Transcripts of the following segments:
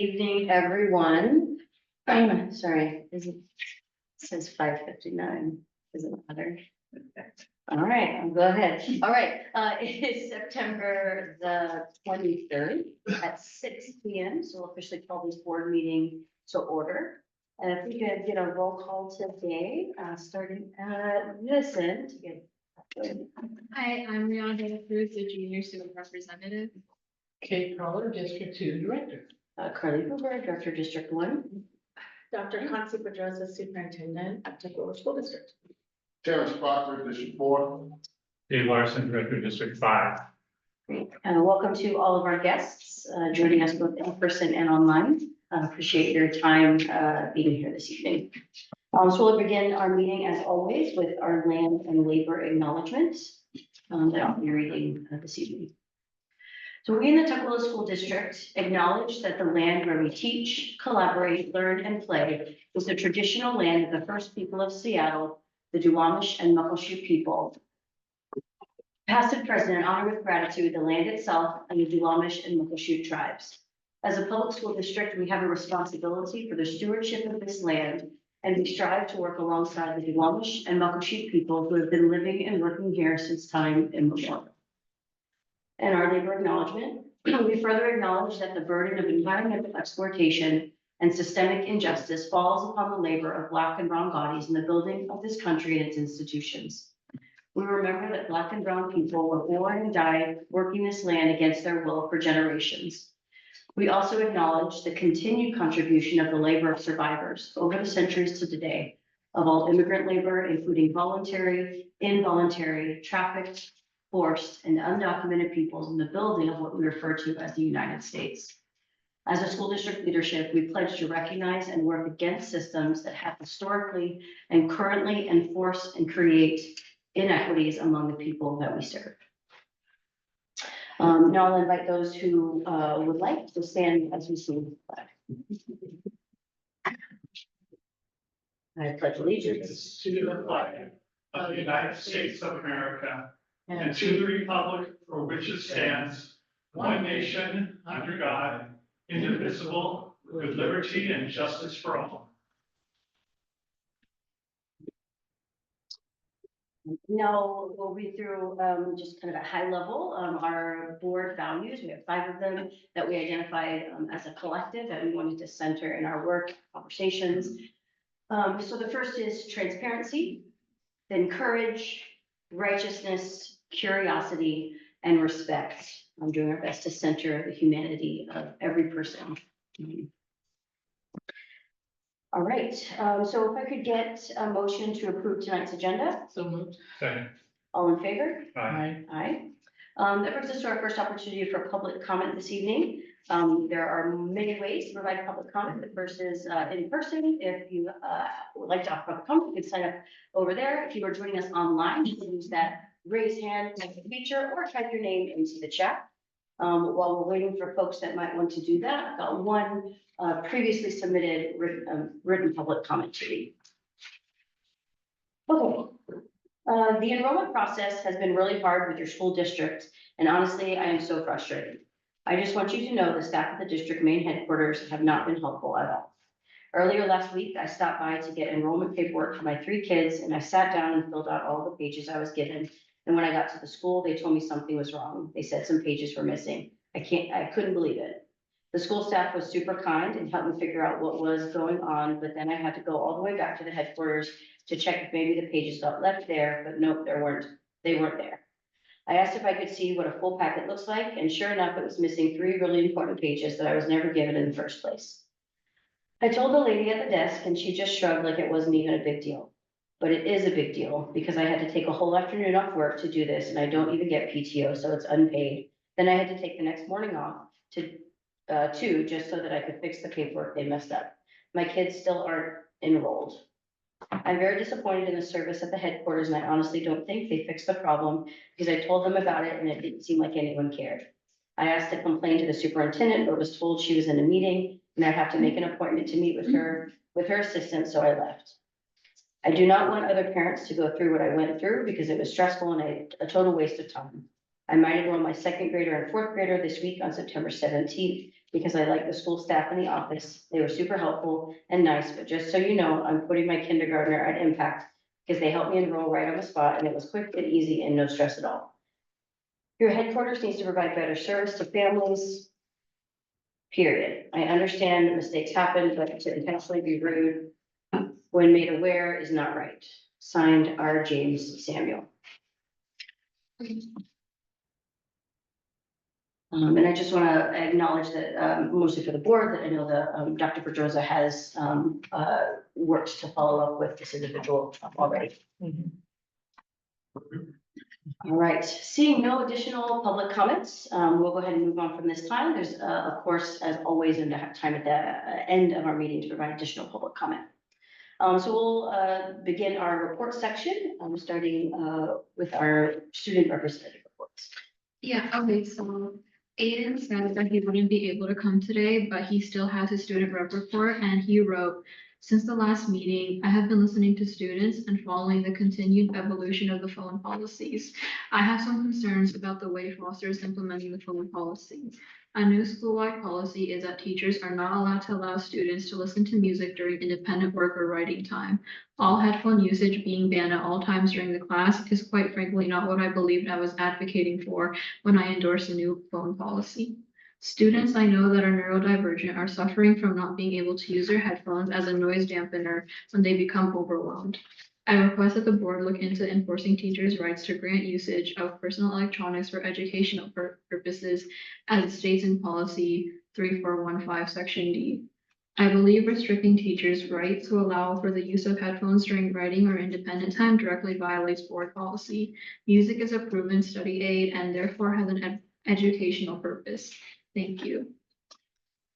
Evening, everyone. Sorry, it says 5:59, doesn't matter. All right, I'll go ahead. All right, it is September the 23rd at 6 p.m. So we'll officially call this board meeting to order. And if we could get a roll call today, starting at this end to get. Hi, I'm Rihanna Cruz, the junior student representative. Kate Crawler, District 2 Director. Carly Hoover, Director, District 1. Dr. Hansi Pedrosa, Superintendent of Tukwila School District. Terrence Proctor, District 4. Dave Larson, Director, District 5. Great. Welcome to all of our guests joining us both in person and online. Appreciate your time being here this evening. So we'll begin our meeting as always with our land and labor acknowledgement that I'll be reading this evening. So we in the Tukwila School District acknowledge that the land where we teach, collaborate, learn, and play is the traditional land of the first people of Seattle, the Duwamish and Muckleshoot people. Past and present, and honor with gratitude the land itself and the Duwamish and Muckleshoot tribes. As a public school district, we have a responsibility for the stewardship of this land, and we strive to work alongside the Duwamish and Muckleshoot people who have been living and working here since time immemorial. And our labor acknowledgement, we further acknowledge that the burden of environmental exploitation and systemic injustice falls upon the labor of Black and brown bodies in the building of this country and its institutions. We remember that Black and brown people were born and died working this land against their will for generations. We also acknowledge the continued contribution of the labor of survivors over the centuries to today of all immigrant labor, including voluntary, involuntary, trafficked, forced, and undocumented peoples in the building of what we refer to as the United States. As a school district leadership, we pledge to recognize and work against systems that have historically and currently enforce and create inequities among the people that we serve. Now I'll invite those who would like to stand as we sing the flag. I pledge allegiance To the flag of the United States of America and to the republic for which it stands, one nation, under God, indivisible, with liberty and justice for all. Now we'll read through just kind of at high level our board values. We have 5 of them that we identified as a collective that we wanted to center in our work conversations. So the first is transparency, then courage, righteousness, curiosity, and respect. I'm doing our best to center the humanity of every person. All right, so if I could get a motion to approve tonight's agenda. So moved. Second. All in favor? Aye. Aye. That brings us to our first opportunity for public comment this evening. There are many ways to provide public comment. The first is in person. If you would like to offer public comment, you can sign up over there. If you are joining us online, you can use that raise hand feature or type your name into the chat. While we're waiting for folks that might want to do that, I've got one previously submitted written public comment to read. Okay. The enrollment process has been really hard with your school district, and honestly, I am so frustrated. I just want you to know the staff at the district main headquarters have not been helpful at all. Earlier last week, I stopped by to get enrollment paperwork for my 3 kids, and I sat down and filled out all the pages I was given. And when I got to the school, they told me something was wrong. They said some pages were missing. I couldn't believe it. The school staff was super kind and helped me figure out what was going on, but then I had to go all the way back to the headquarters to check if maybe the pages got left there, but nope, they weren't there. I asked if I could see what a full packet looks like, and sure enough, it was missing 3 really important pages that I was never given in the first place. I told the lady at the desk, and she just shrugged like it wasn't even a big deal. But it is a big deal because I had to take a whole afternoon off work to do this, and I don't even get PTO, so it's unpaid. Then I had to take the next morning off too, just so that I could fix the paperwork they messed up. My kids still aren't enrolled. I'm very disappointed in the service at the headquarters, and I honestly don't think they fixed the problem because I told them about it and it didn't seem like anyone cared. I asked to complain to the superintendent, but was told she was in a meeting and I'd have to make an appointment to meet with her assistant, so I left. I do not want other parents to go through what I went through because it was stressful and a total waste of time. I might enroll my 2nd grader and 4th grader this week on September 17th, because I like the school staff in the office. They were super helpful and nice, but just so you know, I'm putting my kindergartner at impact because they helped me enroll right on the spot and it was quick and easy and no stress at all. Your headquarters needs to provide better service to families. Period. I understand that mistakes happen, but to intentionally be rude when made aware is not right. Signed, R. James Samuel. And I just want to acknowledge that, mostly for the board, that I know that, Dr. Pedroza has, worked to follow up with this individual already. All right, seeing no additional public comments, we'll go ahead and move on from this time. There's, of course, as always, in the time at the end of our meeting to provide additional public comment. So we'll begin our report section, starting with our student representative reports. Yeah, okay, so Aiden said that he wouldn't be able to come today, but he still has his student rep report, and he wrote, since the last meeting, I have been listening to students and following the continued evolution of the phone policies. I have some concerns about the way Foster is implementing the phone policy. A new school-wide policy is that teachers are not allowed to allow students to listen to music during independent work or writing time. All headphone usage being banned at all times during the class is quite frankly not what I believed I was advocating for when I endorsed the new phone policy. Students I know that are neurodivergent are suffering from not being able to use their headphones as a noise dampener when they become overwhelmed. I request that the board look into enforcing teachers' rights to grant usage of personal electronics for educational purposes as it states in policy 3415 section D. I believe restricting teachers' right to allow for the use of headphones during writing or independent time directly violates board policy. Music is a proven study aid and therefore has an educational purpose. Thank you.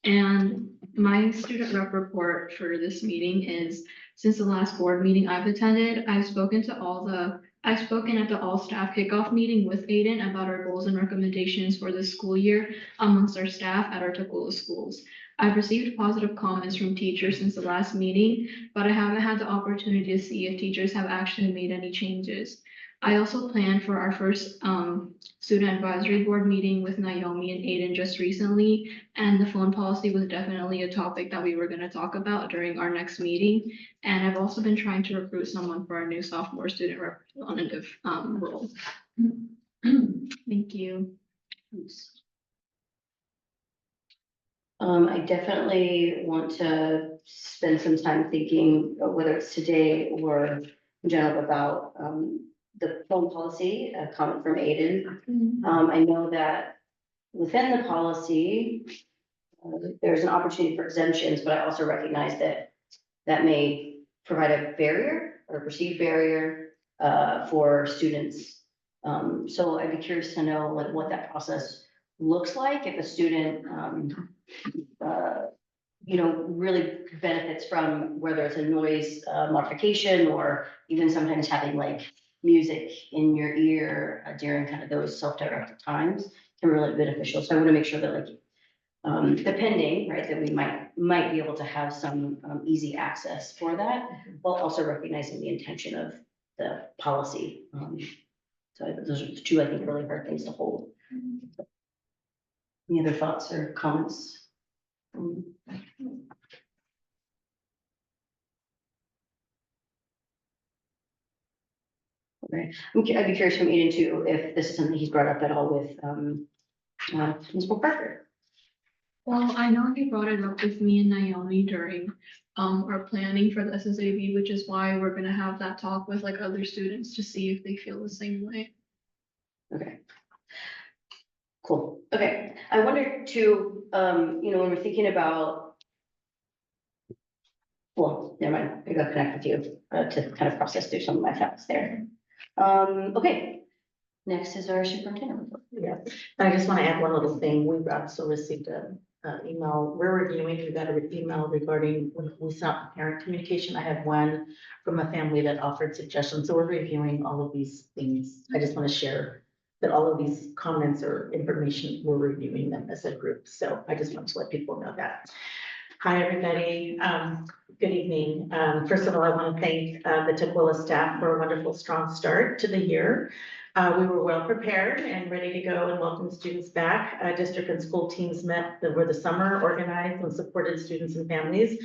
And my student rep report for this meeting is, since the last board meeting I've attended, I've spoken at the all staff kickoff meeting with Aiden about our goals and recommendations for this school year amongst our staff at our Tukwila schools. I've received positive comments from teachers since the last meeting, but I haven't had the opportunity to see if teachers have actually made any changes. I also planned for our first student advisory board meeting with Naomi and Aiden just recently, and the phone policy was definitely a topic that we were going to talk about during our next meeting. And I've also been trying to recruit someone for our new sophomore student representative role. Thank you. I definitely want to spend some time thinking, whether it's today or in general, about the phone policy, a comment from Aiden. I know that within the policy, there's an opportunity for exemptions, but I also recognize that that may provide a barrier or a perceived barrier for students. So I'd be curious to know like what that process looks like if a student, you know, really benefits from whether it's a noise modification or even sometimes having like music in your ear during kind of those self-directed times can really be beneficial. So I want to make sure that like, depending, right, that we might be able to have some easy access for that, while also recognizing the intention of the policy. So those are the two, I think, really hard things to hold. Any other thoughts or comments? Okay, I'd be curious from Aiden too, if this is something he's brought up at all with Principal Parker. Well, I know he brought it up with me and Naomi during our planning for the SSAB, which is why we're gonna have that talk with like other students to see if they feel the same way. Okay. Cool. Okay. I wonder too, you know, when we're thinking about, well, never mind, I gotta connect with you to kind of process through some of my thoughts there. Okay. Next is our superintendent report. Yeah, I just want to add one little thing. We've also received an email. We're reviewing, we got an email regarding when we sent parent communication. I had one from a family that offered suggestions. So we're reviewing all of these things. I just want to share that all of these comments or information, we're reviewing them as a group. So I just want to let people know that. Hi, everybody. Good evening. First of all, I want to thank the Tukwila staff for a wonderful, strong start to the year. We were well prepared and ready to go and welcome students back. District and school teams met over the summer, organized and supported students and families.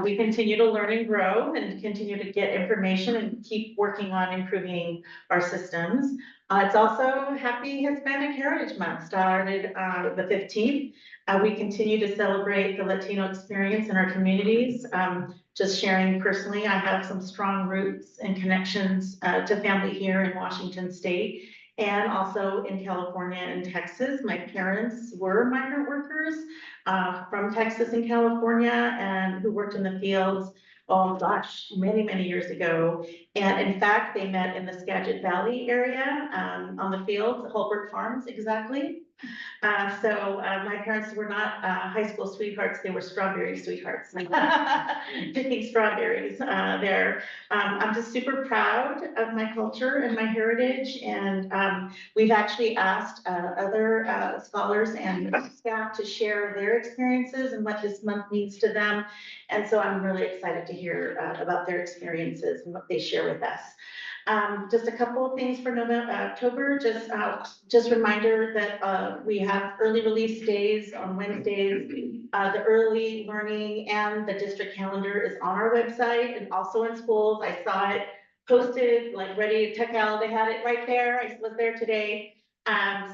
We continue to learn and grow and continue to get information and keep working on improving our systems. It's also Happy Hispanic Heritage Month, started the 15th. We continue to celebrate the Latino experience in our communities. Just sharing personally, I have some strong roots and connections to family here in Washington State and also in California and Texas. My parents were migrant workers from Texas and California and who worked in the fields, oh gosh, many, many years ago. And in fact, they met in the Skagit Valley area on the fields, Holbert Farms exactly. So my parents were not high school sweethearts, they were strawberry sweethearts. Picking strawberries there. I'm just super proud of my culture and my heritage. And we've actually asked other scholars and staff to share their experiences and what this month means to them. And so I'm really excited to hear about their experiences and what they share with us. Just a couple of things for October, just reminder that we have early release days on Wednesdays. The early learning and the district calendar is on our website and also in schools. I saw it posted, like ready to check out. They had it right there. I was there today.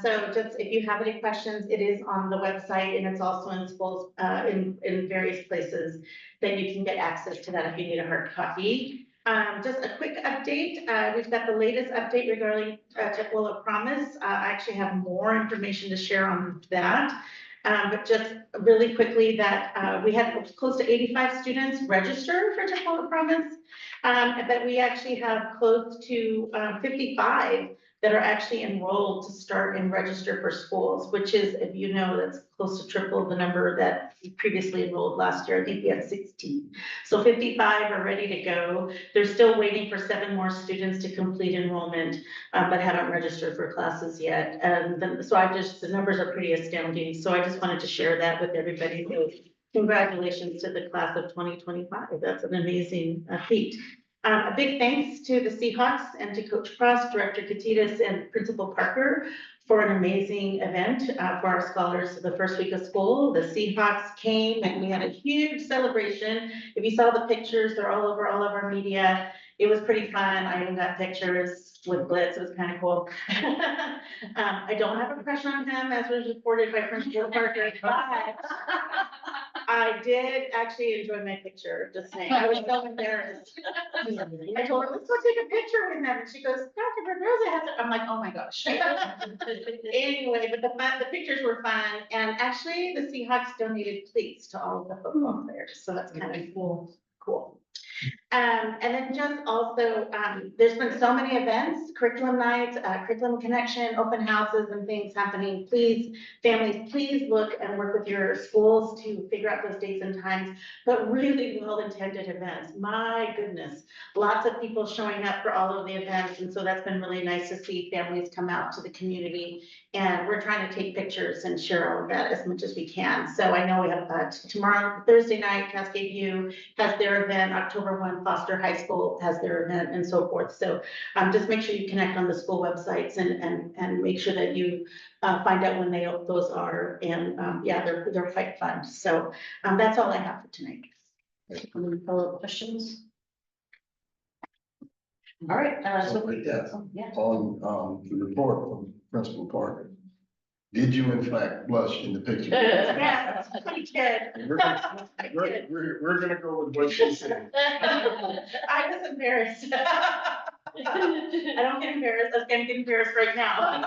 So just if you have any questions, it is on the website and it's also in schools in various places that you can get access to that if you need a hard copy. Just a quick update. We've got the latest update regarding Tukwila Promise. I actually have more information to share on that. But just really quickly that we had close to 85 students register for Tukwila Promise. But we actually have close to 55 that are actually enrolled to start and register for schools, which is, if you know, that's close to triple the number that previously enrolled last year. I think we had 16. So 55 are ready to go. They're still waiting for 7 more students to complete enrollment, but haven't registered for classes yet. And then, so the numbers are pretty astounding. So I just wanted to share that with everybody. So congratulations to the class of 2025. That's an amazing feat. A big thanks to the Seahawks and to Coach Frost, Director Katitas, and Principal Parker for an amazing event for our scholars the first week of school. The Seahawks came and we had a huge celebration. If you saw the pictures, they're all over all of our media. It was pretty fun. I even got pictures with Blitz. It was kind of cool. I don't have a crush on him, as was reported by Principal Parker, but I did actually enjoy my picture, just saying. I was so embarrassed. I told her, let's go take a picture with him. And she goes, Dr. Pedroza has it. I'm like, oh my gosh. Anyway, but the pictures were fun. And actually, the Seahawks donated cleats to all of the football players. So that's kind of cool. And then just also, there's been so many events, curriculum nights, curriculum connection, open houses and things happening. Please, families, please look and work with your schools to figure out those dates and times, but really well-intended events. My goodness, lots of people showing up for all of the events. And so that's been really nice to see families come out to the community. And we're trying to take pictures and share all of that as much as we can. So I know we have tomorrow, Thursday night, Cascade View has their event, October 1, Foster High School has their event and so forth. So just make sure you connect on the school websites and make sure that you find out when those are. And yeah, they're quite fun. So that's all I have for tonight. Any follow-up questions? All right, yeah. On the report from Principal Parker, did you in fact blush in the picture? Yeah, I did. We're gonna go with what she said. I was embarrassed. I don't get embarrassed. I'm getting embarrassed right now.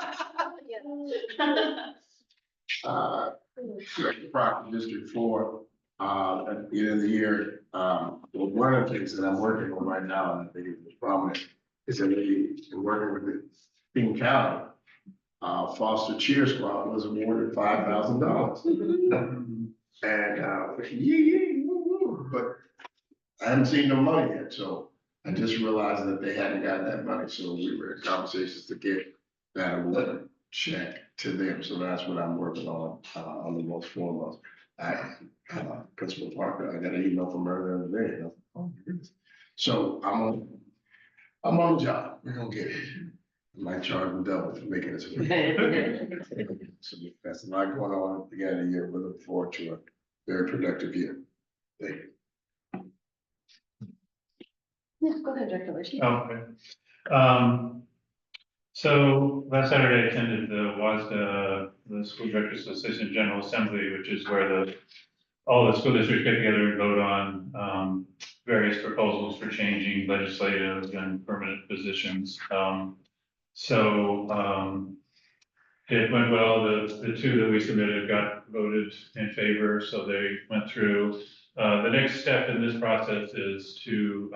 Director Proctor, District 4, at the end of the year, one of the things that I'm working on right now, and I think it's prominent, is that we're working with the King County. Foster Cheer Squad was awarded $5,000. And, but I haven't seen no money yet, so I just realized that they hadn't gotten that money, so we were in conversations to get that award check to them, so that's what I'm working on the most foremost. Principal Parker, I got an email from her the other day, and I was like, oh my goodness. So I'm on the job, we're gonna get it. Might charge them double for making us. So that's a lot going on at the beginning of the year. We look forward to a very productive year. Thank you. Yeah, go ahead, Director Lacy. Okay. So last Saturday I attended the WASDA, the School Directors Association General Assembly, which is where all the school districts get together and vote on, various proposals for changing legislative and permanent positions. It went well. The two that we submitted got voted in favor, so they went through. The next step in this process is to,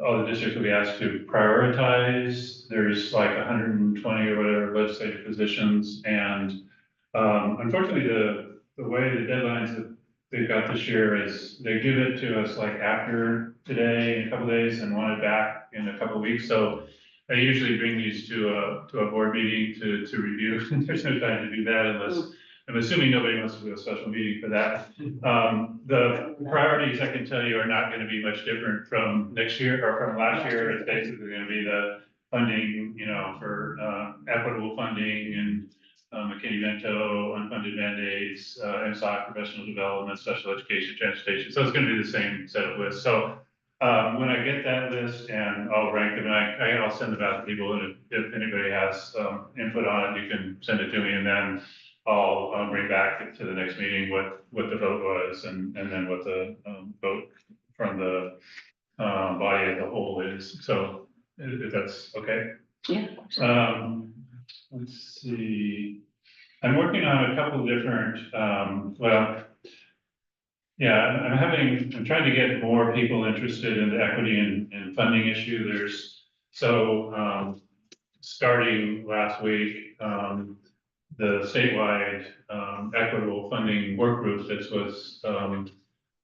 all the districts will be asked to prioritize. There's like 120 or whatever legislative positions, and unfortunately, the way the deadlines that they've got this year is they give it to us like after today in a couple days and want it back in a couple weeks. So I usually bring these to a board meeting to review. There's no time to do that unless, I'm assuming nobody wants to do a special meeting for that. The priorities, I can tell you, are not going to be much different from next year or from last year. It's basically going to be the funding, for equitable funding and McKinney-Vento, unfunded mandates, MSOC, professional development, special education, transportation. So it's going to be the same set of lists. So when I get that list and I'll rank them, and I'll send them out to people. And if anybody has input on it, you can send it to me, and then I'll bring back to the next meeting what the vote was, and then what the vote from the body as a whole is. So if that's okay. Yeah. Let's see. I'm working on a couple of different, I'm trying to get more people interested in the equity and funding issue. Starting last week, the statewide equitable funding work group that was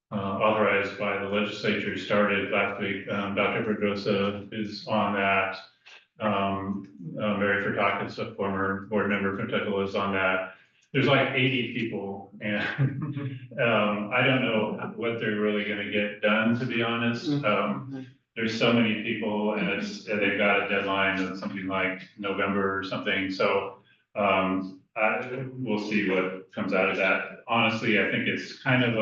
authorized by the legislature started last week. Dr. Pedrosa is on that. Mary Furtakis, a former board member from Tuckahoe, is on that. There's like 80 people, and I don't know what they're really going to get done, to be honest. There's so many people, and they've got a deadline of something like November or something. So we'll see what comes out of that. Honestly, I think it's kind of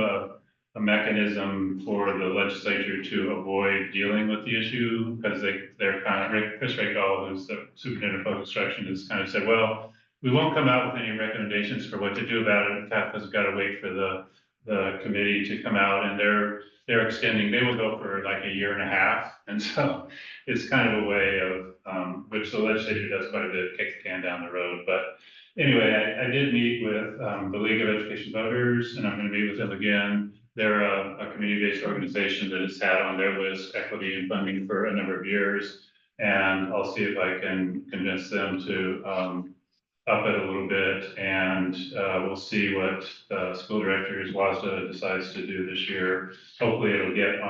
a mechanism for the legislature to avoid dealing with the issue, because they're kind of, Chris Raycall, who's the superintendent of public instruction, has kind of said, well, we won't come out with any recommendations for what to do about it. In fact, we've got to wait for the committee to come out, and they're extending. They will go for like a year and a half, and so it's kind of a way of which the legislature does quite a bit, kick the can down the road. But anyway, I did meet with the League of Education Voters, and I'm going to meet with them again. They're a community-based organization that has had on their list equity and funding for a number of years, and I'll see if I can convince them to up it a little bit, and we'll see what school directors WASDA decides to do this year. Hopefully it'll get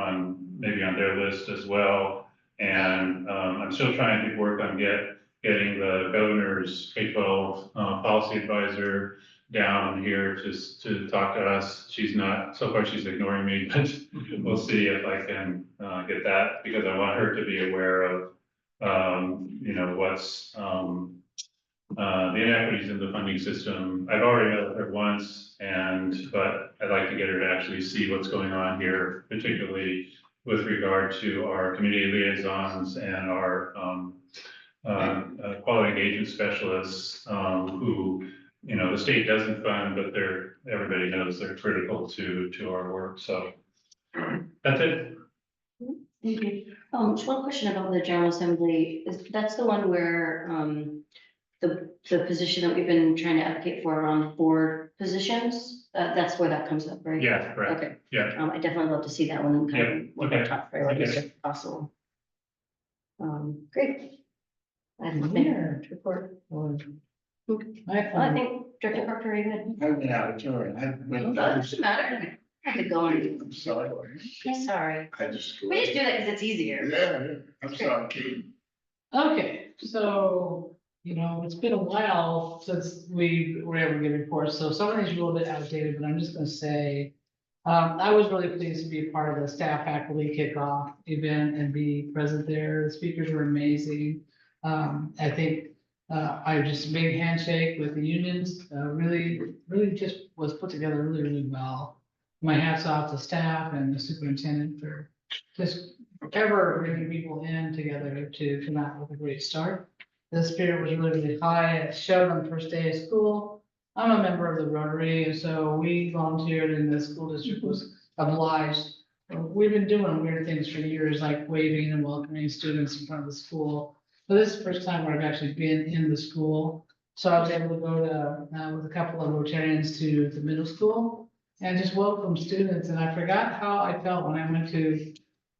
maybe on their list as well. And I'm still trying to work on getting the governor's K-12 policy advisor down here to talk to us. She's not, so far she's ignoring me, but we'll see if I can get that, because I want her to be aware of what's the inequities in the funding system. I've already met with her once, but I'd like to get her to actually see what's going on here, particularly with regard to our community liaisons and our quality engagement specialists, who, the state doesn't fund, but everybody knows they're critical to our work. So that's it. Thank you. Just one question about the General Assembly. That's the one where the position that we've been trying to advocate for around board positions, that's where that comes up, right? Yeah, right. Okay. Yeah. I definitely love to see that one and kind of what our okay. top priorities Okay. if possible. Great. I have nothing to report. I think Director Parker, are you good? I went out of turn. No, that doesn't matter. I have to go on. I'm sorry. Sorry. I just. We just do that because it's easier. Yeah, I'm sorry, Kate. Okay, so, it's been a while since we were able to get reports, so some of these are a little bit outdated, but I'm just gonna say, I was really pleased to be a part of the staff faculty kickoff event and be present there. The speakers were amazing. I think, I just big handshake with the unions, really just was put together really well. My hats off to staff and the superintendent for just ever bringing people in together to come out with a great start. The spirit was really high. It showed on the first day of school. I'm a member of the Rotary, and so we volunteered and the school district was obliged. We've been doing weird things for years, like waving and welcoming students in front of the school. But this is the first time where I've actually been in the school. So I was able to go to, with a couple of Rotarians to the middle school and just welcome students. And I forgot how I felt when I went to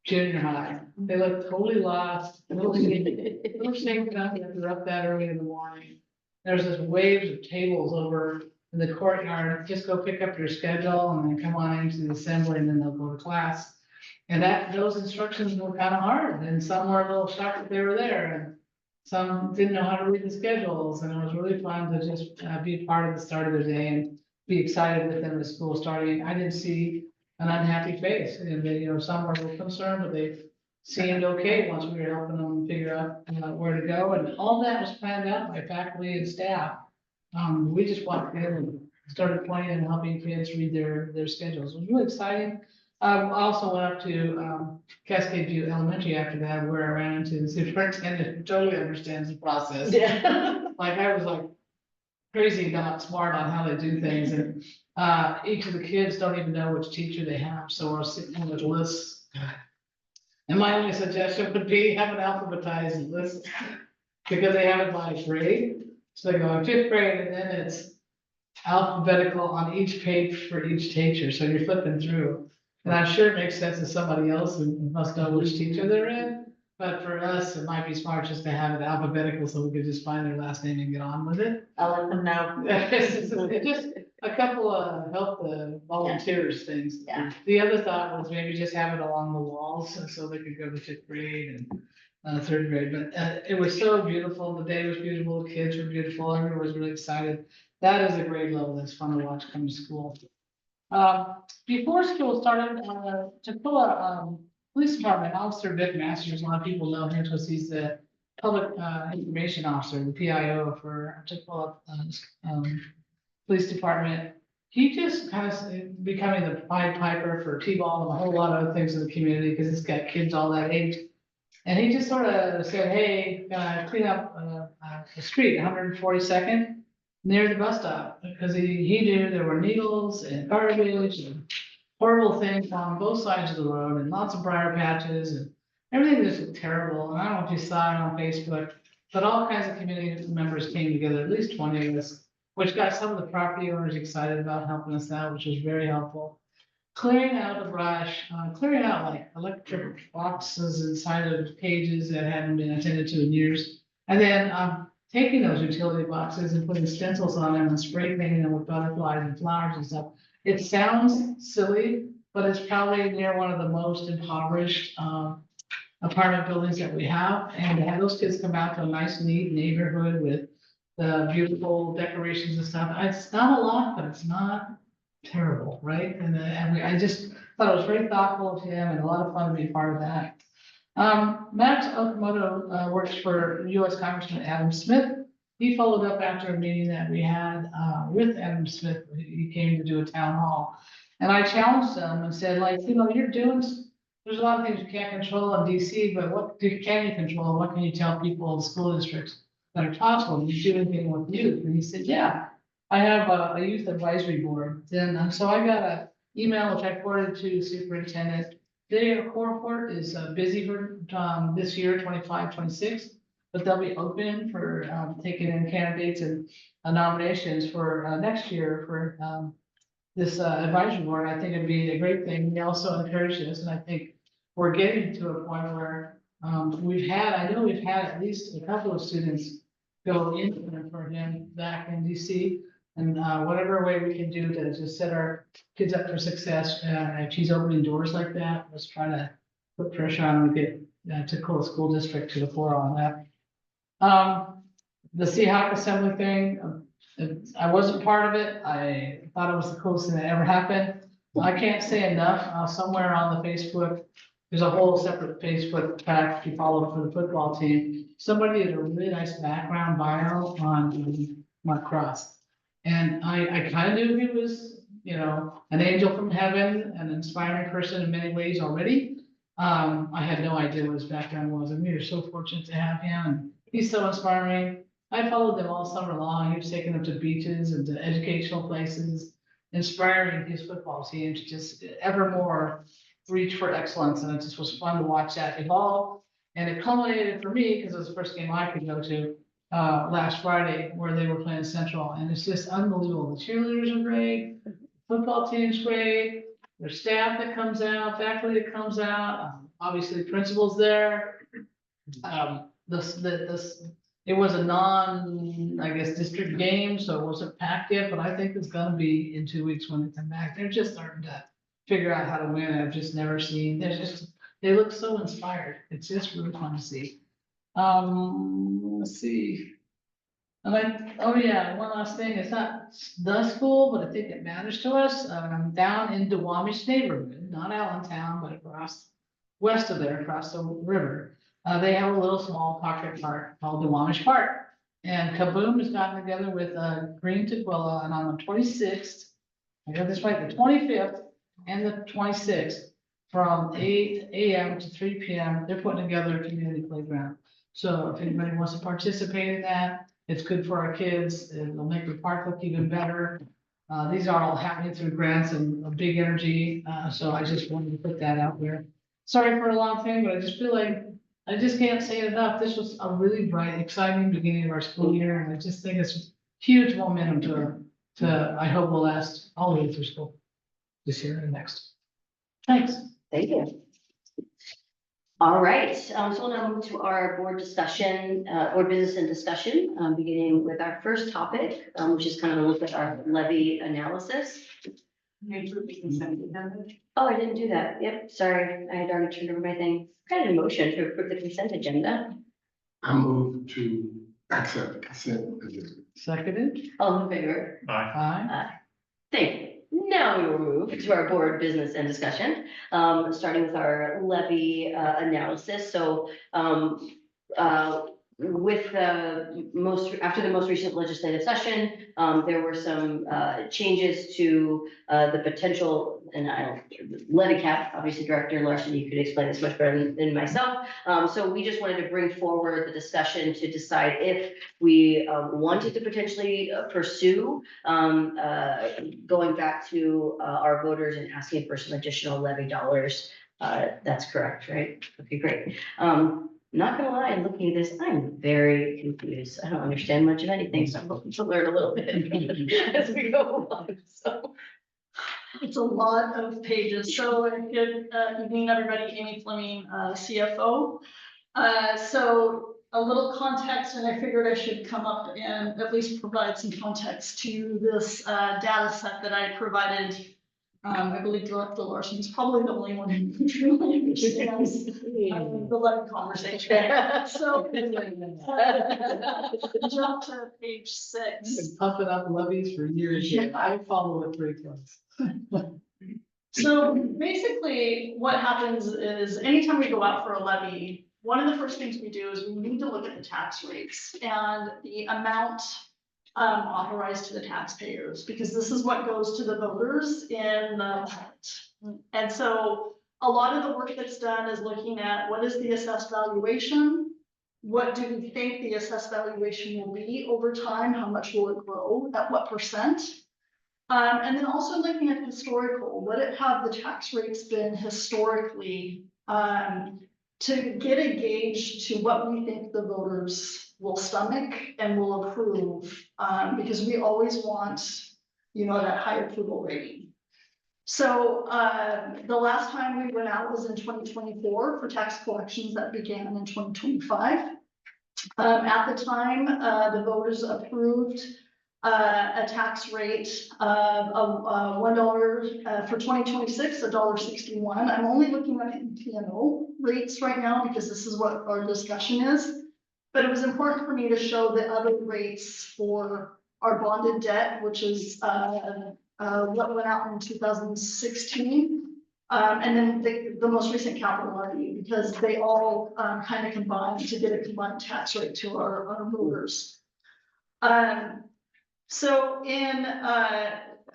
junior high. They looked totally lost. They were shaking up, they're up that early in the morning. There's this waves of tables over in the courtyard. Just go pick up your schedule and then come on into the assembly and then they'll go to class. And those instructions were kind of hard and some were a little shocked that they were there and some didn't know how to read the schedules. And it was really fun to just be a part of the start of the day and be excited with them as school starting. I didn't see an unhappy face and they, some were a little concerned, but they seemed okay once we were helping them figure out where to go. And all that was planned out by faculty and staff. We just walked in and started playing and helping kids read their schedules. It was really exciting. I also went up to Cascade View Elementary after that, where I ran into the superintendent who totally understands the process. Yeah. Like I was like crazy, not smart on how they do things. And each of the kids don't even know which teacher they have. So we're sitting with lists. And my only suggestion would be have an alphabetized list because they have it by grade. So they go in fifth grade and then it's alphabetical on each page for each teacher. So you're flipping through. And I'm sure it makes sense to somebody else who must know which teacher they're in. But for us, it might be smart just to have it alphabetical so we could just find their last name and get on with it. I'll let them know. Just a couple of help the volunteers things. Yeah. The other thought was maybe just have it along the walls and so they could go to fifth grade and third grade. But it was so beautiful. The day was beautiful. The kids were beautiful. Everyone was really excited. That is a grade level that's fun to watch come to school. Before school started, Toccoa Police Department Officer Vic Masters, a lot of people know him because he's the public information officer, the PIO for Toccoa Police Department. He just kind of becoming the Pied Piper for T-ball and a whole lot of other things in the community because it's got kids all that age. And he just sort of said, hey, clean up the street, 142nd, near the bus stop, because he knew there were needles and garbage and horrible things on both sides of the road and lots of briar patches and everything just looked terrible. And I don't know if you saw it on Facebook, but all kinds of community members came together, at least 20 of us, which got some of the property owners excited about helping us out, which was very helpful. Clearing out the brush, clearing out like electric boxes inside of cages that hadn't been attended to in years. And then taking those utility boxes and putting stencils on them and spray painting them with butterflies and flowers and stuff. It sounds silly, but it's probably near one of the most impoverished apartment buildings that we have. And to have those kids come out to a nice, neat neighborhood with the beautiful decorations and stuff. It's not a lot, but it's not terrible, right? And I just thought it was very thoughtful of him and a lot of fun to be a part of that. Max Okamoto works for U.S. Congressman Adam Smith. He followed up after a meeting that we had with Adam Smith. He came to do a town hall. And I challenged him and said, like, you're doing, there's a lot of things you can't control in DC, but what can you control? What can you tell people in school districts that are possible? You do anything with youth? And he said, yeah, I have a youth advisory board. Then, so I got an email which I forwarded to the superintendent. Their core report is busy for this year, 25, 26, but they'll be open for taking in candidates and nominations for next year for this advisory board. I think it'd be a great thing. We also encourage this, and I think we're getting to a point where I know we've had at least a couple of students go in for him back in DC. And whatever way we can do to just set our kids up for success, if she's opening doors like that, let's try to put pressure on them to get Toccoa School District to the fore on that. The Seahawk Assembly thing, I wasn't part of it. I thought it was the coolest thing that ever happened. I can't say enough. Somewhere on the Facebook there's a whole separate Facebook track if you follow for the football team. Somebody did a really nice background bio on Mark Cross. And I kind of knew he was, you know, an angel from heaven, an inspiring person in many ways already. I had no idea what his background was, and we are so fortunate to have him, and he's so inspiring. I followed them all summer long. He was taking them to beaches and to educational places, inspiring his football team to just ever more reach for excellence. And it just was fun to watch that evolve. And it culminated for me, because it was the first game I could go to, last Friday, where they were playing Central. And it's just unbelievable. The cheerleaders are great, football team's great, there's staff that comes out, faculty that comes out, obviously principals there. It was a I guess, district game, so it wasn't packed yet, but I think it's gonna be in 2 weeks when they come back. They're just starting to figure out how to win. I've just never seen, they look so inspired. It's just really fun to see. Let's see. Oh yeah, one last thing. It's not the school, but I think it matters to us. Down in Duwamish neighborhood, not Allentown, but across west of there, across the river. They have a little small pocket park called Duwamish Park. And Kaboom has gotten together with Green Tequila, and on the 26th, I got this right, the 25th and the 26th, from 8 AM to 3 PM, they're putting together a community playground. So if anybody wants to participate in that, it's good for our kids, it'll make the park look even better. These are all happening through grants and a big energy, so I just wanted to put that out there. Sorry for a long thing, but I just feel like, I just can't say it enough, this was a really bright, exciting beginning of our school year, and I just think it's huge momentum to, I hope will last all the way through school this year and next. Thanks. Thank you. All right, so we'll now move to our board discussion, board business and discussion, beginning with our first topic, which is kind of a look at our levy analysis. Oh, I didn't do that. Yep, sorry. I had already turned over my thing. Kind of a motion to approve the consent agenda. I move to accept the consent agenda. Seconded. All in favor? Aye. Thank you. Now we will move to our board business and discussion, starting with our levy analysis. So with after the most recent legislative session, there were some changes to the potential, and levy cap, obviously Director Larson, you could explain this much better than myself. So we just wanted to bring forward the discussion to decide if we wanted to potentially pursue going back to our voters and asking for some additional levy dollars. That's correct, right? Okay, great. Not gonna lie, looking at this, I'm very confused. I don't understand much of anything, so I'm hoping to learn a little bit as we go along, so. It's a lot of pages, so good evening, everybody. Amy Fleming, CFO. So a little context, and I figured I should come up and at least provide some context to this data set that I provided. I believe Director Larson is probably the only one who truly understands the levy conversation. So jump to page 6. Been pumping up levies for years. I follow it pretty close. So basically, what happens is anytime we go out for a levy, one of the first things we do is we need to look at the tax rates and the amount authorized to the taxpayers, because this is what goes to the voters in the ballot. And so a lot of the work that's done is looking at what is the assessed valuation, what do we think the assessed valuation will be over time, how much will it grow, at what percent, and then also looking at historical, what have the tax rates been historically, to get a gauge to what we think the voters will stomach and will approve, because we always want, that high approval rating. So the last time we went out was in 2024 for tax collections that began in 2025. At the time, the voters approved a tax rate of $1 for 2026, $1.61. I'm only looking at the P&O rates right now because this is what our discussion is. But it was important for me to show the other rates for our bonded debt, which is what went out in 2016. And then the most recent capital levy, because they all, kind of combine to get a combined tax rate to our voters. So in,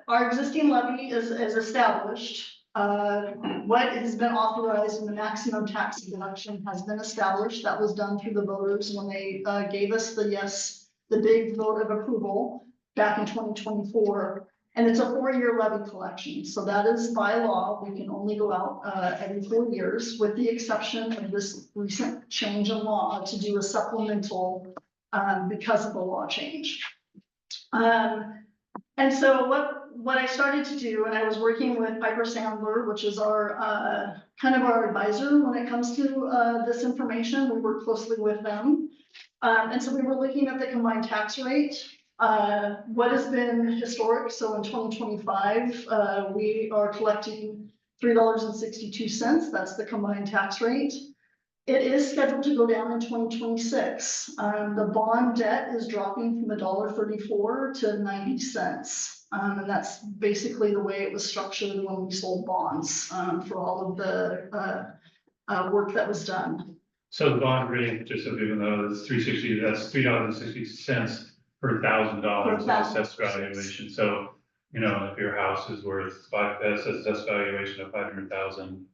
our existing levy is established. What has been authorized in the maximum tax deduction has been established. That was done through the voters when they, gave us the big vote of approval back in 2024. And it's a 4-year levy collection. So that is by law. We can only go out, every 4 years, with the exception of this recent change in law to do a supplemental, because of the law change. And so what I started to do, and I was working with Piper Sandler, which is our, kind of our advisor when it comes to, this information. We work closely with them. And so we were looking at the combined tax rate, what has been historic. So in 2025, we are collecting $3.62. That's the combined tax rate. It is scheduled to go down in 2026. The bond debt is dropping from $1.34 to 90 cents. And that's basically the way it was structured when we sold bonds, for all of the, work that was done. So the bond rate, just so people know, is $3.60, that's $3.60 per $1,000 of assessed valuation. So, you know, if your house is worth assessed valuation of 500,000,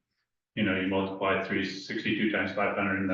you know, you multiply 362 times 500, and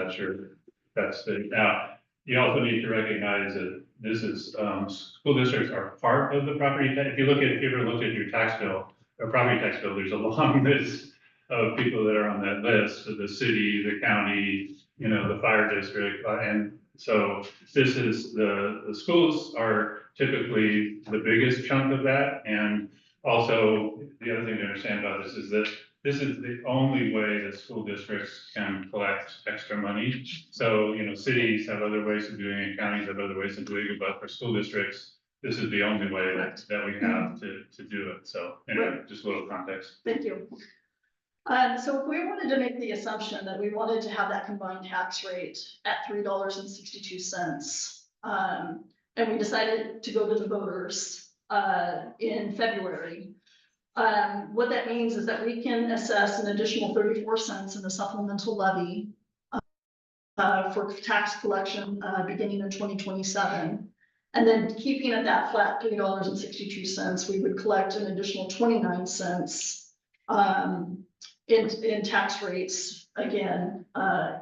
that's the, now, you also need to recognize that this is, school districts are part of the property tax. If you ever looked at your tax bill, or property tax bill, there's a long list of people that are on that list, so the city, the county, you know, the fire district, and so this is the schools are typically the biggest chunk of that. And also, the other thing to understand about this is that this is the only way that school districts can collect extra money. So, you know, cities have other ways of doing it, counties have other ways of doing it, but for school districts, this is the only way that we have to do it. So anyway, just a little context. Thank you. So if we wanted to make the assumption that we wanted to have that combined tax rate at $3.62, and we decided to go to the voters, in February, what that means is that we can assess an additional 34 cents in the supplemental levy, for tax collection, beginning in 2027. And then keeping it that flat $3.62, we would collect an additional 29 cents, in tax rates again,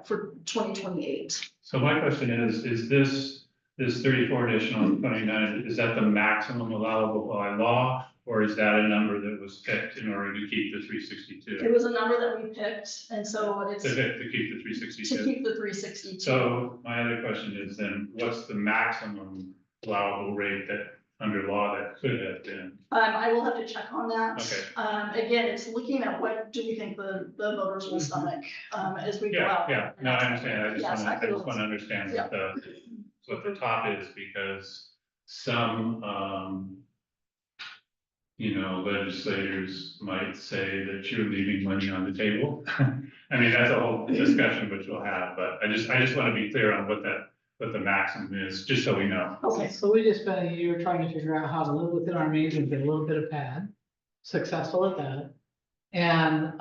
for 2028. So my question is this 34 additional 29, is that the maximum allowable by law? Or is that a number that was picked in order to keep the 362? It was a number that we picked, and so it's To keep the 362? to keep the 362. So my other question is then, what's the maximum allowable rate that under law that could have been? I will have to check on that. Okay. Again, it's looking at what do we think the voters will stomach, as we go Yeah, out. yeah, no, I understand. I Yes, just want to understand Yeah. what the top is, because some, you know, legislators might say that you're leaving money on the table. I mean, that's a whole discussion which we'll have, but I just want to be clear on what the maximum is, just so we know. Okay, So we just spent a year trying to figure out how to live within our means and get a little bit of pad, successful at that. And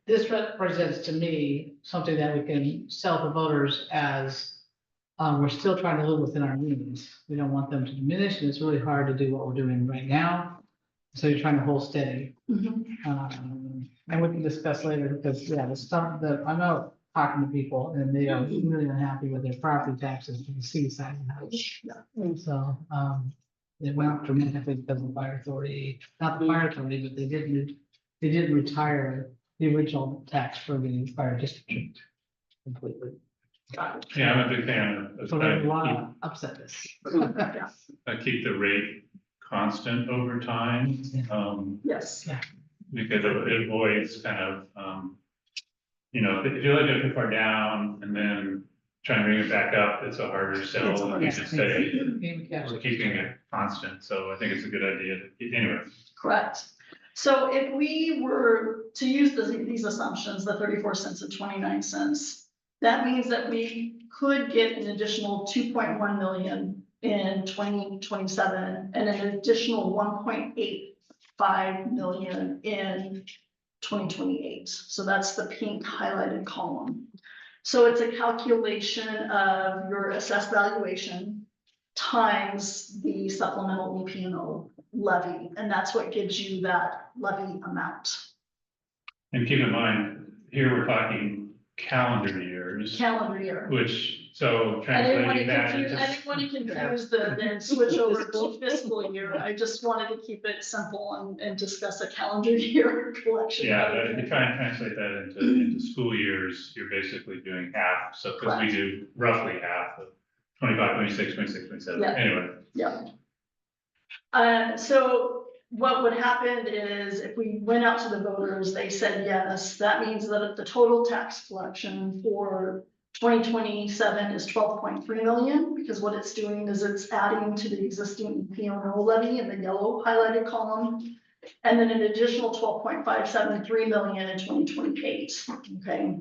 this represents to me something that we can sell to voters as, we're still trying to live within our means. We don't want them to diminish, and it's really hard to do what we're doing right now. So you're trying to hold steady. Mhm. And we can discuss later, because, yeah, the stuff that I'm out talking to people and they are really unhappy with their property taxes in the city side of the house. And so, it went up dramatically because of the fire authority, not the fire authority, but they didn't retire the original tax for the fire district completely. Yeah, I'm a big fan of So there's a trying lot to of upsetness. keep the rate constant over time. Yes, Because it avoids kind of, you know, if you let it too far down and then try and bring it back up, it's a harder sell It's than harder. you just say, Yeah. we're keeping it constant. So I think it's a good idea. Anyway, correct. So if we were to use these assumptions, the 34 cents and 29 cents, that means that we could get an additional 2.1 million in 2027 and an additional 1.85 million in 2028. So that's the pink highlighted column. So it's a calculation of your assessed valuation times the supplemental EP&O levy, and that's what gives you that levy amount. And keep in mind, here we're talking calendar years, Calendar year. which, so I didn't want to translating that confuse, into. I didn't want to confuse then switch over to fiscal year. I just wanted to keep it simple and discuss a calendar year collection. Yeah, but if you try and translate that into school years, you're basically doing half, so, because we Correct. do roughly half of 25, 26, 26, 27. Yeah. Anyway. Yeah. So what would happen is if we went out to the voters, they said yes, that means that the total tax collection for 2027 is 12.3 million, because what it's doing is it's adding to the existing EP&O levy in the yellow highlighted column, and then an additional 12.573 million in 2028, okay?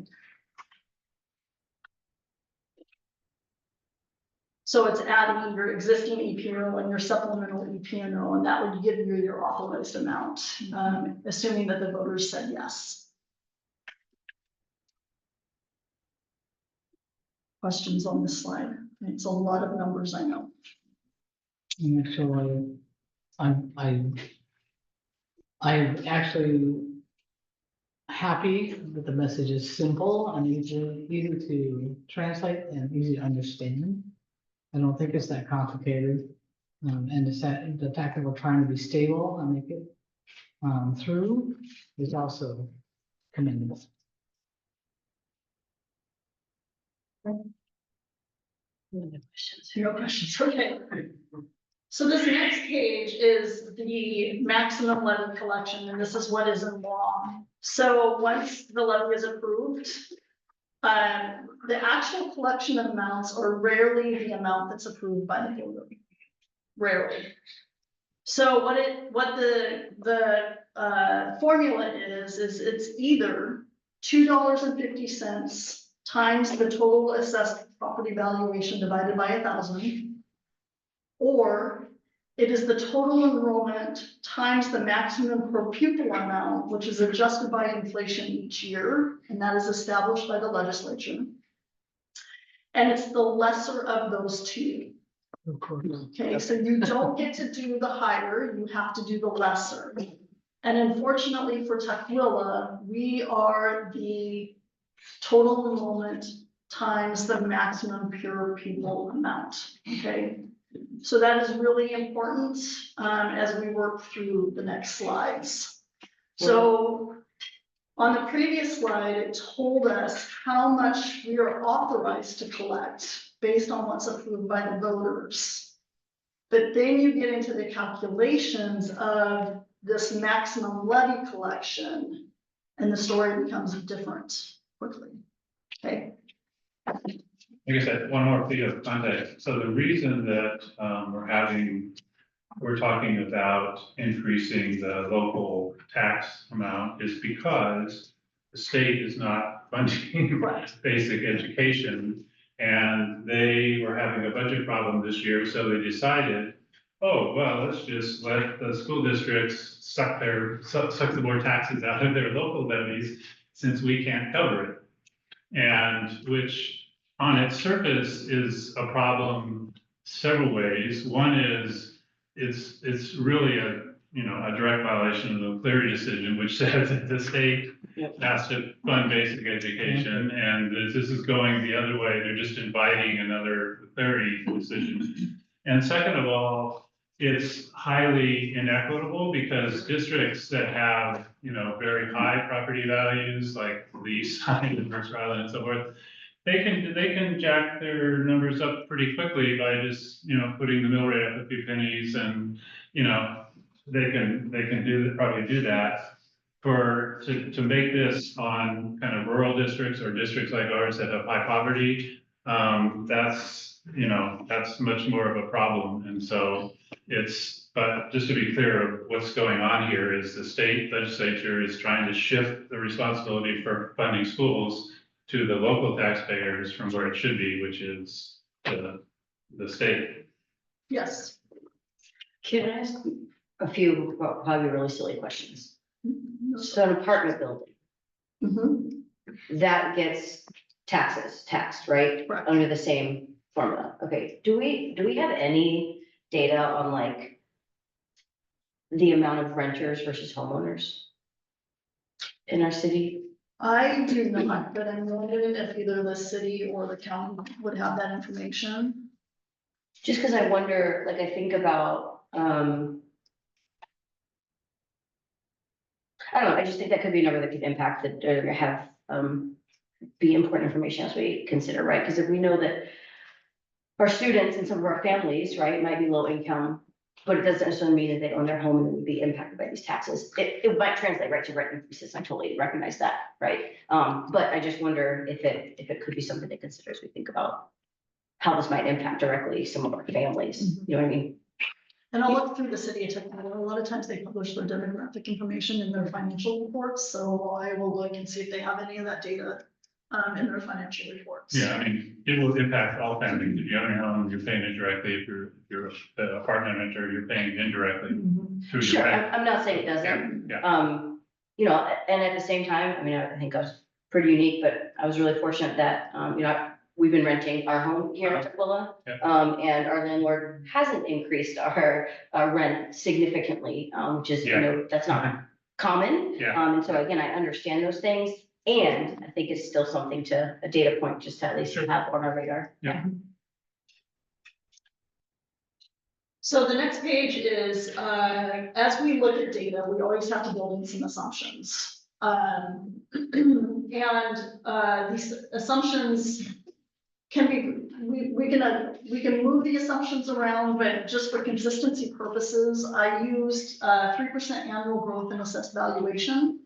So it's adding your existing EP&O and your supplemental EP&O, and that would give you your authorized amount, assuming that the voters said yes. Questions on this slide? It's a lot of numbers, I know. Actually, I'm actually happy that the message is simple and easy to translate and easy to understand. I don't think it's that complicated. And the fact that we're trying to be stable and make it through is also commendable. No questions, okay. So this next page is the maximum levy collection, and this is what is in law. So once the levy is approved, the actual collection amounts are rarely the amount that's approved by the voter. Rarely. So what the formula is it's either $2.50 times the total assessed property valuation divided by 1,000, or it is the total enrollment times the maximum per pupil amount, which is adjusted by inflation each year, and that is established by the legislature. And it's the lesser of those two. Okay, so you don't get to do the higher, you have to do the lesser. And unfortunately for Tukwila, we are the total enrollment times the maximum pure pupil amount, okay? So that is really important as we work through the next slides. So on the previous slide, it told us how much we are authorized to collect based on what's approved by the voters. But then you get into the calculations of this maximum levy collection, and the story becomes different quickly, okay? Like I said, one more bit of context. So the reason that we're talking about increasing the local tax amount is because the state is not funding basic education. And they were having a budget problem this year, so they decided, oh, well, let's just let the school districts suck the more taxes out of their local levies since we can't cover it. And which on its surface is a problem several ways. One is it's really a direct violation of the Cleary decision, which says that the state has to fund basic education, and this is going the other way. They're just inviting another Cleary decision. And second of all, it's highly inequitable because districts that have very high property values, like the East Side and Mercer Island and so forth, they can jack their numbers up pretty quickly by just putting the mill rate up a few pennies, and they can probably do that. To make this on kind of rural districts or districts like ours that have high poverty, that's much more of a problem. And so but just to be clear, what's going on here is the state legislature is trying to shift the responsibility for funding schools to the local taxpayers from where it should be, which is the state. Yes. Can I ask a few probably really silly questions? So an apartment building, Mhm. that gets taxed, right? Correct. Under the same formula. Okay, do we have any data on like the amount of renters versus homeowners in our city? I do not, but I'm wondering if either the city or the county would have that information. Just because I wonder, like, I think about, I don't know, I just think that could be a number that could impact it or have, be important information as we consider, right? Because if we know that our students and some of our families, right, might be low income, but it doesn't necessarily mean that they own their home and would be impacted by these taxes. It might translate right to rent increases. I totally recognize that, right? But I just wonder if it could be something to consider as we think about how this might impact directly some of our families, you know what I mean? And I'll look through the city of Tacoma. A lot of times they publish their demographic information in their financial reports, so I will look and see if they have any of that data in their financial reports. Yeah, I mean, it will impact all families. If you own your home, you're paying it directly. If you're an apartment renter, you're paying indirectly Mhm. through Sure, your rent. I'm not saying it Yeah, doesn't. yeah. You know, and at the same time, I mean, I think I was pretty unique, but I was really fortunate that, you know, we've been renting our home here in Tukwila. Yeah. And our landlord hasn't increased our rent significantly, which is, you Yeah. know, that's not common. Yeah. And so again, I understand those things. And I think it's still something a data point just to at least Sure. have on our radar. Yeah. So the next page is, as we look at data, we always have to build in some assumptions. And these assumptions can be, we can move the assumptions around, but just for consistency purposes, I used 3% annual growth in assessed valuation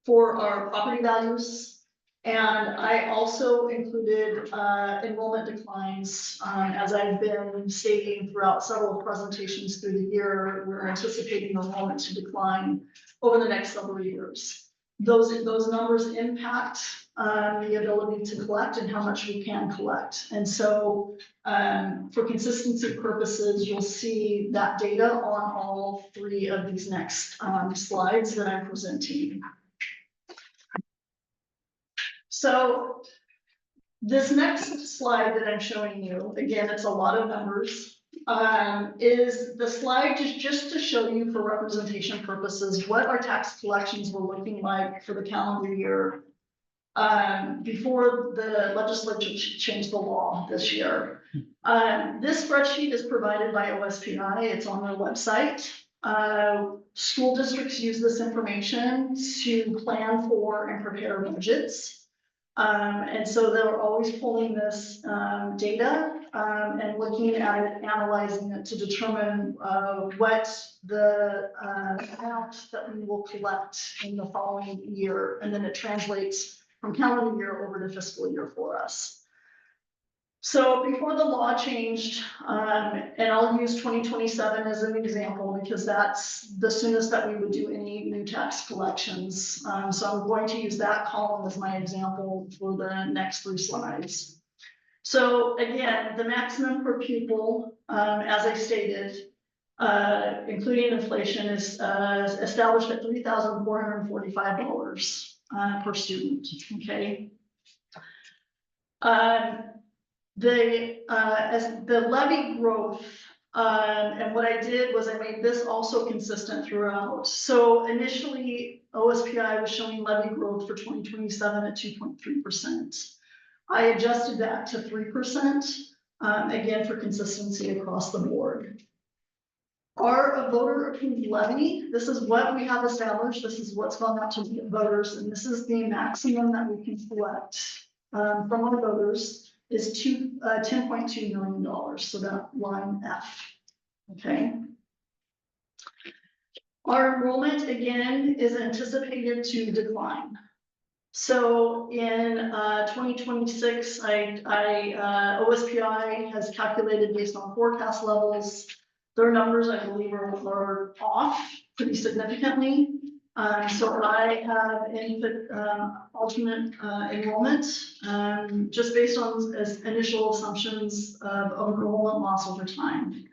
for our property values. And I also included enrollment declines. As I've been stating throughout several presentations through the year, we're anticipating enrollment to decline over the next several years. Those numbers impact the ability to collect and how much we can collect. And so for consistency purposes, you'll see that data on all three of these next slides that I'm presenting. So this next slide that I'm showing you, again, it's a lot of numbers, is the slide just to show you for representation purposes, what our tax collections were looking like for the calendar year before the legislature changed the law this year. This spreadsheet is provided by OSPI. It's on their website. School districts use this information to plan for and prepare budgets. And so they're always pulling this data and looking at it, analyzing it to determine what the amount that we will collect in the following year. And then it translates from calendar year over to fiscal year for us. So before the law changed, and I'll use 2027 as an example because that's the soonest that we would do any new tax collections. So I'm going to use that column as my example for the next 3 slides. So again, the maximum per pupil, as I stated, including inflation, is established at $3,445 per student, okay? As the levy growth, and what I did was I made this also consistent throughout. So initially, OSPI was showing levy growth for 2027 at 2.3%. I adjusted that to 3%, again, for consistency across the board. Our voter approved levy, this is what we have established, this is what's gone out to voters, and this is the maximum that we can collect from our voters is $10.2 million, so that line F, okay? Our enrollment, again, is anticipated to decline. So in 2026, OSPI has calculated based on forecast levels. Their numbers, I believe, are off pretty significantly. So I have input alternate enrollment just based on as initial assumptions of enrollment loss over time.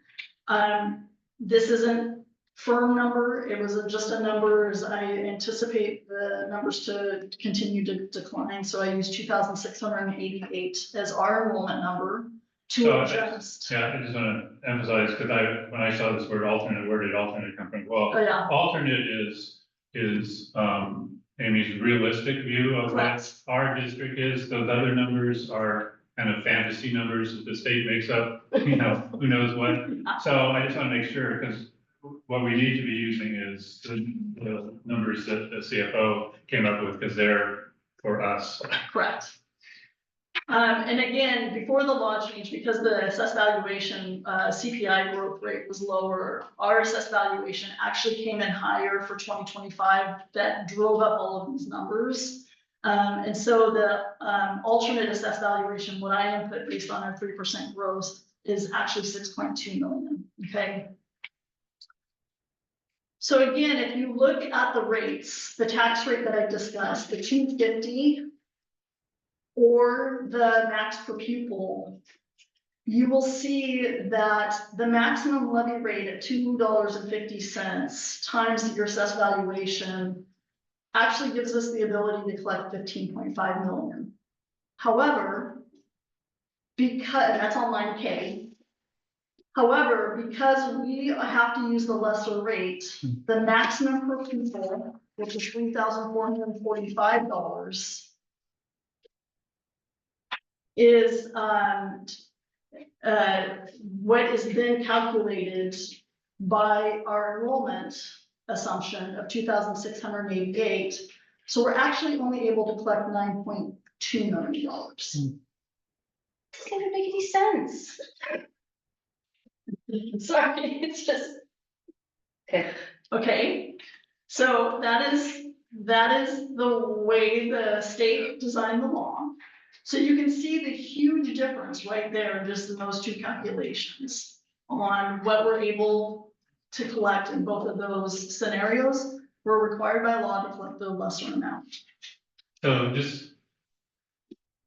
This isn't firm number. It was just a number as I anticipate the numbers to continue to decline. So I used 2,688 as our enrollment number to So, adjust. Yeah, I just wanna emphasize, because when I saw this word alternate, where did alternate come from? Oh, Well, yeah, alternate is Amy's realistic view of what correct. our district is. Those other numbers are kind of fantasy numbers that the state makes up, you know, who knows what. So I just want to make sure, because what we need to be using is the numbers that the CFO came up with, because they're for us. Correct. And again, before the law change, because the assessed valuation, CPI growth rate was lower, our assessed valuation actually came in higher for 2025. That drove up all of these numbers. And so the alternate assessed valuation, what I input based on our 3% growth is actually 6.2 million, okay? So again, if you look at the rates, the tax rate that I discussed, the 250 or the max per pupil, you will see that the maximum levy rate at $2.50 times your assessed valuation actually gives us the ability to collect 15.5 million. However, because that's on line K. However, because we have to use the lesser rate, the maximum per pupil, which is $3,445, is what is then calculated by our enrollment assumption of 2,688. So we're actually only able to collect $9.2 million. This doesn't make any sense. Sorry, it's just. Okay. Okay, so that is the way the state designed the law. So you can see the huge difference right there, just in those two calculations on what we're able to collect in both of those scenarios. We're required by law to collect the lesser amount. So just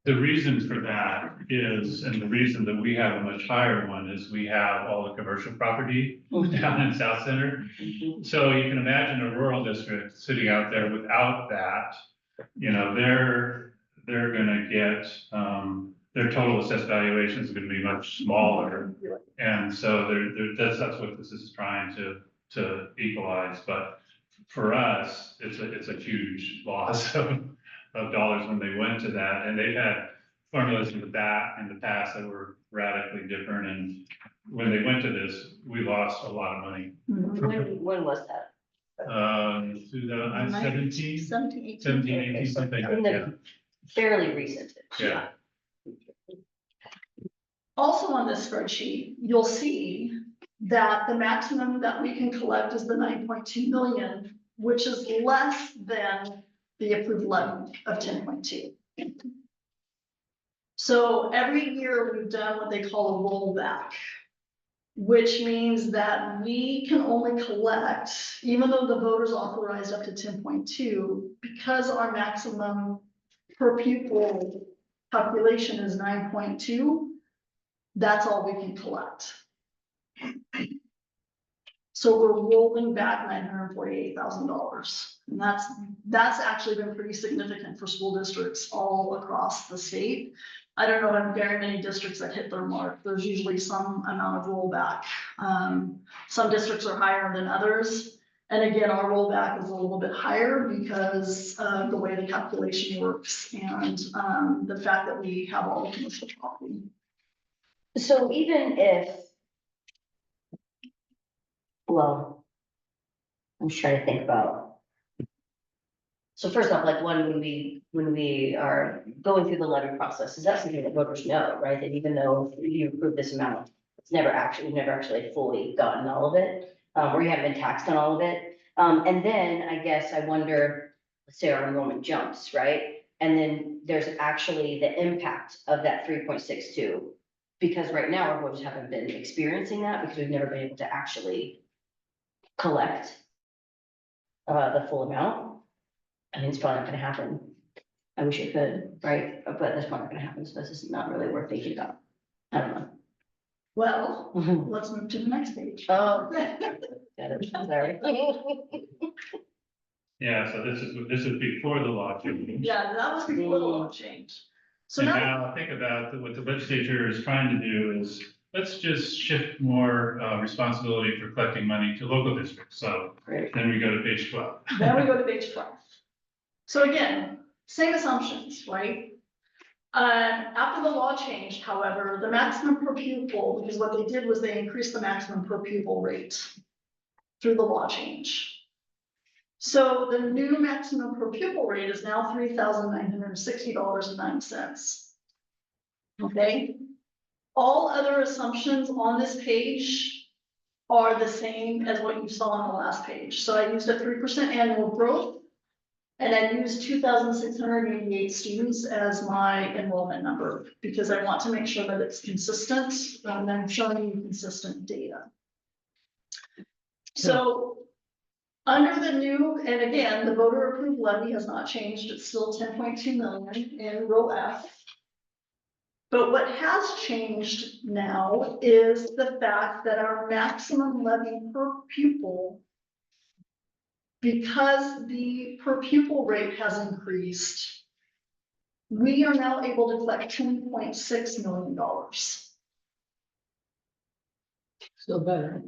the reason for that is, and the reason that we have a much higher one is we have all the commercial property down in South Center. So you can imagine a rural district sitting out there without that, you know, they're gonna get, their total assessed valuation is gonna be much smaller. And so that's what this is trying to equalize, but for us, it's a huge loss of dollars when they went to that, and they've had formulas in the past that were radically different, and when they went to this, we lost a lot of money. When was that? 2017, 17, 17, 18, something like In that, the fairly recent. yeah. Also on this spreadsheet, you'll see that the maximum that we can collect is the 9.2 million, which is less than the approved levy of 10.2. So every year we've done what they call a rollback, which means that we can only collect, even though the voters authorized up to 10.2, because our maximum per pupil calculation is 9.2, that's all we can collect. So we're rolling back $948,000. And that's actually been pretty significant for school districts all across the state. I don't know of very many districts that hit their mark. There's usually some amount of rollback. Some districts are higher than others. And again, our rollback is a little bit higher because of the way the calculation works and the fact that we have all the commercial property. So even if. Well. I'm just trying to think about. So first off, like when we are going through the levy process, is that something that voters know, right? That even though you approve this amount, we've never actually fully gotten all of it, or you haven't been taxed on all of it. And then I guess I wonder, let's say our enrollment jumps, right? And then there's actually the impact of that 3.62. Because right now our voters haven't been experiencing that because we've never been able to actually collect the full amount. I mean, it's probably not gonna happen. I wish it could, right? But that's probably not gonna happen, so this is not really worth thinking about. I don't know. Well, let's move to the next page. Oh, got it, sorry. Yeah, so this is before the law change. Yeah, that was before the law change. So And now, now think about what the legislature is trying to do is, let's just shift more responsibility for collecting money to local districts. So Great. then we go to page 12. then we go to page 12. So again, same assumptions, right? After the law changed, however, the maximum per pupil, because what they did was they increased the maximum per pupil rate through the law change. So the new maximum per pupil rate is now $3,960.09. Okay? All other assumptions on this page are the same as what you saw on the last page. So I used a 3% annual growth. And I used 2,688 students as my enrollment number because I want to make sure that it's consistent, and I'm showing you consistent data. So under the new, and again, the voter approved levy has not changed. It's still 10.2 million in row F. But what has changed now is the fact that our maximum levy per pupil, because the per pupil rate has increased, we are now able to collect $10.6 million. Still better.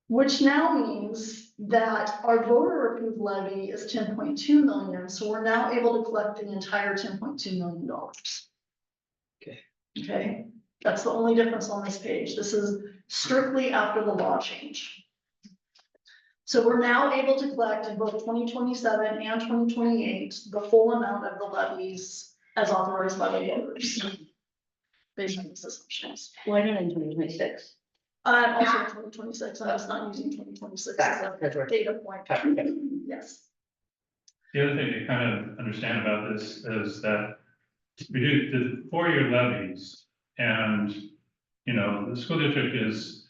Which now means that our voter approved levy is 10.2 million, so we're now able to collect the entire $10.2 million. Okay. Okay, that's the only difference on this page. This is strictly after the law change. So we're now able to collect in both 2027 and 2028, the full amount of the levies as authorized by the voters. Based on these assumptions. Why not in 2026? Also in 2026, I'm just not using 2026 as Because a we're- data point. Okay. Yes, The other thing to kind of understand about this is that we do the 4-year levies, and, you know, the school district is,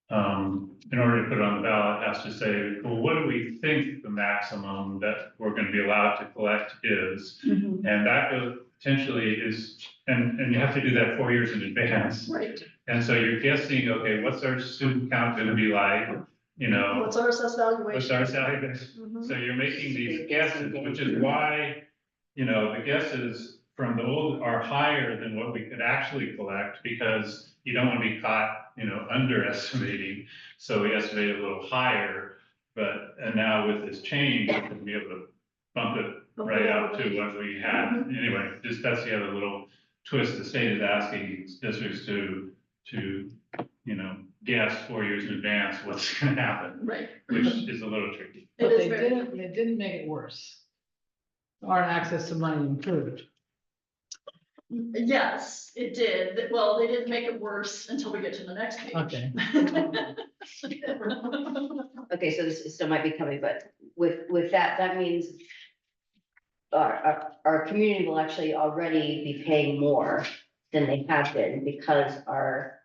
in order to put it on the ballot, has to say, well, what do we think the maximum that we're going to be allowed to collect is? Mhm. And that goes potentially is, and you have to do that 4 years in advance. right. And so you're guessing, okay, what's our student count going to be like? You know, What's our assessed valuation? what's our salary? Mhm. So you're making these guesses, which is why, you know, the guesses from the old are higher than what we could actually collect, because you don't want to be caught, you know, underestimating. So we estimated a little higher, but, and now with this change, we're going to be able to bump it right up to what we had. Anyway, just that's the other little twist. The state is asking districts to, you know, guess 4 years in advance what's going to happen, Right. which is a little tricky. It But is they very- didn't make it worse. Our access to money improved. Yes, it did. Well, they didn't make it worse until we get to the next page. Okay. Okay, so this still might be coming, but with that, that means our community will actually already be paying more than they have been because our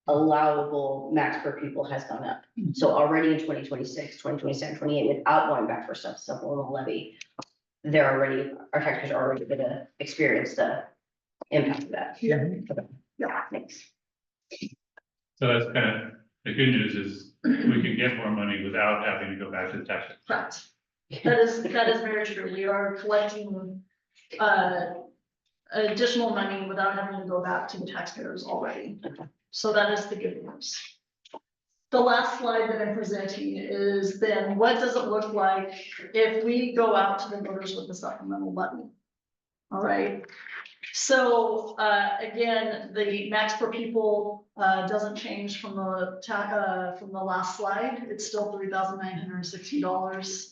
allowable max per pupil has gone up. So already in 2026, 2027, 28, without going back for supplemental levy, they're already, our taxpayers are already gonna experience the impact of that. Yeah. Yeah, thanks. So that's kind of, the good news is we can get more money without having to go back to the tax. Correct. That is very true. We are collecting additional money without having to go back to the taxpayers already. So that is the good news. The last slide that I'm presenting is then what does it look like if we go out to the voters with the supplemental levy? All right. So again, the max per pupil doesn't change from the last slide. It's still $3,960.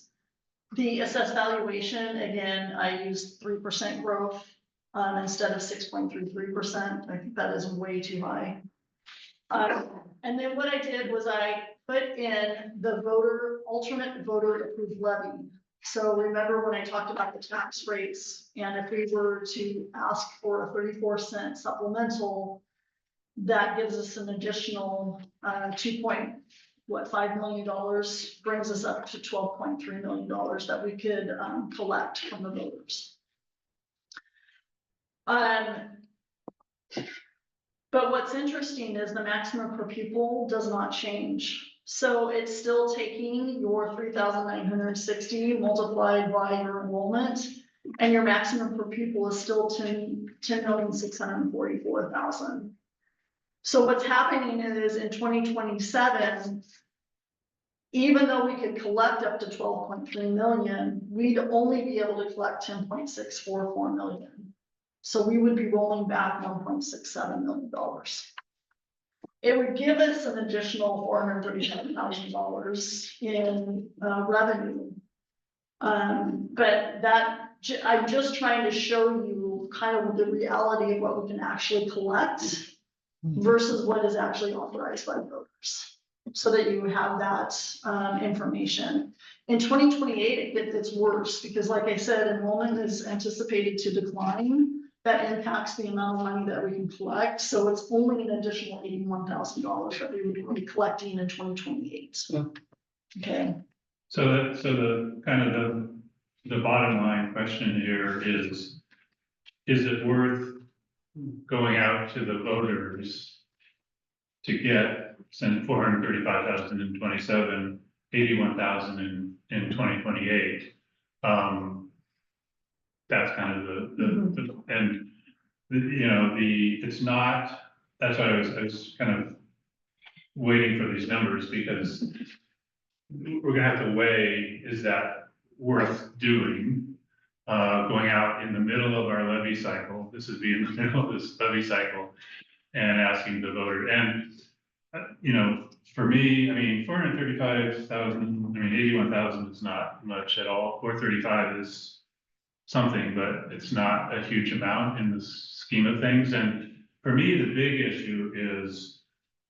The assessed valuation, again, I used 3% growth instead of 6.33%. I think that is way too high. And then what I did was I put in the alternate voter approved levy. So remember when I talked about the tax rates, and if we were to ask for a 34-cent supplemental, that gives us an additional $2.5 million, brings us up to $12.3 million that we could collect from the voters. But what's interesting is the maximum per pupil does not change. So it's still taking your 3,960 multiplied by your enrollment, and your maximum per pupil is still 10,644,000. So what's happening is in 2027, even though we could collect up to 12.3 million, we'd only be able to collect 10.644 million. So we would be rolling back $1.67 million. It would give us an additional $437,000 in revenue. But I'm just trying to show you kind of the reality of what we can actually collect versus what is actually authorized by voters, so that you have that information. In 2028, it gets worse because, like I said, enrollment is anticipated to decline. That impacts the amount of money that we can collect. So it's only an additional $81,000 that we would be collecting in 2028. Okay. So the kind of the bottom line question here is it worth going out to the voters to get, send 435,000 in 27, 81,000 in 2028? That's kind of it's not, that's why I was kind of waiting for these numbers, because we're gonna have to weigh, is that worth doing? Going out in the middle of our levy cycle, this would be in the middle of this levy cycle, and asking the voter, and for me, I mean, 435,000, 81,000 is not much at all. 435 is something, but it's not a huge amount in the scheme of things. And for me, the big issue is,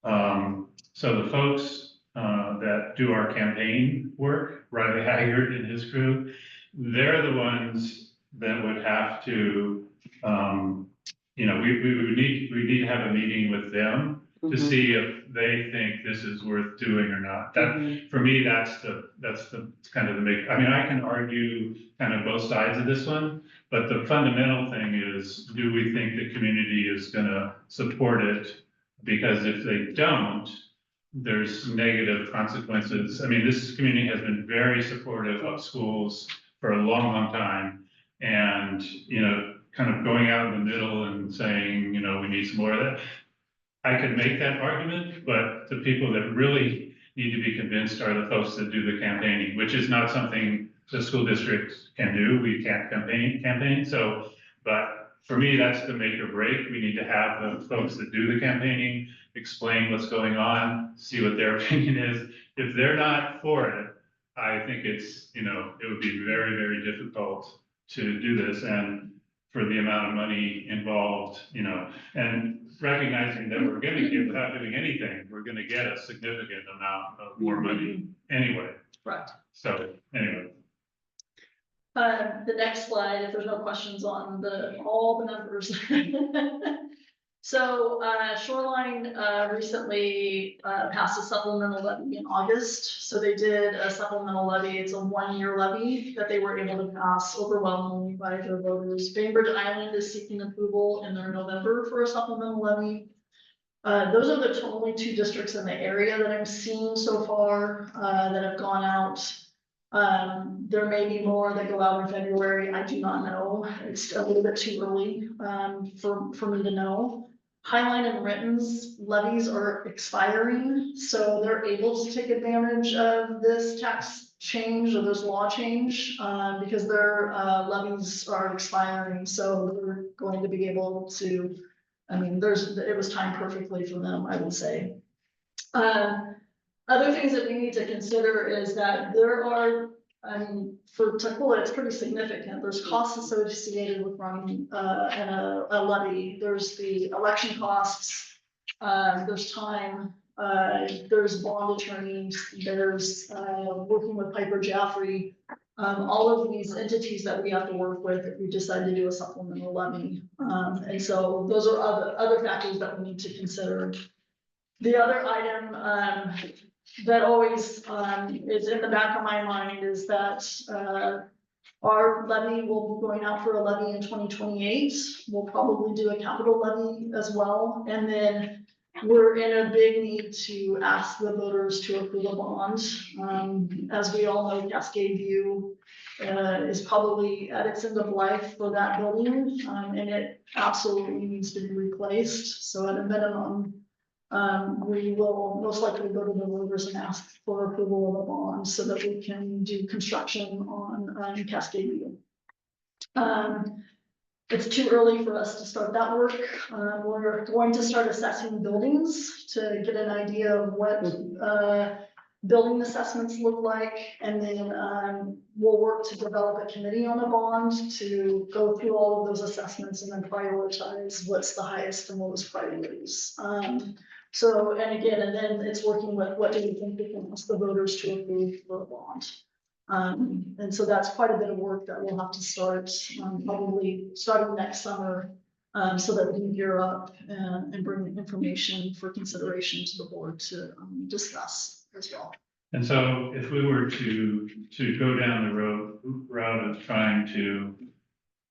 so the folks that do our campaign work, Riley Haggard and his crew, they're the ones that would have to, we need to have a meeting with them to see if they think this is worth doing or not. That, for me, that's the kind of the big, I mean, I can argue kind of both sides of this one, but the fundamental thing is, do we think the community is gonna support it? Because if they don't, there's negative consequences. I mean, this community has been very supportive of schools for a long, long time. And, kind of going out in the middle and saying, we need some more of that. I could make that argument, but the people that really need to be convinced are the folks that do the campaigning, which is not something the school district can do. We can't campaign. So, but for me, that's the make or break. We need to have the folks that do the campaigning explain what's going on, see what their opinion is. If they're not for it, I think it's, it would be very, very difficult to do this. And for the amount of money involved, and recognizing that we're going to get, without doing anything, we're going to get a significant amount of more money anyway. Right. So anyway. The next slide, if there's no questions on all the numbers. So Shoreline recently passed a supplemental levy in August. So they did a supplemental levy. It's a 1-year levy that they were able to pass overwhelmingly by their voters. Bainbridge Island is seeking approval in their November for a supplemental levy. Those are the only 2 districts in the area that I'm seeing so far that have gone out. There may be more that go out in February. I do not know. It's a little bit too early for me to know. Highline and Renton's levies are expiring, so they're able to take advantage of this tax change or this law change because their levies are expiring. So they're going to be able to, I mean, it was timed perfectly for them, I would say. Other things that we need to consider is that there are, for Tukwila, it's pretty significant. There's costs associated with running a levy. There's the election costs, there's time, there's bond attorneys, there's working with Piper Jaffray. All of these entities that we have to work with if we decide to do a supplemental levy. And so those are other factors that we need to consider. The other item that always is in the back of my mind is that Our levy will be going out for a levy in 2028. We'll probably do a capital levy as well. And then we're in a big need to ask the voters to approve a bond. As we all know, Cascade View is probably at its end of life for that building, and it absolutely needs to be replaced. So at a minimum, we will most likely go to the voters and ask for approval of a bond so that we can do construction on Cascade View. It's too early for us to start that work. We're going to start assessing buildings to get an idea of what building assessments look like. And then we'll work to develop a committee on a bond to go through all of those assessments and then prioritize what's the highest and lowest priorities. So, and again, and then it's working with what do we think we can ask the voters to approve for a bond. And so that's quite a bit of work that we'll have to start, probably starting next summer, so that we can gear up and bring the information for consideration to the board to discuss as well. And so if we were to go down the route of trying to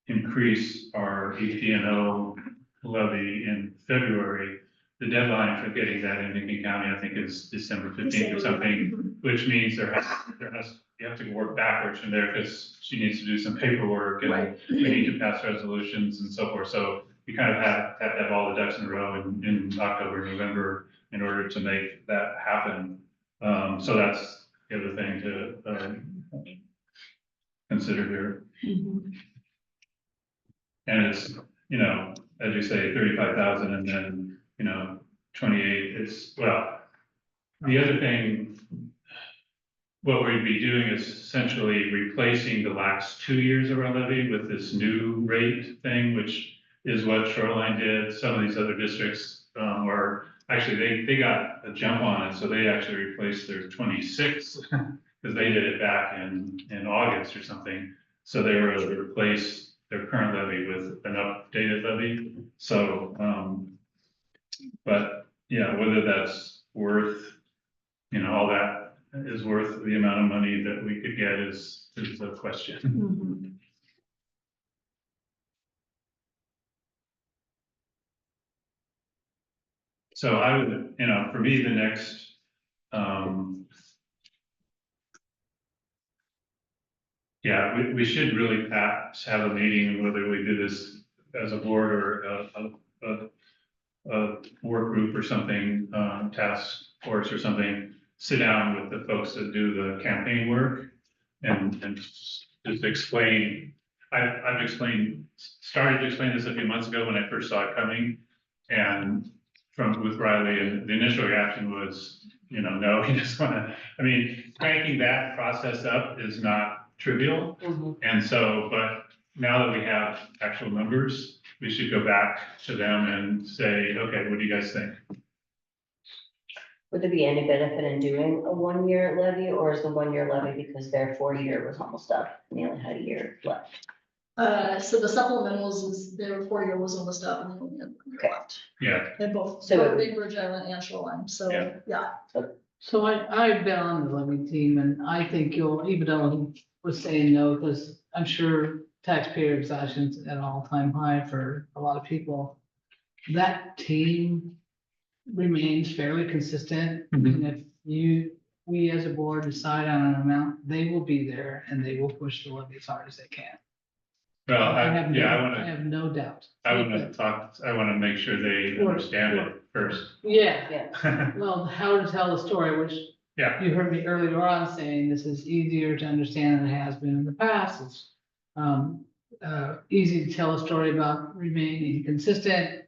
increase our EPNO levy in February, the deadline for getting that in Lincoln County, I think, is December 15th or something, which means you have to work backwards from there because she needs to do some paperwork and Right. we need to pass resolutions and so forth. So you kind of have to have all the ducks in a row in October, November in order to make that happen. So that's the other thing to consider here. And it's, as you say, 35,000 and then, 28 is, well, the other thing, what we'd be doing is essentially replacing the last 2 years of our levy with this new rate thing, which is what Shoreline did. Some of these other districts were actually, they got a jump on it. So they actually replaced their 26 because they did it back in August or something. So they were able to replace their current levy with an updated levy. So, but yeah, whether that's worth, all that is worth the amount of money that we could get is a question. So I would, for me, the next, yeah, we should really perhaps have a meeting, whether we do this as a board or a work group or something, task force or something, sit down with the folks that do the campaign work and just explain. I've started to explain this a few months ago when I first saw it coming, and with Riley, and the initial reaction was, no, he just cranking that process up is not trivial. And so, but now that we have actual numbers, we should go back to them and say, okay, what do you guys think? Would there be any benefit in doing a 1-year levy, or is the 1-year levy because their 4-year was almost up and they only had a year left? So the supplementals is their 4-year was almost up and then we had 1 year left. Yeah. In both, So both Big Bridge Island and Shoreline, so, yeah. So I've been on the levy team and I think even though he was saying no, because I'm sure taxpayer exhaustion's at an all-time high for a lot of people. That team remains fairly consistent. And if we as a board decide on an amount, they will be there and they will push the levy as hard as they can. Well, I I have no doubt. want to make sure they understand it first. Yeah, Yeah. well, how to tell the story, which Yeah. you heard me earlier on saying this is easier to understand than it has been in the past. It's easy to tell a story about remaining consistent.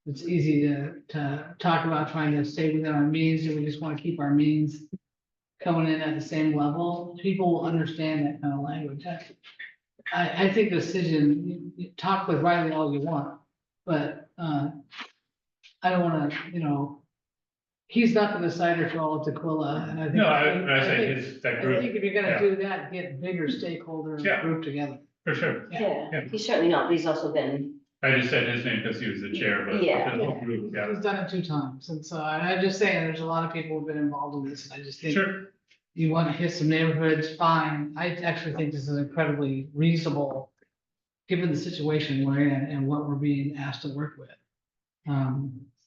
It's easy to talk about trying to stay within our means, and we just want to keep our means coming in at the same level. People will understand that kind of language. I think the decision, you talk with Riley all you want, but I don't want to, he's not the decider for all of Tequila, and I think. No, I say that I group, think if you're gonna do that, get bigger stakeholder Yeah. group together. for sure. Yeah, he's certainly not, but he's also been, I just said his name because he was the chair, but Yeah. the whole group, yeah. He's done it 2 times, and so I'm just saying, there's a lot of people who've been involved in this, and I just think Sure, you want to hit some neighborhoods, fine. I actually think this is incredibly reasonable, given the situation we're in and what we're being asked to work with.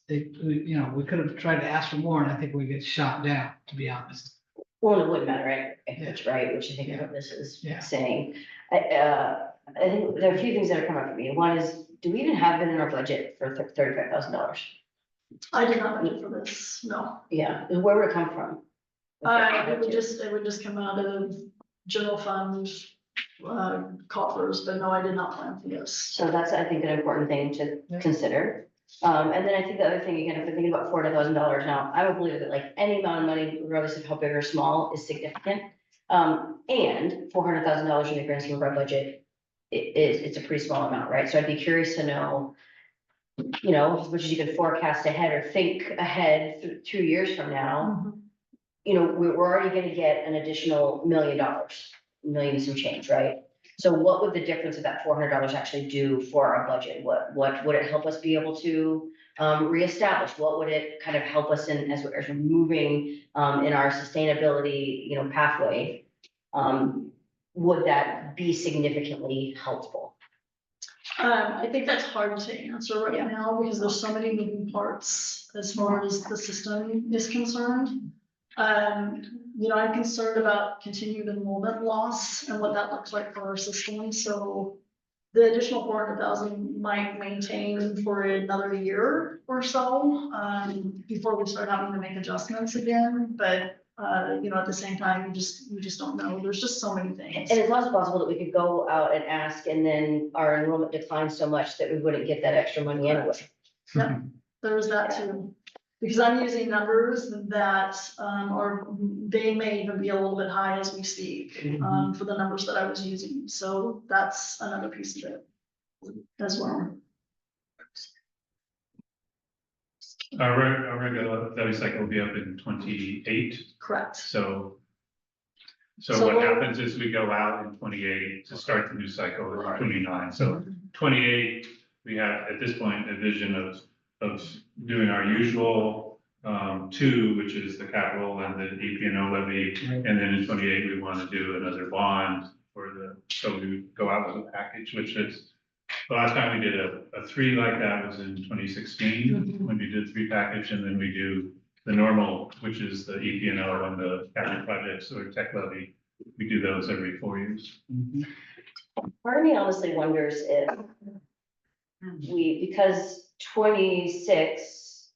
We could have tried to ask for more, and I think we get shot down, to be honest. Well, it wouldn't matter, right? If it's right, which I think is what this is Yeah. saying. I think there are a few things that are coming up for me. One is, do we even have it in our budget for $35,000? I did not budget for this, no. Yeah, where would it come from? It would just come out of general fund, coffers, but no, I did not plan for this. So that's, I think, an important thing to Yeah. consider. And then I think the other thing, again, if we're thinking about $40,000 now, I would believe that like any amount of money, regardless of how big or small, is significant. And $400,000 in the grand scheme of our budget, it's a pretty small amount, right? So I'd be curious to know, which is you can forecast ahead or think ahead 2 years from now. We're already gonna get an additional $1 million, million and some change, right? So what would the difference of that $400 actually do for our budget? What would it help us be able to reestablish? What would it kind of help us in as we're moving in our sustainability, pathway? Would that be significantly helpful? I think that's hard to answer right Yeah. now because there's so many moving parts as far as the system is concerned. I'm concerned about continued enrollment loss and what that looks like for our system. So the additional 400,000 might maintain for another year or so, before we start having to make adjustments again. But, at the same time, we just don't know. There's just so many things. And it's also possible that we could go out and ask and then our enrollment declines so much that we wouldn't get that extra money anyway. Yep, there's that too. Because I'm using numbers that, they may even be a little bit high as we speak, for the numbers that I was using. So that's another piece of it as well. Our regular levy cycle will be up in 28, Correct. so So what what- happens is we go out in 28 to start the new cycle in 29, so 28, we have at this point a vision of doing our usual 2, which is the capital and the EP&O levy, and then in 28, we want to do another bond so we go out with a package, which is, the last time we did a 3 like that was in 2016, when we did 3 package, and then we do the normal, which is the EP&O and the capital projects or tech levy. We do those every 4 years. Part of me honestly wonders if because 26,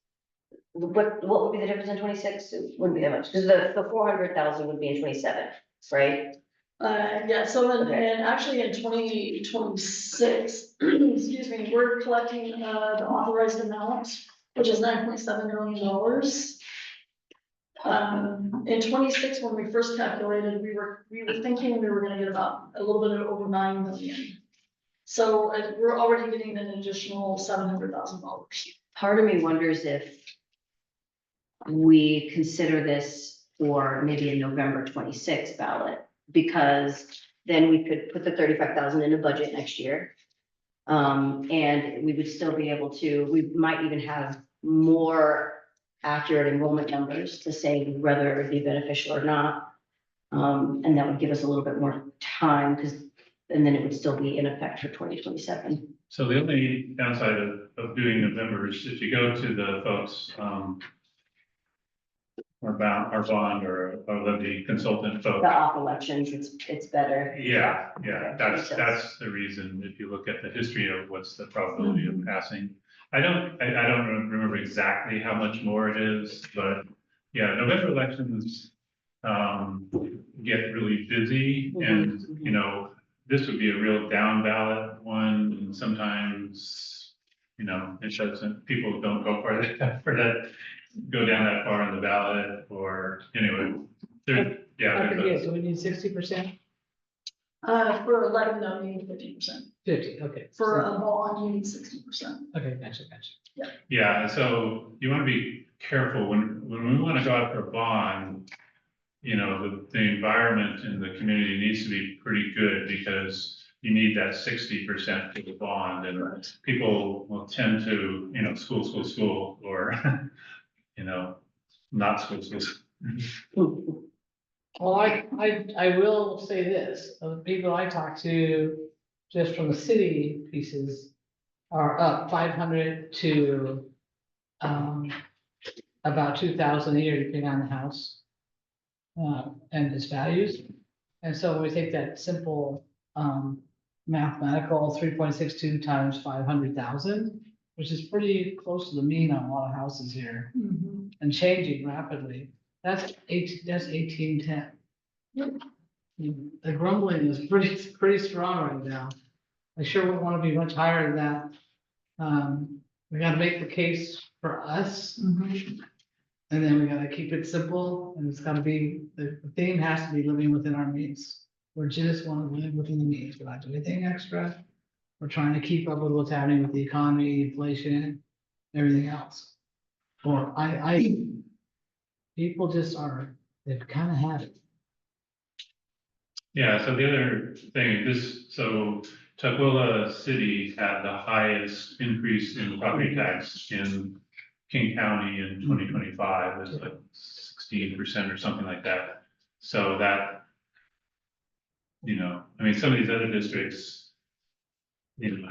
what would be the difference in 26? It wouldn't be that much, because the 400,000 would be in 27, right? Yeah, so Okay. and actually in 2026, excuse me, we're collecting, the authorized amount, which is $9.7 million. In 26, when we first calculated, we were thinking we were gonna get about a little bit over 9 million. So we're already getting an additional $700,000. Part of me wonders if we consider this for maybe a November 26 ballot, because then we could put the 35,000 in a budget next year. And we would still be able to, we might even have more accurate enrollment numbers to say whether it would be beneficial or not. And that would give us a little bit more time, and then it would still be in effect for 2027. So the only downside of doing November is if you go to the folks, our bond or levy consultant folks. The off elections, it's better. Yeah, Okay, that's makes sense. the reason, if you look at the history of what's the probability of passing. I don't remember exactly how much more it is, but yeah, November elections get really busy, and this would be a real down ballot one, and sometimes, it doesn't, people don't go for that, go down that far in the ballot, or anyway, So we need 60%? For 11, no, you need 50%. 50, okay. For a bond, you need 60%. Okay, gotcha. Yeah, so you want to be careful when we want to go out for a bond, the environment in the community needs to be pretty good, because you need that 60% for the bond, and people will tend to, school, or, not school. Well, I will say this, the people I talked to, just from the city pieces, are up 500 to, about 2,000 a year, depending on the house. And its values, and so when we take that simple, mathematical 3.62 times 500,000, which is pretty close to the mean on a lot of houses here, and changing rapidly, that's 1810. The grumbling is pretty strong right now. I sure wouldn't want to be much higher than that. We gotta make the case for us. And then we gotta keep it simple, and it's gotta be, the theme has to be living within our means. We're just wanna live within the means, we're not doing anything extra. We're trying to keep up with what's happening with the economy, inflation, everything else. Or people just are, they've kind of had it. Yeah, so the other thing, so Tukwila City had the highest increase in property tax in King County in 2025, it's like 16% or something like that. So that, I mean, some of these other districts,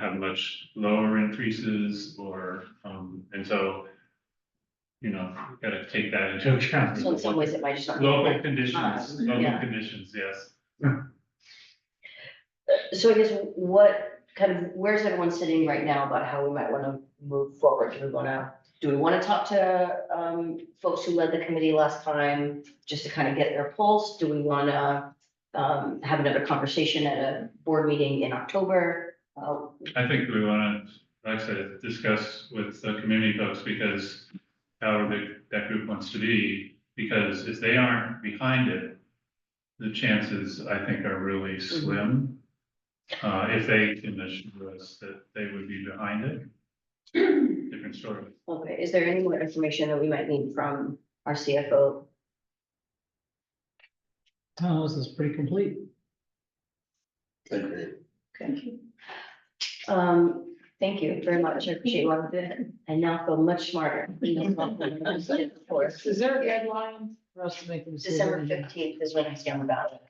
have much lower increases or, and so, gotta take that into account. So in some ways it might just not. be Local that conditions, high. local Yeah. conditions, yes. So I guess where's everyone sitting right now about how we might want to move forward? Do we want to talk to folks who led the committee last time, just to kind of get their pulse? Do we want to have another conversation at a board meeting in October? I think we want to, like I said, discuss with the community folks, because however that group wants to be, because if they aren't behind it, the chances, I think, are really slim. If they can assure us that they would be behind it, different story. Okay, is there any more information that we might need from our CFO? Oh, this is pretty complete. Agree. Okay. Thank you very much. I appreciate what you did. I now feel much smarter. Is there a deadline for us to make the decision? December 15th is when I stand about it.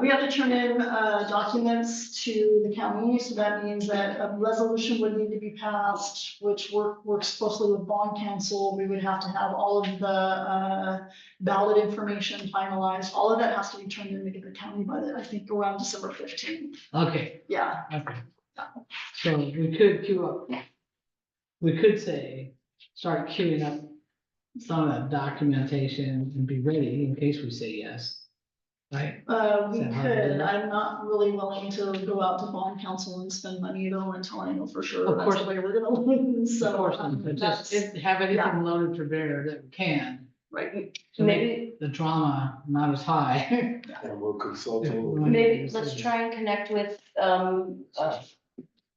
We have to turn in documents to the county, so that means that a resolution would need to be passed, which works closely with bond council. We would have to have all of the ballot information finalized. All of that has to be turned in to get the county by, I think, around December 15th. Okay, Yeah. okay. So we could queue up. We could say, start queuing up some of that documentation and be ready in case we say yes. Right? We Is that how to do could. it? I'm not really willing to go out to bond council and spend money though until I know for sure Of that's course. the way we're gonna lose. So Of course, but just have anything loaded for bear that we can. right. To make the drama not as high. And we'll consult. Maybe let's try and connect with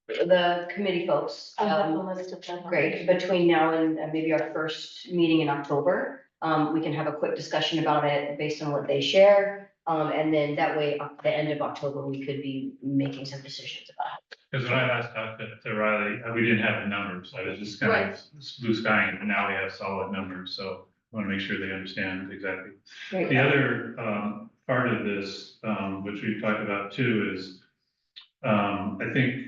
the committee folks. I have a list of them. Great, between now and maybe our first meeting in October, we can have a quick discussion about it based on what they share. And then that way, at the end of October, we could be making some decisions about it. Because when I last talked to Riley, we didn't have the numbers, I was just kind of blue skying, and now we have solid numbers, so I want to make sure they understand exactly. Great. The other part of this, which we've talked about too, is I think,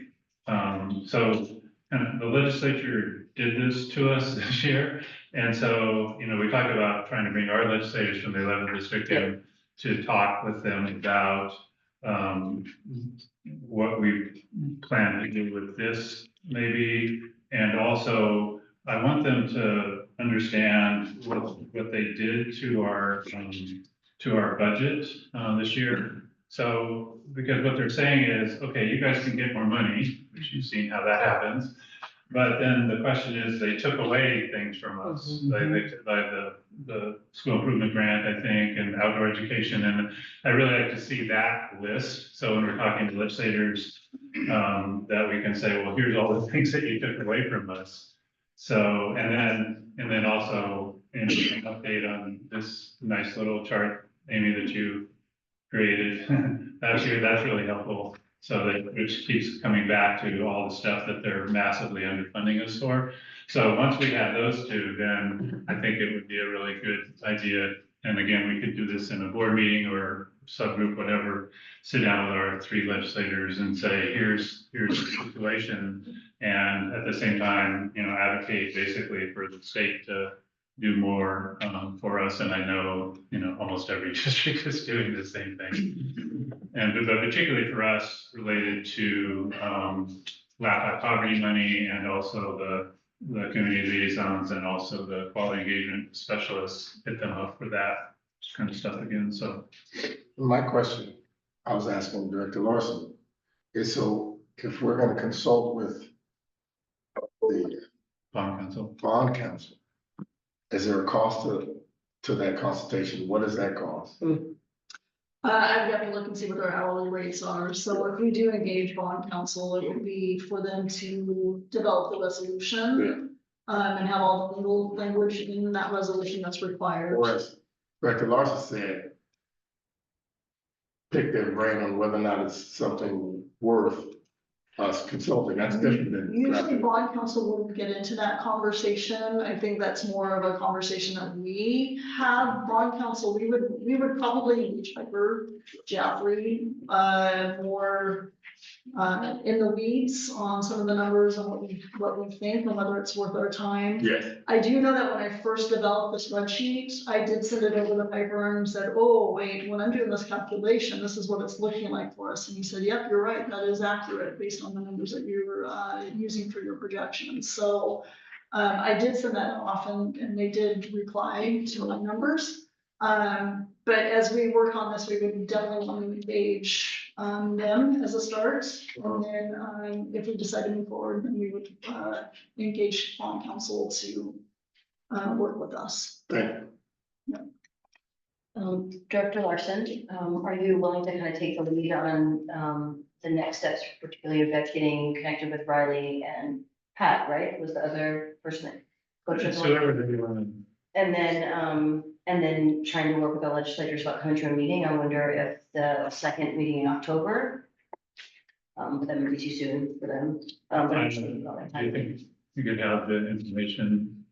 so kind of the legislature did this to us this year. And so, we talked about trying to bring our legislators from the 11th district in to talk with them about what we plan to do with this maybe. And also, I want them to understand what they did to our budget this year. So, because what they're saying is, okay, you guys can get more money, which you've seen how that happens. But then the question is, they took away things from us, like the school improvement grant, I think, and outdoor education. And I really like to see that list. So when we're talking to legislators, that we can say, well, here's all the things that you took away from us. So, and then also an update on this nice little chart, Amy, that you created. That's really helpful. So that, which keeps coming back to all the stuff that they're massively underfunding us for. So once we have those two, then I think it would be a really good idea and again, we could do this in a board meeting or subgroup, whatever, sit down with our 3 legislators and say, here's the situation. And at the same time, advocate basically for the state to do more for us. And I know, almost every district is doing the same thing. And but particularly for us, related to laptop poverty money and also the community liaisons and also the quality engagement specialists, hit them up for that kind of stuff again. So My question, I was asking Director Larson, is so if we're gonna consult with the bond council. bond council, is there a cost to that consultation? What does that cost? I've got to look and see what their hourly rates are. So if we do engage bond counsel, it would be for them to develop the resolution. And have all the legal language in that resolution that's required. Or as Director Larson said, pick their brain on whether or not it's something worth us consulting. That's different than. Usually bond counsel wouldn't get into that conversation. I think that's more of a conversation that we have. Bond counsel, we would probably engage Piper Jaffrey, more in the weeds on some of the numbers and what we think and whether it's worth our time. Yes. I do know that when I first developed the spreadsheet, I did send it over to Piper and said, oh, wait, when I'm doing this calculation, this is what it's looking like for us. And he said, yep, you're right. That is accurate based on the numbers that you're using for your projections. So I did send that off and they did reply to my numbers. But as we work on this, we would definitely want to engage them as a start. And then if we decide to move forward, then we would engage bond counsel to work with us. Thank you. Director Larson, are you willing to kind of take the lead on the next steps, particularly about getting connected with Riley and Pat, right? Was the other person that coached us? So whatever they want to. And then trying to work with the legislators about coming to a meeting. I wonder if the second meeting in October, that might be too soon for them. But I'm just thinking about that Do you time. think you could have the information?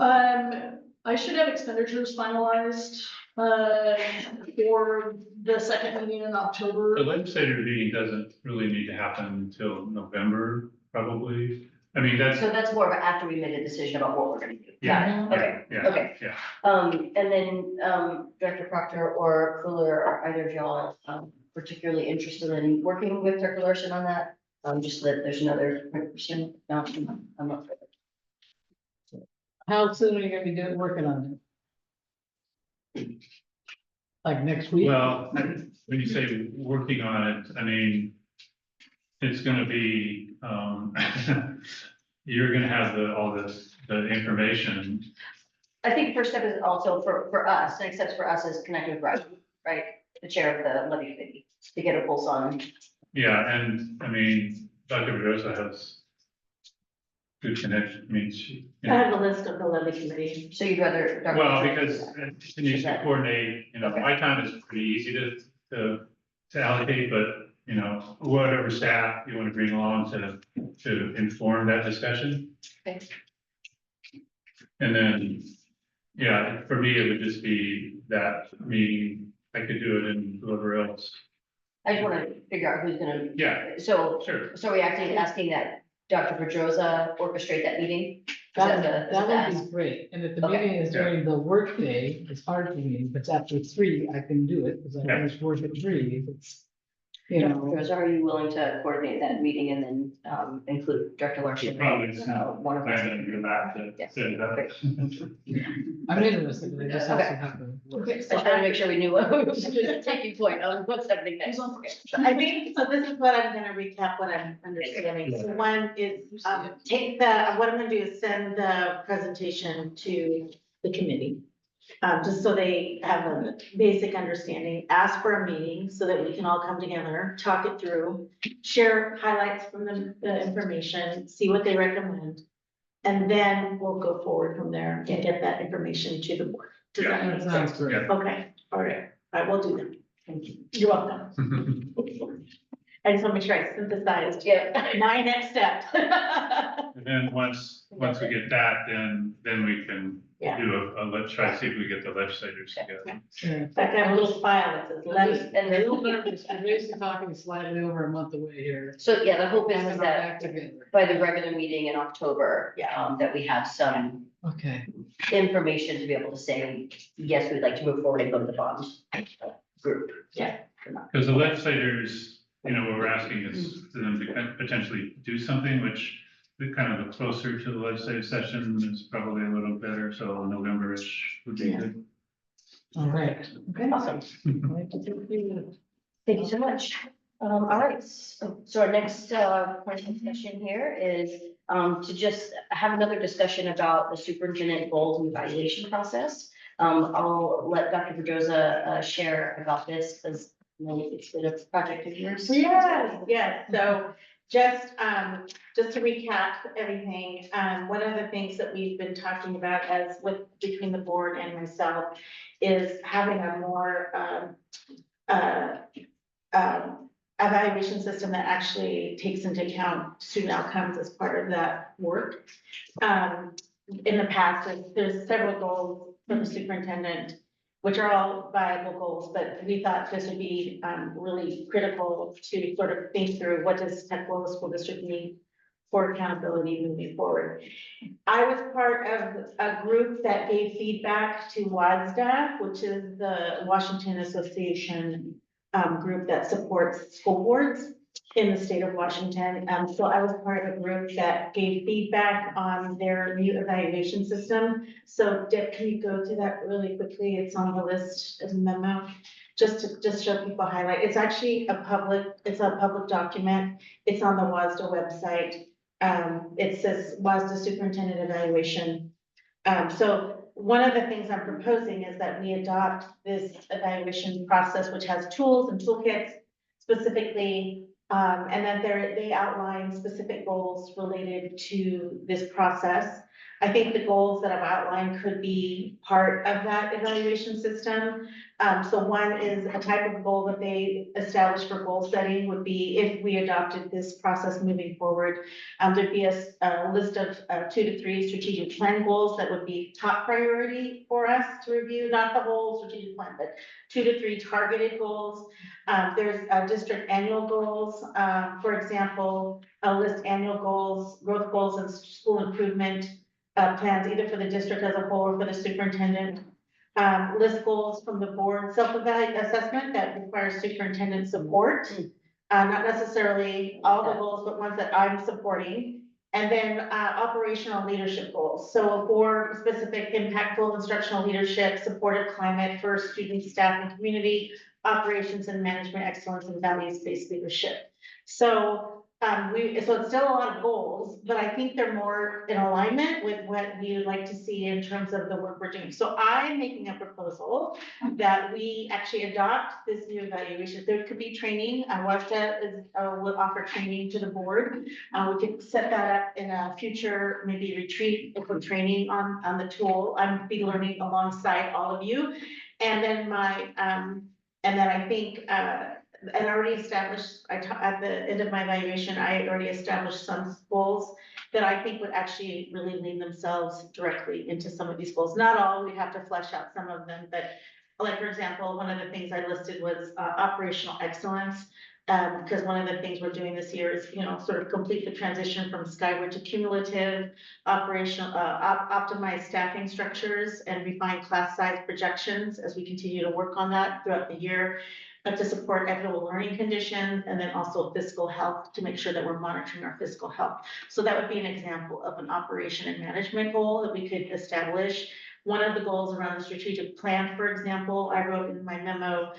I should have expenditures finalized for the second meeting in October. The legislative meeting doesn't really need to happen until November, probably. I mean, that's, So that's more of after we made a decision about what we're gonna do. Got it. Okay, yeah, okay. yeah. And then, Director Proctor or Cooler, are either of y'all, particularly interested in working with Director Larson on that? Just so that there's another person, no, I'm not. How soon are you gonna be working on it? Like next week? Well, when you say working on it, I mean, it's gonna be, you're gonna have all the information. I think first step is also for us, next steps for us is connecting with Roger, right? The chair of the levy committee, to get a pulse on. Yeah, and I mean, Dr. Pedrosa has good connection, I mean, she, I have a list of the levy committee. So you'd rather. Dr. well, Pedrosa- because it needs to coordinate, my time is pretty easy to allocate, but, whatever staff you want to bring along to inform that discussion. Okay. And then, yeah, for me, it would just be that meeting, I could do it in whoever else. I just want to figure out who's gonna. Yeah, So, sure. so we asking that Dr. Pedrosa orchestrate that meeting? Is That the would ask? be great, and if the Okay. meeting is during the workday, it's hard for me, if it's after 3, I can do it, because I Yeah. finish work at 3, if it's, Dr. Pedrosa, are you willing to coordinate that meeting and then include Director Larson? Probably. One of us. I'm gonna go back to Yes. set it up. Great. I'm interested, but I just also Okay. have to. Okay, I so just wanted to make sure we knew what was the taking point on what's happening next. who's on Okay. first? I think, so this is what I'm gonna recap what I'm understanding. So one is, what I'm gonna do is send the presentation to the committee. Just so they have a basic understanding, ask for a meeting so that we can all come together, talk it through, share highlights from the information, see what they recommend. And then we'll go forward from there and get that information to the board. Does that That make sounds sense? great. Okay, all right, I will do that. Thank you. You're welcome. I just want to make sure I synthesized my next step. And then once we get that, then we can Yeah. do let's try to see if we get the legislators together. Sure. In fact, I have a little file that says levy. And A little then, nervous, we're basically talking slightly over a month away here. so yeah, the hope is Having our that back together. by the regular meeting in October, Yeah. that we have some Okay, information to be able to say, yes, we'd like to move forward and go to the bond group. Because the legislators, what we're asking is for them to potentially do something, which the kind of the closer to the legislative session is probably a little better, so November-ish would be Yeah. good. all right. Okay. Awesome. Thank you so much. All right, so our next point of discussion here is to just have another discussion about the superintendent goals and evaluation process. I'll let Dr. Pedroza share about this because it's been a project of yours. Yes, so just to recap everything, one of the things that we've been talking about between the board and myself is having a more evaluation system that actually takes into account student outcomes as part of that work. In the past, there's several goals for the superintendent, which are all viable goals, but we thought this would be really critical to sort of think through what does Tukwila School District need for accountability moving forward. I was part of a group that gave feedback to WASDA, which is the Washington Association group that supports school boards in the state of Washington. So I was part of a group that gave feedback on their new evaluation system. So Deb, can you go to that really quickly? It's on the list as a memo, just to show people highlight. It's actually a public document. It's on the WASDA website. It says WASDA Superintendent Evaluation. So one of the things I'm proposing is that we adopt this evaluation process, which has tools and toolkits specifically, and then they outline specific goals related to this process. I think the goals that I've outlined could be part of that evaluation system. So one is a type of goal that they establish for goal setting would be if we adopted this process moving forward, there'd be a list of 2 to 3 strategic plan goals that would be top priority for us to review, not the whole strategic plan, but 2 to 3 targeted goals. There's district annual goals, for example, list annual goals, growth goals, and school improvement plans, either for the district as a whole or for the superintendent. List goals from the board self-assessment that requires superintendent support. Not necessarily all the goals, but ones that I'm supporting. And then operational leadership goals. So for specific impactful instructional leadership, supportive climate for students, staff, and community, operations and management excellence, and values-based leadership. So so it's still a lot of goals, but I think they're more in alignment with what we would like to see in terms of the work we're doing. So I'm making a proposal that we actually adopt this new evaluation. There could be training. WASDA will offer training to the board. We could set that up in a future, maybe retreat for training on the tool. I'm be learning alongside all of you. And then I think, I already established, at the end of my evaluation, I already established some goals that I think would actually really lean themselves directly into some of these goals. Not all, we have to flesh out some of them, but like, for example, one of the things I listed was operational excellence. Because one of the things we're doing this year is, sort of complete the transition from skyward to cumulative, operational, optimize staffing structures and refine class size projections as we continue to work on that throughout the year. To support equitable learning conditions, and then also fiscal health to make sure that we're monitoring our fiscal health. So that would be an example of an operation and management goal that we could establish. One of the goals around the strategic plan, for example, I wrote in my memo,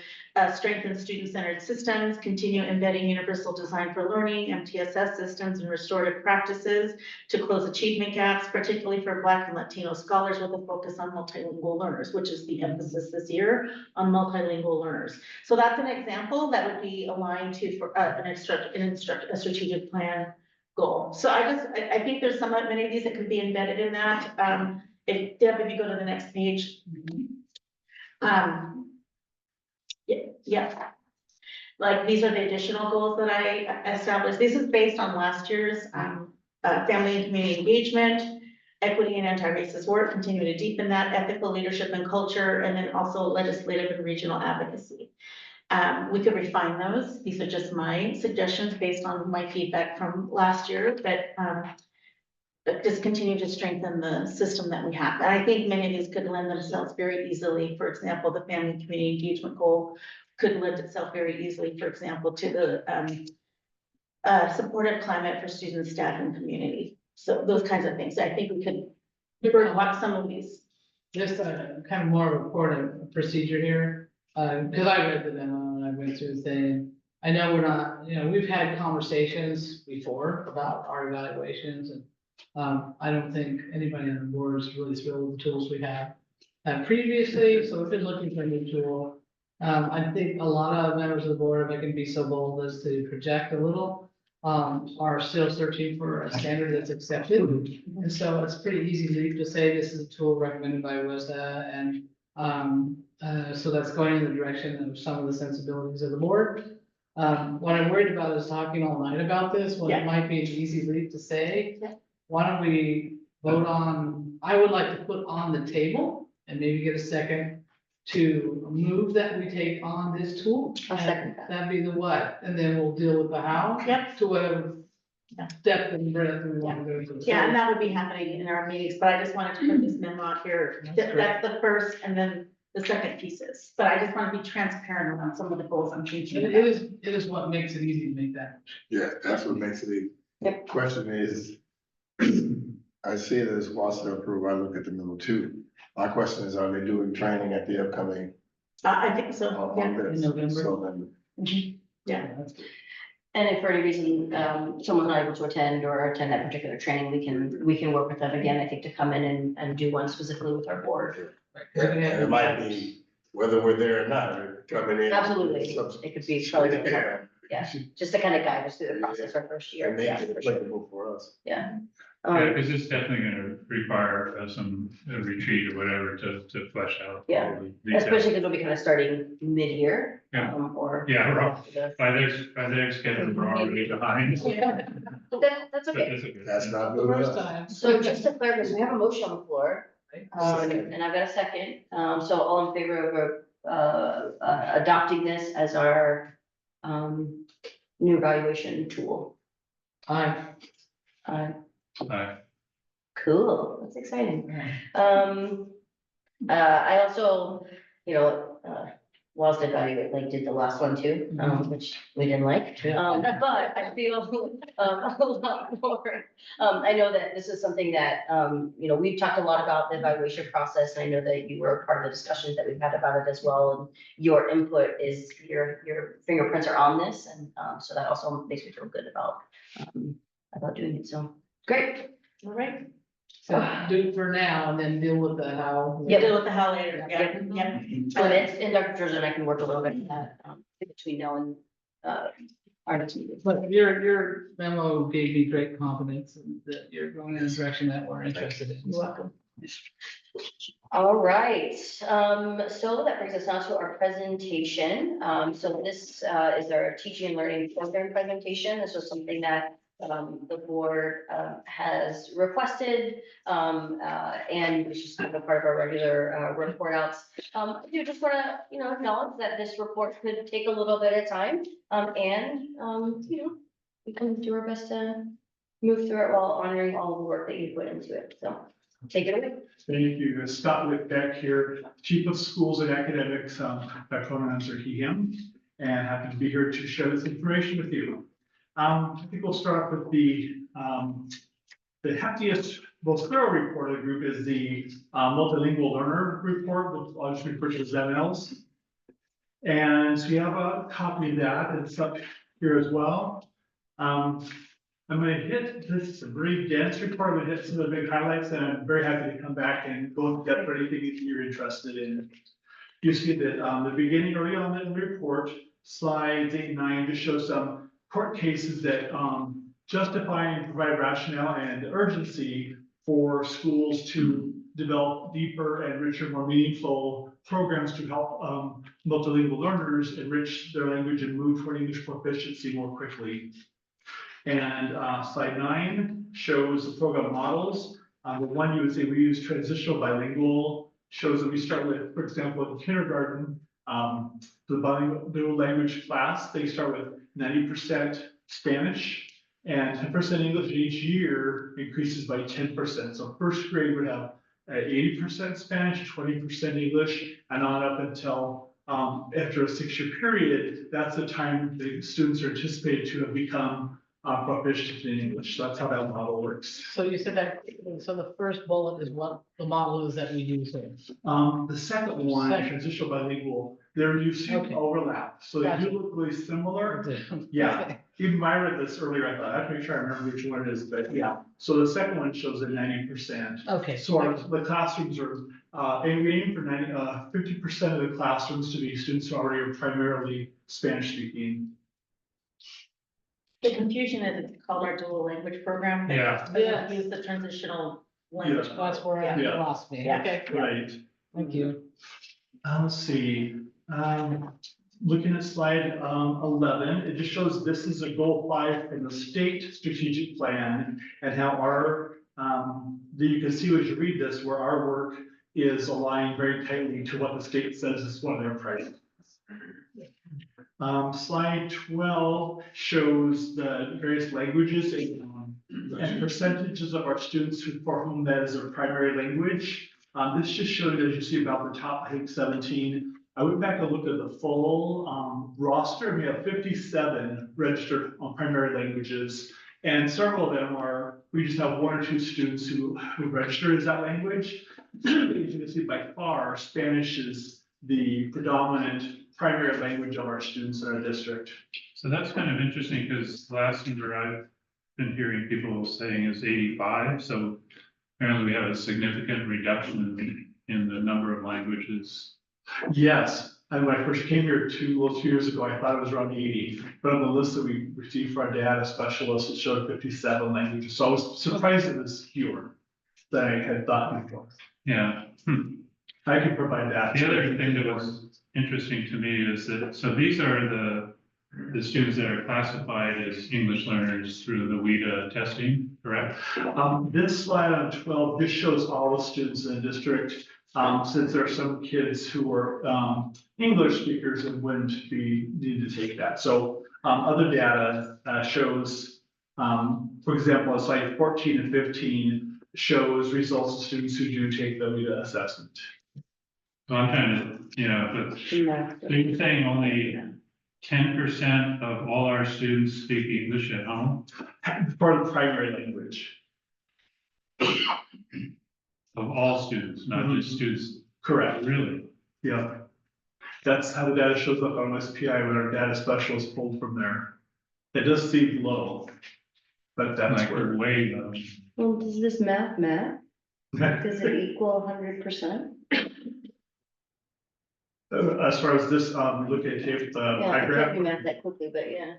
strengthen student-centered systems, continue embedding universal design for learning, MTSS systems, and restorative practices to close achievement gaps, particularly for Black and Latino scholars with a focus on multilingual learners, which is the emphasis this year on multilingual learners. So that's an example that would be aligned to for a strategic plan goal. So I think there's many of these that could be embedded in that. Deb, if you go to the next page. Yeah. like, these are the additional goals that I established. This is based on last year's, family and community engagement, equity and anti-racist work, continue to deepen that, ethical leadership and culture, and then also legislative and regional advocacy. We could refine those. These are just my suggestions based on my feedback from last year, but just continue to strengthen the system that we have. And I think many of these could lend themselves very easily. For example, the family and community engagement goal could lend itself very easily, for example, to the supportive climate for students, staff, and community. So those kinds of things. I think we could birdwatch some of these. Just a kind of more of a report procedure here, because I read the memo and I went through the thing. I know we're not, we've had conversations before about our evaluations and I don't think anybody on the board is really thrilled with the tools we have previously, so we've been looking for a new tool. I think a lot of members of the board, if I can be so bold as to project a little, are still searching for a standard that's accepted. And so it's pretty easy leap to say this is a tool recommended by WSDA, and so that's going in the direction of some of the sensibilities of the board. What I'm worried about is talking all night about this, when it might be an easy leap to say. Yeah. Why don't we vote on, I would like to put on the table and maybe get a second to move that we take on this tool. I'll second that. That'd be the what, and then we'll deal with the how. Yep. To whatever Yeah. depth and breadth we want to go to. Yeah, and that would be happening in our meetings, but I just wanted to put this memo out here. That's the first, and then the second pieces. But I just want to be transparent on some of the goals I'm thinking It about. is what makes it easy to make that. Yeah, that's what makes it easy. Yep. Question is, I see it as once they're approved, I look at the memo too. My question is, are they doing training at the upcoming? I think so, on yeah. this? In November. So then, Yeah. That's good. And if for any reason, someone's not able to attend or attend that particular training, we can work with them again, I think, to come in and do one specifically with our board. and it might be, whether we're there or not, we're coming in. Absolutely, it could be probably within our, Yeah. just to kind of guide us through the process our first year. And make Yeah, it for sure. applicable for us. Yeah. Yeah, because it's definitely gonna require some retreat or whatever to flesh out. Yeah. all the details. Especially because we'll be kind of starting mid-year. Yeah. Or. Yeah, we're all- The- By their schedule, we're already behind. That's But okay. that's okay. That's not The good first enough. time. So just to clarify, we have a motion on the floor, and I've got a second, so all in favor of, adopting this as our, new evaluation tool? Aye. Cool, that's exciting. I also, whilst evaluate, like, did the last one too, which we didn't like. But I feel, a lot more, I know that this is something that, we've talked a lot about the evaluation process. And I know that you were part of the discussions that we've had about it as well. And your input is, your fingerprints are on this. And, so that also makes me feel good about doing it. So, great. All right. So do it for now and then deal with the how. Yep. Deal with the how later, yeah, yeah. And Dr. Georgia and I can work a little bit on that, between now and, our next meeting. But your memo gave me great confidence that you're going in the direction that we're interested in. You're welcome. All right, so that brings us now to our presentation. So this is our teaching and learning program presentation. This was something that the board has requested, and it's just kind of a part of our regular report outs. I do just want to, acknowledge that this report could take a little bit of time, and, we can do our best to move through it while honoring all the work that you put into it. So take it away. Thank you. Scott Whitbeck here, Chief of Schools and Academics, my pronouns are he, him, and happy to be here to share this information with you. I think we'll start off with the heftiest, most thorough report of the group is the multilingual learner report, which I'll just refer to as MLs. And so you have a copy of that. It's up here as well. I'm going to hit this is a very dense report. I'm going to hit some of the big highlights, and I'm very happy to come back and go in depth for anything that you're interested in. You see that the beginning early on in the report, slides 8 and 9, just show some court cases that justify and provide rationale and urgency for schools to develop deeper and richer, more meaningful programs to help multilingual learners enrich their language and move toward English proficiency more quickly. And slide 9 shows the program models. The one you would say we use transitional bilingual shows that we start with, for example, in kindergarten, the bilingual language class, they start with 90% Spanish and 10% English. Each year increases by 10%. So first grade would have 80% Spanish, 20% English, and on up until after a 6-year period, that's the time the students are anticipated to have become proficient in English. So that's how that model works. So you said that, so the first bullet is what the model is that we use here. The second one, Second. transitional bilingual, there you see Okay. overlap. So they Gotcha. do look really similar. Yeah. Okay. Even I read this earlier, I thought, I have to make sure I remember which one it is, but yeah. So the second one shows a 90%. Okay. So the classrooms are, aiming for 50% of the classrooms to be students who already are primarily Spanish speaking. The confusion is it's called our dual language program. but Yeah. it doesn't use the transitional language. Yeah. That's where I Yeah. lost me. Yeah. Okay, Right. thank you. Let's see, looking at slide 11, it just shows this is a goal 5 from the state strategic plan and how our, you can see as you read this, where our work is aligned very tightly to what the state says is one of their priorities. Slide 12 shows the various languages and percentages of our students for whom that is their primary language. This just showed, as you see about the top, I think 17. I went back and looked at the full roster. We have 57 registered on primary languages. And several of them are, we just have 1 or 2 students who register as that language. As you can see, by far, Spanish is the predominant primary language of our students in our district. So that's kind of interesting because last number I've been hearing people saying is 85. So apparently we have a significant reduction in the number of languages. Yes, and when I first came here 2 years ago, I thought it was around 80, but on the list that we received for our data specialists, it showed 57 languages. So I was surprised it was fewer than I had thought before. Yeah. I can provide that. The other thing that was interesting to me is that, so these are the students that are classified as English learners through the WIDA testing, correct? This slide on 12, this shows all the students in the district. Since there are some kids who are English speakers and wouldn't need to take that. So other data shows, for example, on slide 14 and 15 shows results of students who do take the WIDA assessment. So I'm trying to, but so you're saying only 10% of all our students speak English at home? For the primary language. Of all students, not just students? Correct. Really? Yeah. That's how the data shows up on SPI when our data specialist pulled from there. It does seem low, but that's Like where. we're way low. Well, does this math, does it equal 100%? As far as this, look at the Yeah, I pie can't graph. do math that quickly, but yeah.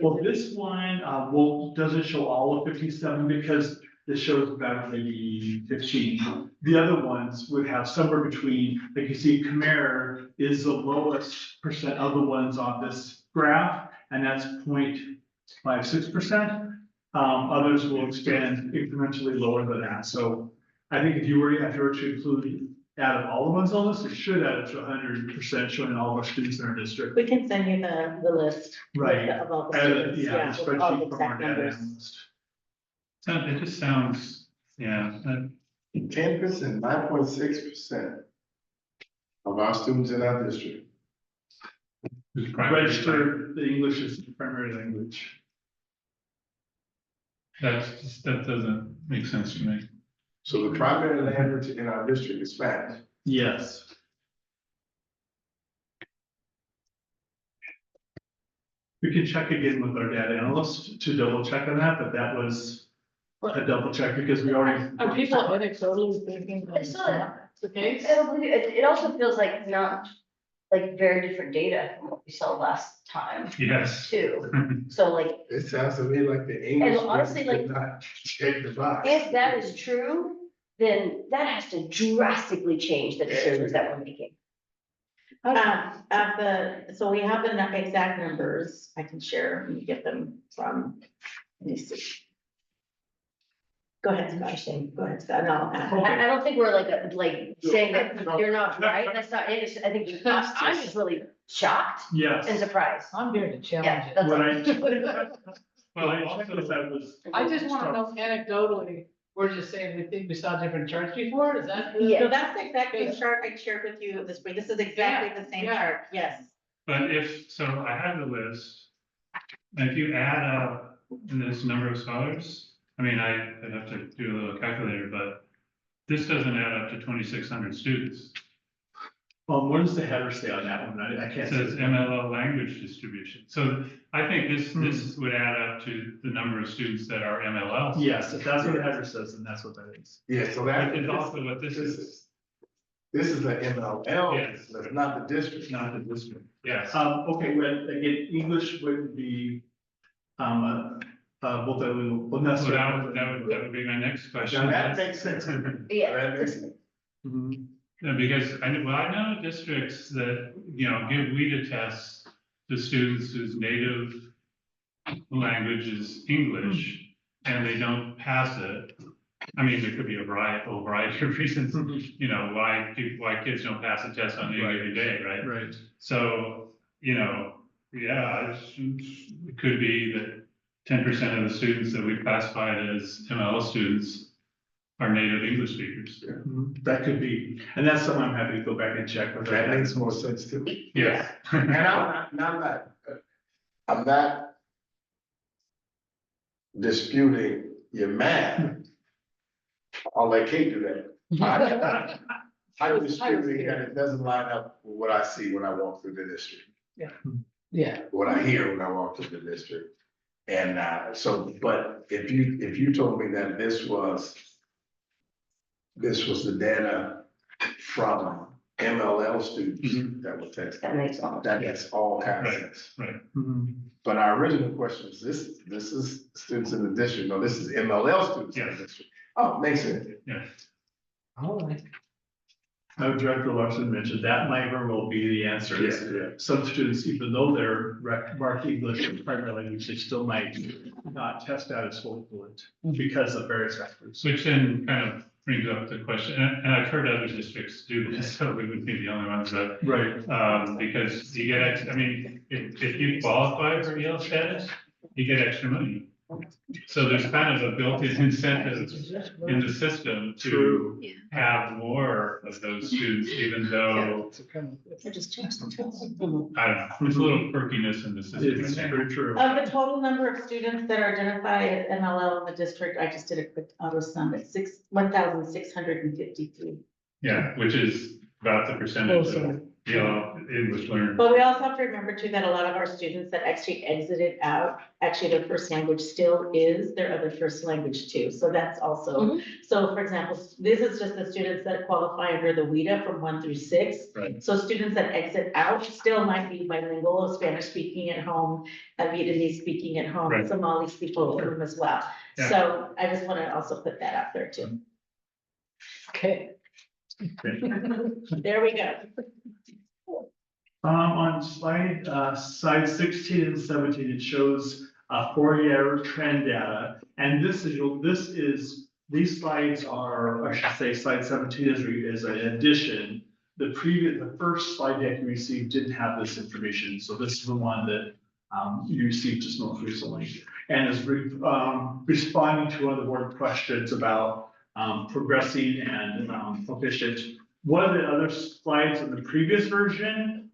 Well, this one, doesn't show all of 57 because this shows about maybe 15. The other ones would have somewhere between, like you see, Khmer is the lowest percent of the ones on this graph, and that's 0.56%. Others will expand incrementally lower than that. So I think if you were to include out of all the ones on this, it should add up to 100% showing all of our students in our district. We can send you the list. Right. Of all the And, students, yeah, the with all the spreadsheet from our exact data numbers. analyst. It just sounds, yeah, 10%, 9.6% of our students in our district. who's primary. Register the English as the primary language. That doesn't make sense to me. So the primary language in our district is Spanish. Yes. We can check again with our data analyst to double check on that, but that was a double check because we already. Are people anecdotally thinking I saw that. that's the case? It also feels like not like very different data from what we saw last time Yes. too. So like, It sounds to me like the English. honestly, like, did not check the box. if that is true, then that has to drastically change the decisions that we're making. So we have the exact numbers, I can share, and get them from, let me see. Go ahead, Scott, go ahead, Scott, no. I don't think we're like saying that you're not right, that's not it, I think I'm just really shocked and Yes. surprised. I'm here to Yeah, challenge it. that's When all. Well, I also, checked that was. I just wanna know anecdotally, we're just saying we think we saw different charts before, is that? Yeah. So that's exactly the chart I shared with you this week, this is exactly the same Yeah. chart, yes. but so I have the list. And if you add up this number of scholars, I mean, I'd have to do a little calculator, but this doesn't add up to 2,600 students. What does the header say on that one? I It can't. says see. MLL language distribution. So I think this would add up to the number of students that are MLLs. Yes, if that's what the header says, then that's what that is. Yeah, so that Which is also what this is, This is the MLL, Yes. that's not the district. not the district. Yes. Okay, well, again, English would be, multilingual, well, that's. So that would be my next question. Now, that makes sense. Yeah. That makes sense. Mhm. Yeah, because I know districts that, give WIDA tests to students whose native language is English and they don't pass it. I mean, there could be a variety of reasons, why kids don't pass a test on any given day, right? Right. So, yeah, it could be that 10% of the students that we classified as ML students are native English speakers. Mhm. That could be, and that's something I'm happy to go back and check with. That makes more sense to me. Yes. And I'm not disputing your math. I'll let Kate do that. I'm disputing that it doesn't line up with what I see when I walk through the district, Yeah, what I hear when I walk through the district. And, but if you told me that this was the data from MLL students that were tested, That makes all. that gets all kinds of Right. sense. Right. Mhm. But our original question is, this is students in the district, no, this is MLL students in the Yes. district. Oh, makes sense. all right. Director Larson mentioned that might very well be the answer. Yeah. Some students, even though they're marked English as primary language, they still might not test out as full fluent because of various factors. Which then kind of brings up the question, and I've heard other districts do this, so we wouldn't be the only ones that, Right. because you get, if you qualify for EL status, you get extra money. So there's kind of a built-in incentive in the system to True. have more of those students, even though, I just changed the test. I don't know, there's a little quirkiness in the system. I It's think. very true. Of the total number of students that are identified as MLL in the district, I just did a quick auto sum, it's 1,653. Yeah, which is about the percentage of English learners. But we also have to remember too, that a lot of our students that actually exited out, actually their first language still is their other first language too, so that's also. So for example, this is just the students that qualify under the WIDA from 1 through 6. Right. So students that exit out still might be bilingual, Spanish speaking at home, Vietnamese speaking at home, Right. Somali speaking at home as well. Yeah. So I just wanna also put that out there too. Okay. There we go. On slide 16 and 17, it shows a 4-year trend data. And these slides are, I should say, slide 17 is an addition. The first slide deck you received didn't have this information. So this is the one that you received just most recently. And is responding to one of the board questions about progressing and proficient. One of the other slides in the previous version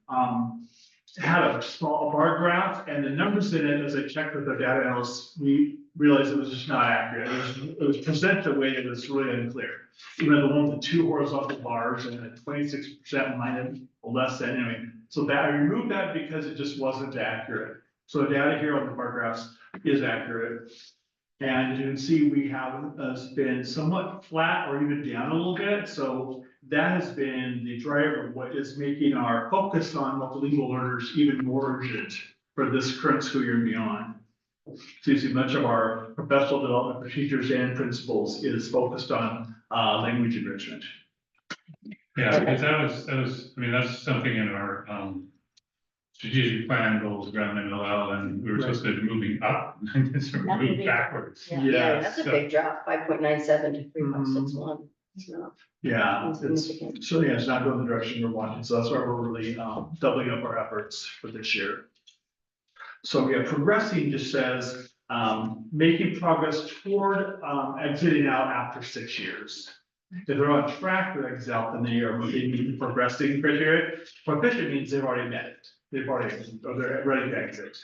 had a small bar graph, and the numbers in it, as I checked with the data analysts, we realized it was just not accurate. It was presented the way it was really unclear. Even the one with the 2 horizontal bars and a 26% minus or less than, anyway. So that I removed that because it just wasn't accurate. So the data here on the bar graphs is accurate. And as you can see, we have been somewhat flat or even down a little bit. So that has been the driver of what is making our focus on multilingual learners even more urgent for this current school year and beyond. So you see much of our professional development for teachers and principals is focused on language enrichment. Yeah, because that was, I mean, that's something in our, strategic plan goals around MLL, and we were supposed to be moving up, so we're Not moving moving backwards. Yeah. Yeah, that's a big drop, 5.97 to 3.61. Yeah, it's, Insignificant. so yeah, it's not going the direction we're wanting, so that's why we're really doubling up our efforts for this year. So yeah, progressing just says, making progress toward exiting out after 6 years. If they're on track to exit out, then they meet the progressing criteria. Proficient means they've already met it. They've already, or they're ready to exit.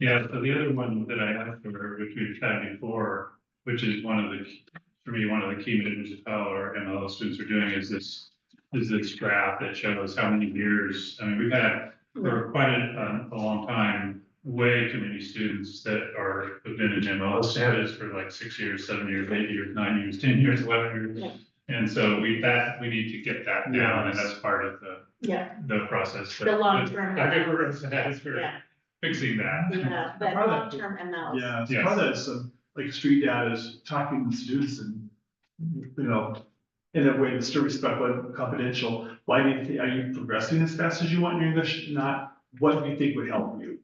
Yeah, so the other one that I asked for, which we've had before, which is one of the, for me, one of the key measures of how our MLL students are doing is this graph that shows how many years, I mean, we've had for quite a long time, way too many students that have been in MLL status for like 6 years, 7 years, 8 years, 9 years, 10 years, 11 years. And so we need to get that down, and that's part of the process. The long-term. I think we're for Yeah. fixing that. Yeah, but Part of that- long-term MLs. Yeah, so Yes. part of that is some, like street data is talking to students and, you know, in a way that's still respectful and confidential. Why do you think, are you progressing as fast as you want in English? Not, what do you think would help you?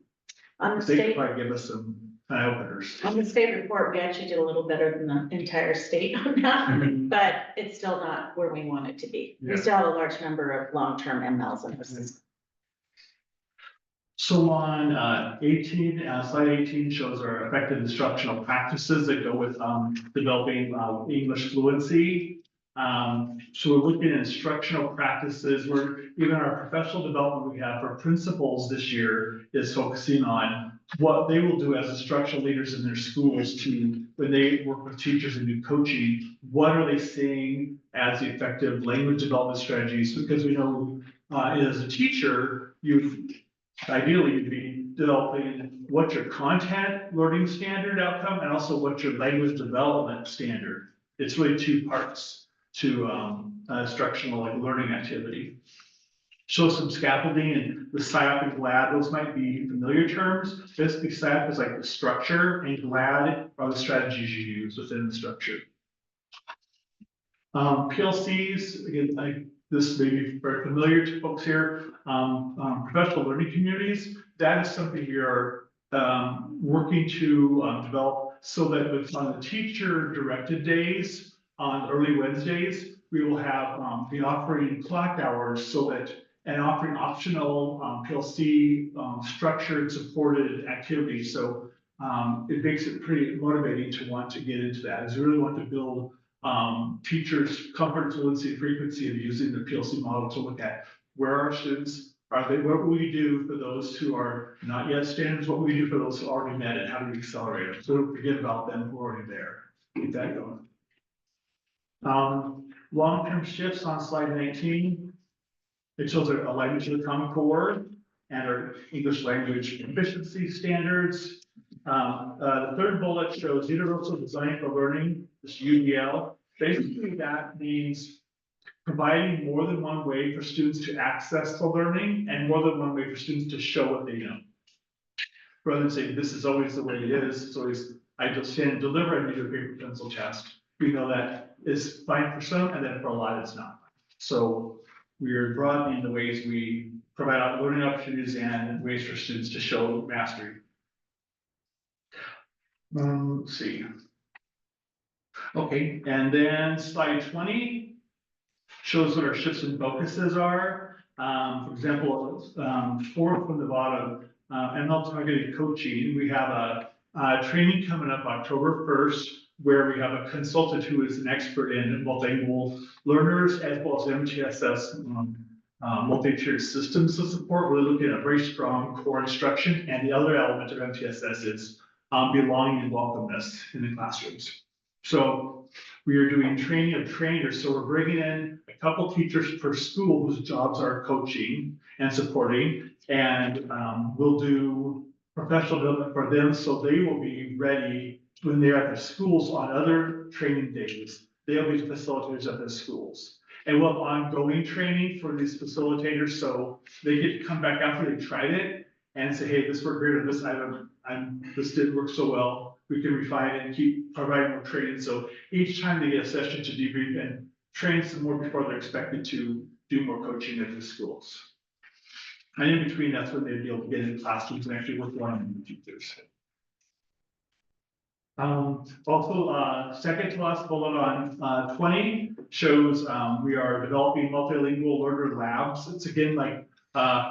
On the They could state, probably give us some eye openers. on the state report, we actually did a little better than the entire state on that, but it's still not where we want it to be. We Yeah. still have a large number of long-term MLs in our system. So on slide 18 shows our effective instructional practices that go with developing English fluency. So we're looking at instructional practices where even our professional development we have for principals this year is focusing on what they will do as instructional leaders in their schools to, when they work with teachers and do coaching, what are they seeing as the effective language development strategies? Because we know as a teacher, ideally you'd be developing what's your content learning standard outcome and also what's your language development standard. It's really two parts to instructional like learning activity. Show some scaffolding and the SIOP and GLAD, those might be familiar terms. Basically SIOP is like the structure and GLAD are the strategies you use within the structure. PLCs, again, this may be very familiar to folks here. Professional learning communities, that is something we are working to develop so that with on the teacher directed days, on early Wednesdays, we will have be offering clock hours so that and offering optional PLC structured supported activities. So it makes it pretty motivating to want to get into that. Is we really want to build teachers' comfort, fluency, frequency of using the PLC model to look at where our students are. What will we do for those who are not yet standards? What will we do for those who already met it? How do we accelerate them? So don't forget about them who are already there. Keep that going. Long-term shifts on slide 19. It shows a language of the Common Core and our English language proficiency standards. The third bullet shows universal design for learning, this UDL. Basically, that means providing more than one way for students to access the learning and more than one way for students to show what they know. Rather than saying, this is always the way it is, it's always, I just stand and deliver and do a paper pencil test. We know that is fine for some, and then for a lot, it's not. So we're broadening the ways we provide learning opportunities and ways for students to show mastery. Let's see. Okay, and then slide 20 shows what our shifts and focuses are. For example, fourth from the bottom, ML targeted coaching. We have a training coming up October 1st, where we have a consultant who is an expert in multilingual learners as well as MTSS multi-tiered systems of support. We're looking at a very strong core instruction, and the other element of MTSS is belonging and welcomeness in the classrooms. So we are doing training of trainers. So we're bringing in a couple teachers per school whose jobs are coaching and supporting, and we'll do professional development for them so they will be ready when they're at the schools on other training days. they'll be facilitators at the schools. And we'll have ongoing training for these facilitators, so they get to come back after they tried it and say, hey, this worked great, or this this didn't work so well. We can refine it and keep providing more training. So each time they get a session to debrief and train some more before they're expected to do more coaching at the schools. And in between, that's when they'd be able to get into classrooms and actually work one with teachers. Also, second to last bullet on 20 shows we are developing multilingual learner labs. It's again like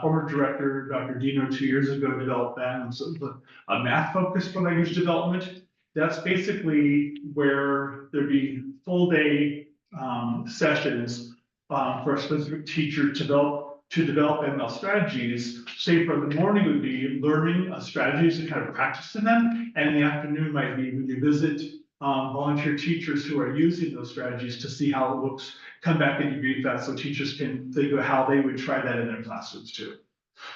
former director Dr. Dino 2 years ago developed that, and so a math focus for language development. That's basically where there'd be full day sessions for a specific teacher to develop ML strategies. Say for the morning would be learning strategies and kind of practicing them, and in the afternoon might be when you visit volunteer teachers who are using those strategies to see how it looks, come back and debrief that so teachers can think of how they would try that in their classrooms too.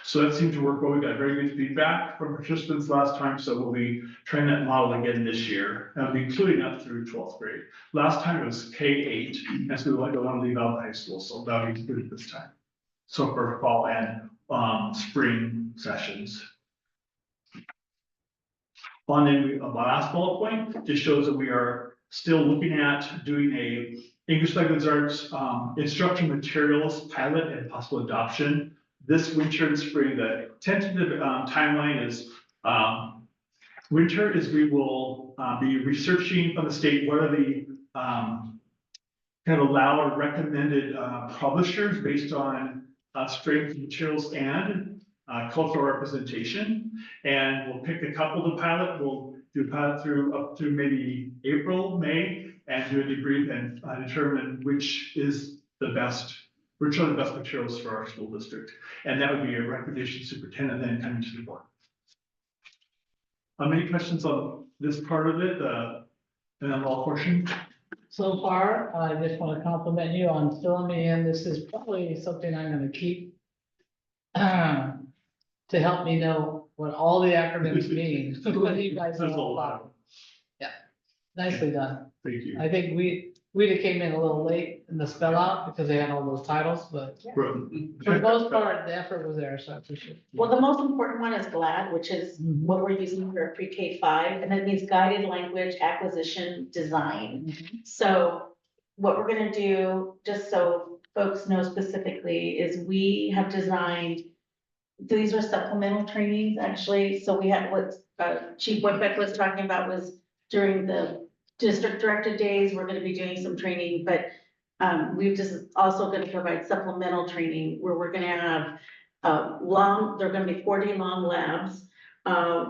So that seemed to work well. We got very good feedback from participants last time, so we'll be trying that model again this year. And we'll be including up through 12th grade. Last time it was K-8, and so we don't want to leave out high school, so that'll be included this time. So for fall and spring sessions. And then the last bullet point just shows that we are still looking at doing a English language arts instruction materials pilot and possible adoption this winter and spring. The tentative timeline is winter is we will be researching from the state what are the kind of allowed or recommended publishers based on strength materials and cultural representation. And we'll pick a couple to pilot. We'll do a pilot up through maybe April, May, and do a debrief and determine which are the best materials for our school district. And that would be a recommendation superintendent then coming to the board. Any questions on this part of it, the ML portion? So far, I just want to compliment you on filling me in. This is probably something I'm going to keep to help me know what all the acronyms mean. What you guys There's a know lot. about. Yeah, nicely done. Thank you. I think we came in a little late in the spell out because they had all those titles, but for the most part, the effort was there, so I appreciate it. Well, the most important one is GLAD, which is what we're using for pre-K 5, and that means guided language acquisition design. So what we're gonna do, just so folks know specifically, is we have designed, these are supplemental trainings, actually. So we had what Chief Woodbeck was talking about was during the district directed days, we're gonna be doing some training, but we've just also gonna provide supplemental training where we're gonna have they're gonna be 40 long labs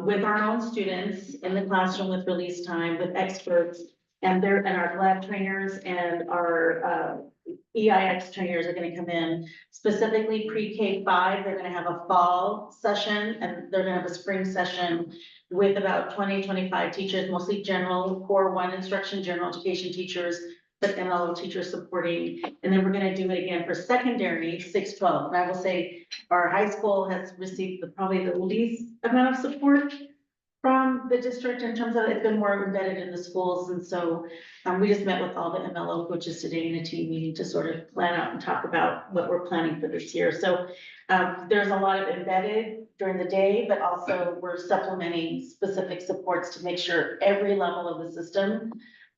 with our own students in the classroom with release time, with experts, and our lab trainers and our EIX trainers are gonna come in, specifically pre-K 5, they're gonna have a fall session and they're gonna have a spring session with about 20-25 teachers, mostly general, core 1 instruction, general education teachers, but MLO teachers supporting. And then we're gonna do it again for secondary 6-12. And I will say our high school has received probably the least amount of support from the district in terms of it's been more embedded in the schools. And so we just met with all the MLO coaches today in a team meeting to sort of plan out and talk about what we're planning for this year. So there's a lot of embedded during the day, but also we're supplementing specific supports to make sure every level of the system,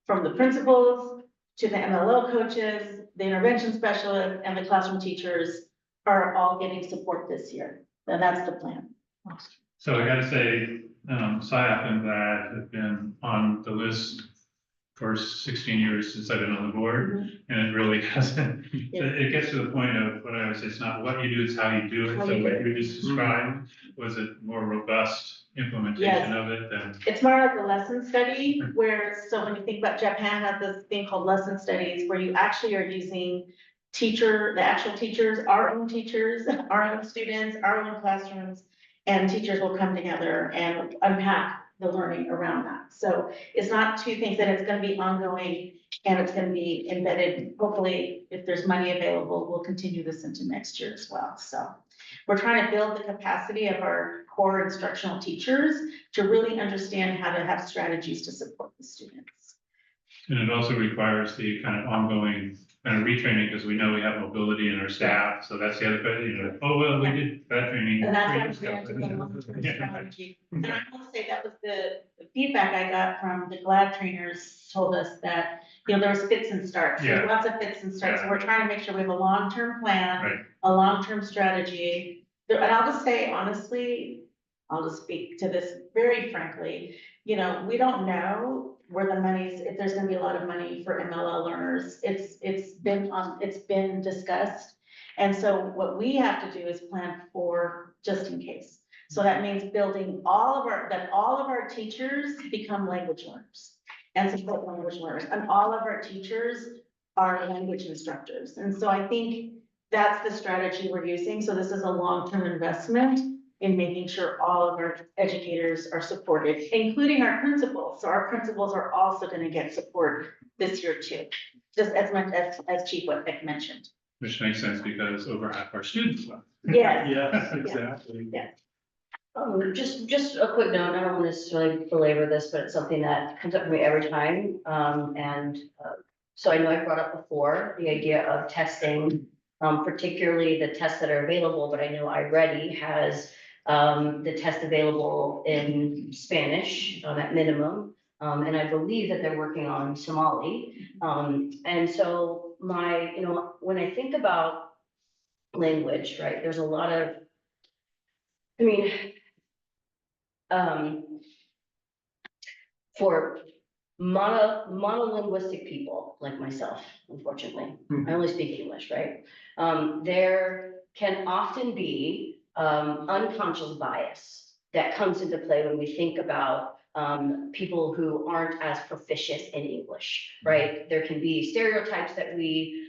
from the principals to the MLO coaches, the intervention specialists, and the classroom teachers are all getting support this year. And that's the plan. So I gotta say, SIAP and GLAD have been on the list for 16 years since I've been on the board, and it really hasn't. It gets to the point of what I always say, it's not what you do, it's how you do it. How So you do what it. you just described was a more robust implementation of it than. It's more like a lesson study where, so when you think about Japan has this thing called lesson studies where you actually are using the actual teachers, our own students, our own classrooms, and teachers will come together and unpack the learning around that. So it's not two things, that it's gonna be ongoing and it's gonna be embedded. Hopefully, if there's money available, we'll continue this into next year as well. So we're trying to build the capacity of our core instructional teachers to really understand how to have strategies to support the students. And it also requires the kind of ongoing kind of retraining, because we know we have mobility in our staff, so that's the other, bit, oh, well, we did that training. And that's 3 what years we ago. have to go long-term Yeah. strategy. And I will say that was the feedback I got from the GLAD trainers told us that, there was fits and starts. There's Yeah. lots of fits and starts. So Yeah. we're trying to make sure we have a long-term plan, Right. a long-term strategy. And I'll just say honestly, I'll just speak to this very frankly, we don't know where the money's, if there's gonna be a lot of money for MLL learners. It's been discussed. And so what we have to do is plan for just in case. So that means building all of our teachers become language learners and support language learners, and all of our teachers are language instructors. And so I think that's the strategy we're using. So this is a long-term investment in making sure all of our educators are supported, including our principals. So our principals are also gonna get support this year too, just as much as Chief Whitbeck mentioned. Which makes sense because over half our students left. Yes. Yes, exactly. Just a quick note, I don't want to necessarily belabor this, but it's something that comes up for me every time. So I know I brought up before the idea of testing, particularly the tests that are available, but I know iReady has the test available in Spanish at minimum. And I believe that they're working on Somali. And so when I think about language, right, there's a lot of, for monolinguistic people like myself, unfortunately, I only speak English, right? There can often be unconscious bias that comes into play when we think about people who aren't as proficient in English, right? There can be stereotypes that we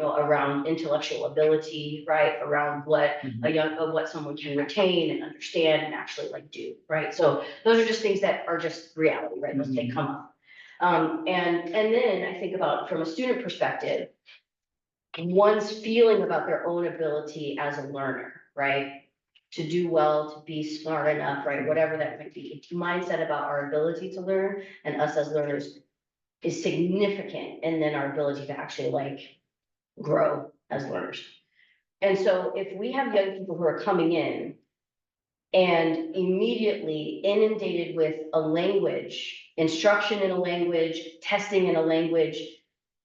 around intellectual ability, right? Around what what someone can retain and understand and actually do, right? So those are just things that are just reality, right? Those they come up. And then I think about from a student perspective, one's feeling about their own ability as a learner, right? To do well, to be smart enough, right? Whatever that might be. Mindset about our ability to learn and us as learners is significant, and then our ability to actually grow as learners. And so if we have young people who are coming in and immediately inundated with a language, instruction in a language, testing in a language,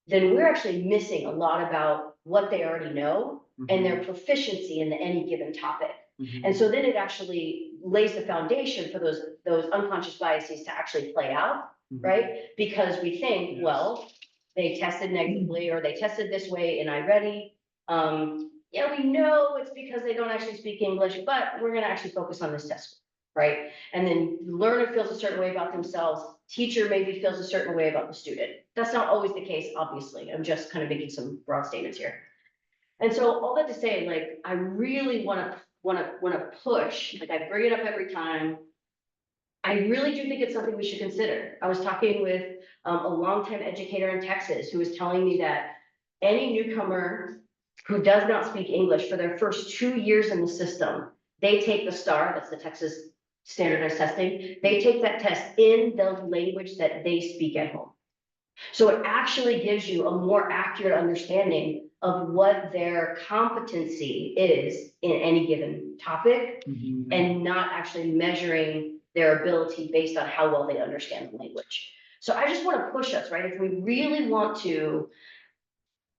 then we're actually missing a lot about what they already know and their proficiency in any given topic. And so then it actually lays the foundation for those unconscious biases to actually play out, right? Because we think, well, they tested negatively or they tested this way in iReady. Yeah, we know it's because they don't actually speak English, but we're gonna actually focus on this test, right? And then the learner feels a certain way about themselves, teacher maybe feels a certain way about the student. That's not always the case, obviously. I'm just kind of making some broad statements here. And so all that to say, I really wanna push, I bring it up every time. I really do think it's something we should consider. I was talking with a longtime educator in Texas who was telling me that any newcomer who does not speak English for their first 2 years in the system, they take the STAR, that's the Texas standardized testing, they take that test in the language that they speak at home. So it actually gives you a more accurate understanding of what their competency is in any given topic, and not actually measuring their ability based on how well they understand the language. So I just want to push us, right? If we really want to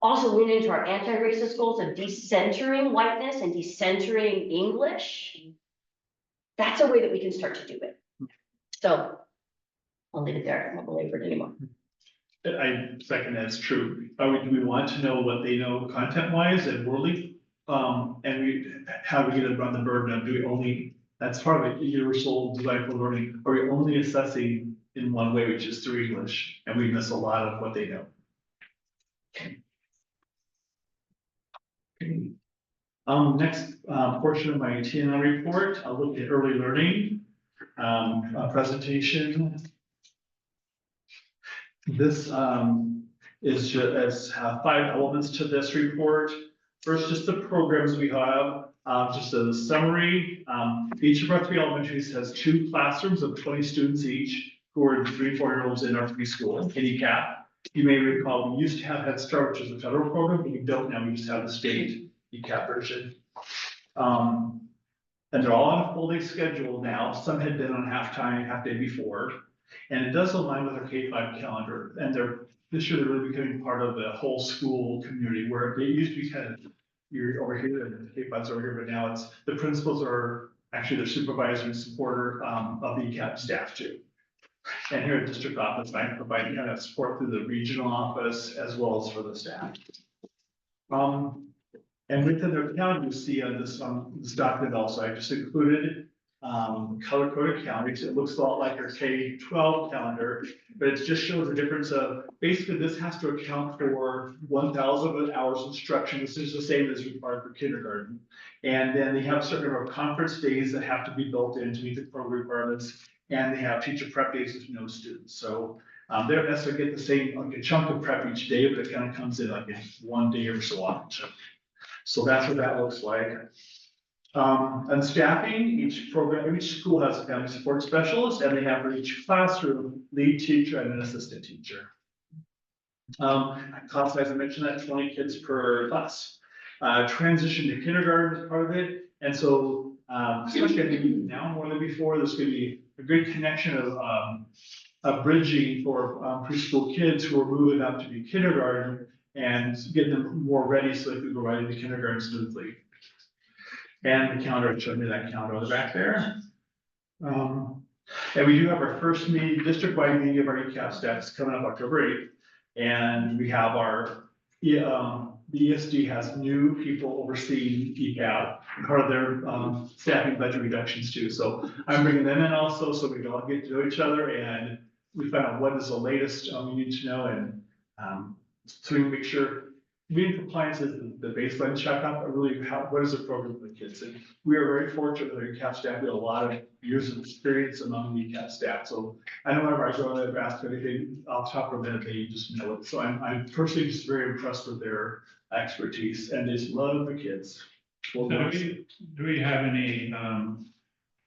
also lean into our anti-racist goals of decentering whiteness and decentering English, that's a way that we can start to do it. So I'll leave it there. I won't belabor it anymore. I second that's true. Do we want to know what they know content-wise and worldly? And how we get it on the burden of, do we only, that's part of it, universal design for learning, are we only assessing in one way, which is through English, and we miss a lot of what they know? Okay. Next portion of my TNL report, I'll look at early learning presentation. This is just 5 elements to this report. First, just the programs we have, just as a summary. Each of our 3 elementaries has 2 classrooms of 20 students each. who are 3-4-year-olds in our preschool, ECAP. You may recall, we used to have Head Start, which is a federal program, but we don't now, we just have the state ECAP version. And they're all on a full day schedule now. Some had been on half day before. And it does align with our K-5 calendar. And this year they're really becoming part of the whole school community, where they used to be kind of, you're over here and the K-5's over here, but now it's, the principals are actually the supervisor and supporter of the ECAP staff too. And here at district office, I provide kind of support through the regional office as well as for the staff. And within their calendar, you see on this document also, I just included color coded calendars. It looks a lot like our K-12 calendar, but it just shows the difference of, basically this has to account for 1,000 hours of instruction. This is the same as required for kindergarten. And then they have a certain number of conference days that have to be built in to meet the program requirements. And they have teacher prep days with no students. So they don't necessarily get the same, like a chunk of prep each day, but it kind of comes in like in one day or so often. So that's what that looks like. And staffing, each school has a family support specialist, and they have for each classroom, lead teacher and an assistant teacher. Class size, I mentioned that 20 kids per class. Transition to kindergarten is part of it. And so, especially I think now more than before, there's going to be a good connection of bridging for preschool kids who are moving up to be kindergarten and get them more ready so they can go right into kindergarten smoothly. And the calendar, showed me that calendar on the back there. And we do have our first meeting, district-wide meeting of our ECAP staff coming up October 8th. And we have our, the ESD has new people overseeing ECAP, part of their staffing budget reductions too. So I'm bringing them in also, so we can all get to know each other and we find out what is the latest we need to know, and so we can make sure meeting compliance is the baseline checkup, but really what is the program for the kids? And we are very fortunate that our ECAP staff, we have a lot of years of experience among the ECAP staff. So I know whenever I go there and ask anything, I'll talk to them, they just know it. So I'm personally just very impressed with their expertise and just love the kids. So do we have any, on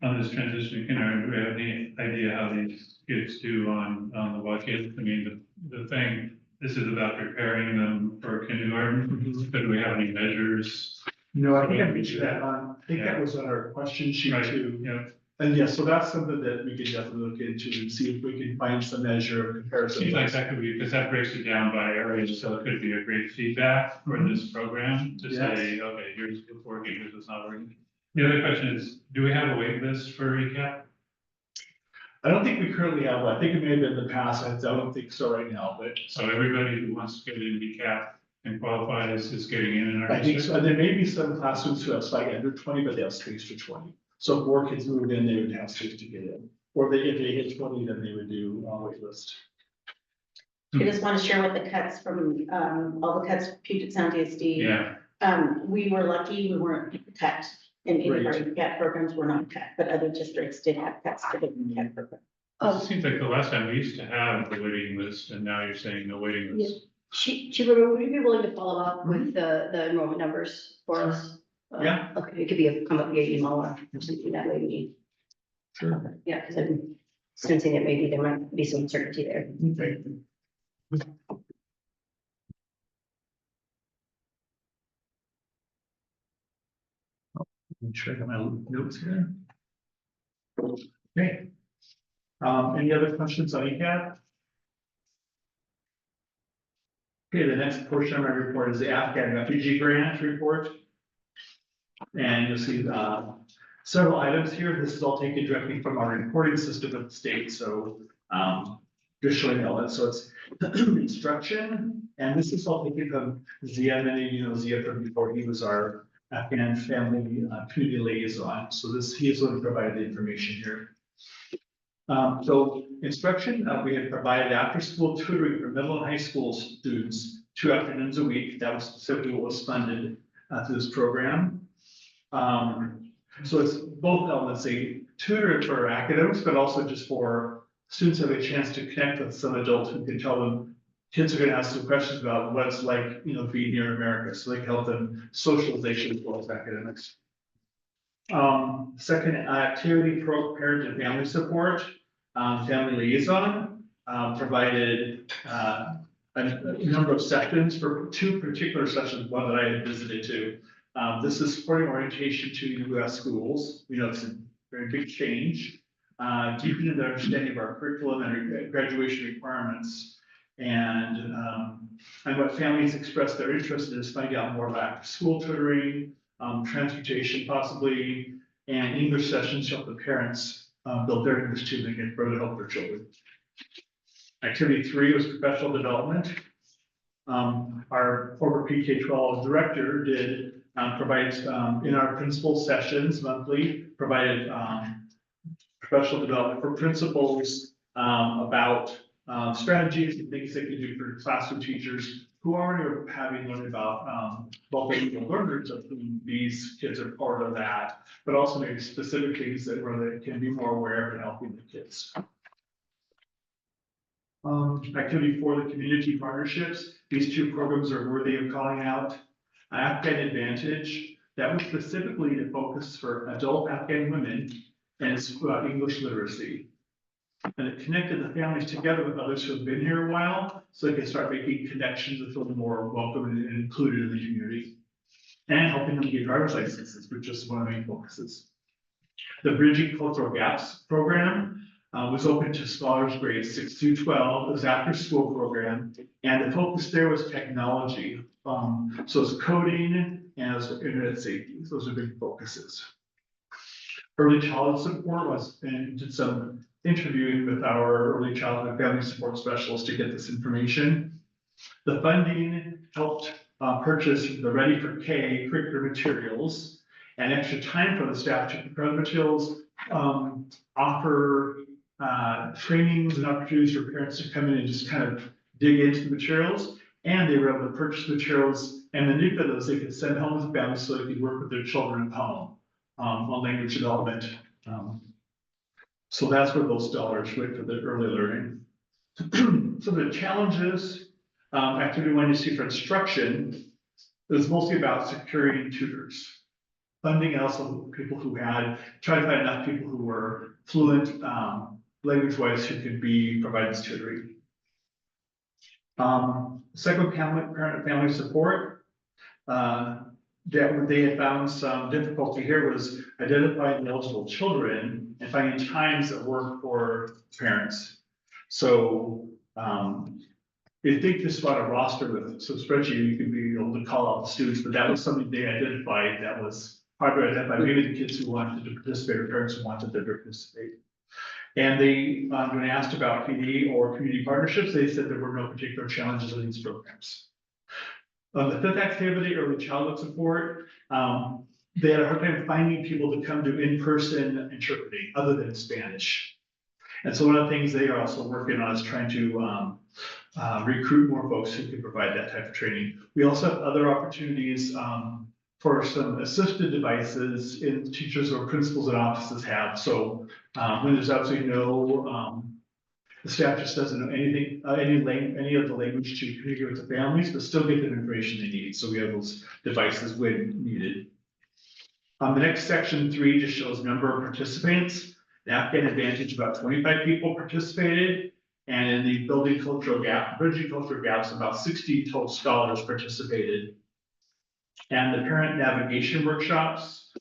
this transition to kindergarten, do we have any idea how these kids do on the bucket? I mean, the thing, this is about preparing them for kindergarten, but do we have any measures? No, I think I mentioned that I think that was on our question sheet Right, too. yeah. And yeah, so that's something that we could definitely look into and see if we can find some measure of comparison. Seems like that could be, because that breaks it down by areas, so it could be a great feedback for this program to say, okay, here's what's working, here's what's not working. The other question is, do we have a wait list for ECAP? I don't think we currently have one. I think it may have been in the past. I don't think so right now, but. So everybody who wants to get in ECAP and qualifies is getting in our I think district? so. There may be some classrooms who have slightly under 20, but they have space for 20. So if more kids move in, they would have space to get in. Or if they hit 20, then they would do a wait list. I just want to share with the cuts from, all the cuts, Puget Sound DSD. Yeah, We were lucky, we weren't cut, and any of our Great. ECAP programs were not cut, but other districts did have cuts to the ECAP program. it seems like the last time we used to have the waiting list, and now you're saying no waiting list. Chiba, would you be willing to follow up with the enrollment numbers for us? Yeah. Okay, it could be come up via email or something that way we. Sure. Yeah, because I'm sensing that maybe there might be some uncertainty there. Okay. Let me check my notes here. Okay. Any other questions on ECAP? Okay, the next portion of my report is the Afghan refugee grant report. And you'll see several items here. This is all taken directly from our reporting system of the state. So just showing all that. So it's instruction, and this is all taken from Zia. Many of you know Zia from before. He was our Afghan family community liaison. So he is going to provide the information here. So instruction, we had provided after school tutoring for middle and high school students 2 afternoons a week. That was specifically what was funded through this program. So it's both elements, say tutoring for academics, but also just for students have a chance to connect with some adults who can tell them, kids are going to ask some questions about what it's like, being here in America. So they can help them socialization as well as academics. Second, activity pro parent and family support. family liaison, provided, a number of sessions for 2 particular sessions, one that I had visited to. This is supporting orientation to US schools. We know it's a very big change. Deepening the understanding of our curriculum and graduation requirements. And what families express their interest in is finding out more about school tutoring, transportation possibly, and English sessions to help the parents build their English too, they can further help their children. Activity 3 was professional development. Our former PK-12 director did provide in our principal sessions monthly, provided professional development for principals about strategies and things they can do for classroom teachers who already are having learned about multilingual learners, of whom these kids are part of that, but also maybe specific things that where they can be more aware of and helping the kids. Activity 4, the community partnerships. These 2 programs are worthy of calling out. Afghan Advantage, that was specifically to focus for adult Afghan women, and it's about English literacy. And it connected the families together with others who have been here a while, so they can start making connections and feel more welcome and included in the community. And helping them get driver's licenses, which is one of the main focuses. The Bridging Cultural Gaps program was open to scholars grades 6 through 12. It was after school program, and the focus there was technology. So it's coding and it was internet safety. Those are big focuses. Early childhood support was, and did some interviewing with our early childhood family support specialists to get this information. The funding helped purchase the Ready for K curricular materials and extra time for the staff to prepare the materials, offer trainings and opportunities for parents to come in and just kind of dig into the materials. And they were able to purchase materials, and the new of those they could send home with families so they could work with their children at home on language development. So that's where those dollars went for the early learning. Some of the challenges, activity 1 you see for instruction, is mostly about securing tutors. Funding and also people who had, trying to find enough people who were fluent language-wise who could be providing this tutoring. Second, parent and family support. That they had found some difficulty here was identifying eligible children and finding times that work for parents. So I think this about a roster with some spreadsheet, you can be able to call out the students, but that was something they identified that was hard to identify, maybe the kids who wanted to participate or parents who wanted to participate. And they, when asked about PD or community partnerships, they said there were no particular challenges in these programs. The 5th activity, early childhood support, they had a hard time finding people to come do in-person interpreting other than Spanish. And so one of the things they are also working on is trying to recruit more folks who can provide that type of training. We also have other opportunities for some assisted devices in teachers or principals and offices have. So when there's absolutely no, the staff just doesn't know anything, any of the language to communicate with the families, but still get the information they need. So we have those devices when needed. The next section 3 just shows number of participants. The Afghan Advantage, about 25 people participated. And in the Bridging Cultural Gaps, about 60 total scholars participated. And the parent navigation workshops,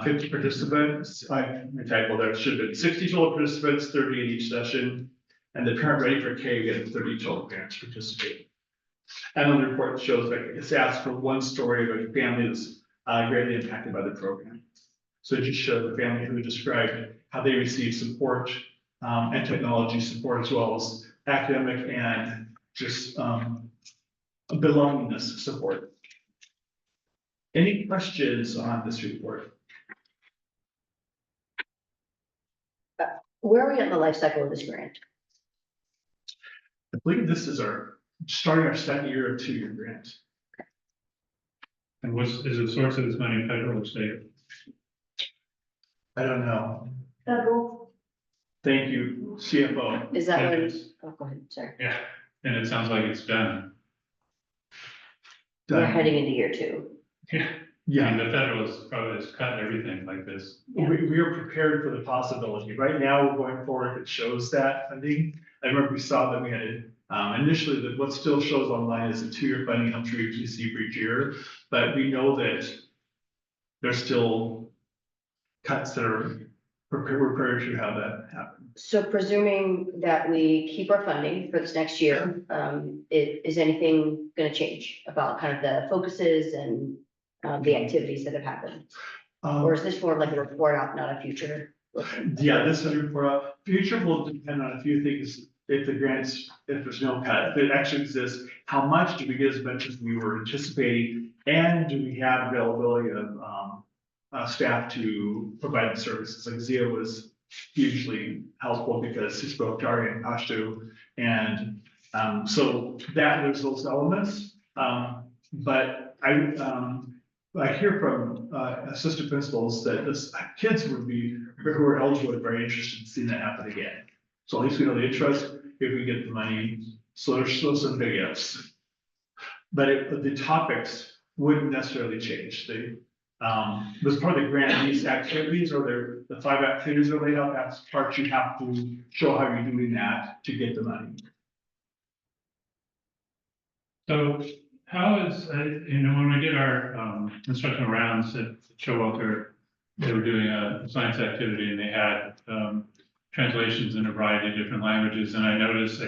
50 participants. I typo there, it should have been 60 total participants, 30 in each session. And the parent Ready for K, we had 30 total parents participating. And the report shows that it's asked for one story of a family that's greatly impacted by the program. So it just showed the family who described how they received support and technology support, as well as academic and just belongingness support. Any questions on this report? Where are we in the life cycle of this grant? I believe this is starting our second year of 2-year grant. And is the source of this money federal or state? I don't know. Federal. Thank you, CFO. Is that Yeah. what, oh, go ahead, sorry. Yeah, and it sounds like it's done. We're Done. heading into year 2. Yeah. mean, the federal is probably has cut everything like this. We are prepared for the possibility. Right now, we're going forward, it shows that funding. I remember we saw that we had, initially, that what still shows online is a 2-year funding up to HGC for each year. But we know that there's still cuts that are prepared to have that happen. So presuming that we keep our funding for this next year, is anything gonna change about kind of the focuses and the activities that have happened? Or is this more like a report out, not a future? Yeah, this is for a future will depend on a few things. If the grants, if there's no cut, if it actually exists, how much do we get as much as we were anticipating? And do we have availability of staff to provide the services? Like Zia was hugely helpful because he spoke Dari and Pashto. And so that there's those elements. But I hear from assistant principals that kids would be, who are eligible, very interested in seeing that happen again. So at least we know the interest, if we get the money, so there's still some big ifs. But the topics wouldn't necessarily change. They, as part of the grant, these activities or the 5 activities are laid out, that's part you have to show how you're doing that to get the money. So how is, when we did our instructional rounds at Showalter, they were doing a science activity and they had translations in a variety of different languages. And I noticed, I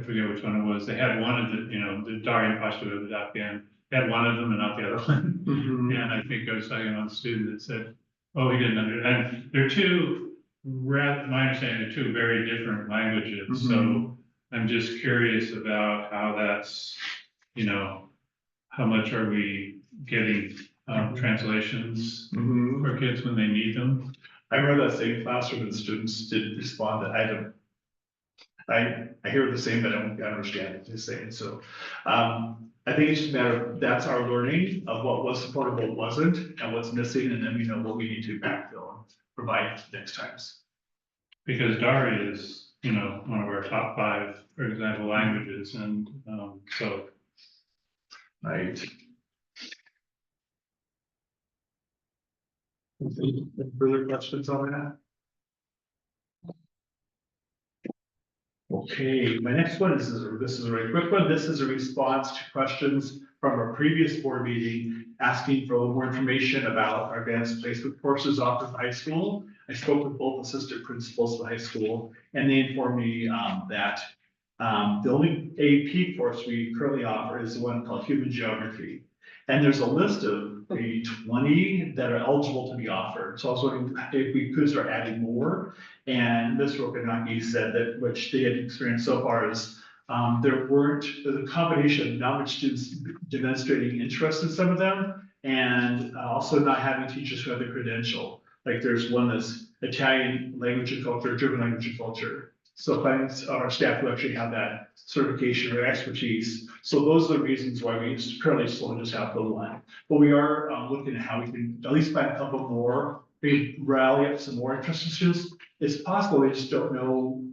forget which one it was, they had one of the Dari and Pashto of the Afghan, they had one of them and not the other one. And I think I was talking about a student that said, oh, he didn't understand. And they're two, my understanding, they're two very different languages. So I'm just curious about how that's, how much are we getting translations for kids when they need them? I remember that same classroom, the students did respond that I hear the same, but I don't understand what they're saying. So I think it's just a matter of, that's our learning of what was supported, what wasn't, and what's missing, and then we know what we need to backfill and provide next times. Because Dari is, one of our top 5, for example, languages, and so. Right. Any further questions on that? Okay, my next one this is a very quick one. This is a response to questions from our previous board meeting asking for a little more information about our advanced placement courses offered at the high school. I spoke with both assistant principals of the high school, and they informed me that the only AP course we currently offer is the one called Human Geography. And there's a list of maybe 20 that are eligible to be offered. So I was wondering if we could start adding more. And Ms. Rokanaki said that which they had experienced so far is there's a combination of not much students demonstrating interest in some of them, and also not having teachers who have the credential. Like there's one that's Italian language and culture, German language and culture. So finding our staff who actually have that certification or expertise. So those are the reasons why we currently still just have the one. But we are looking at how we can at least find a couple more, maybe rally up some more interested students. It's possible they just don't know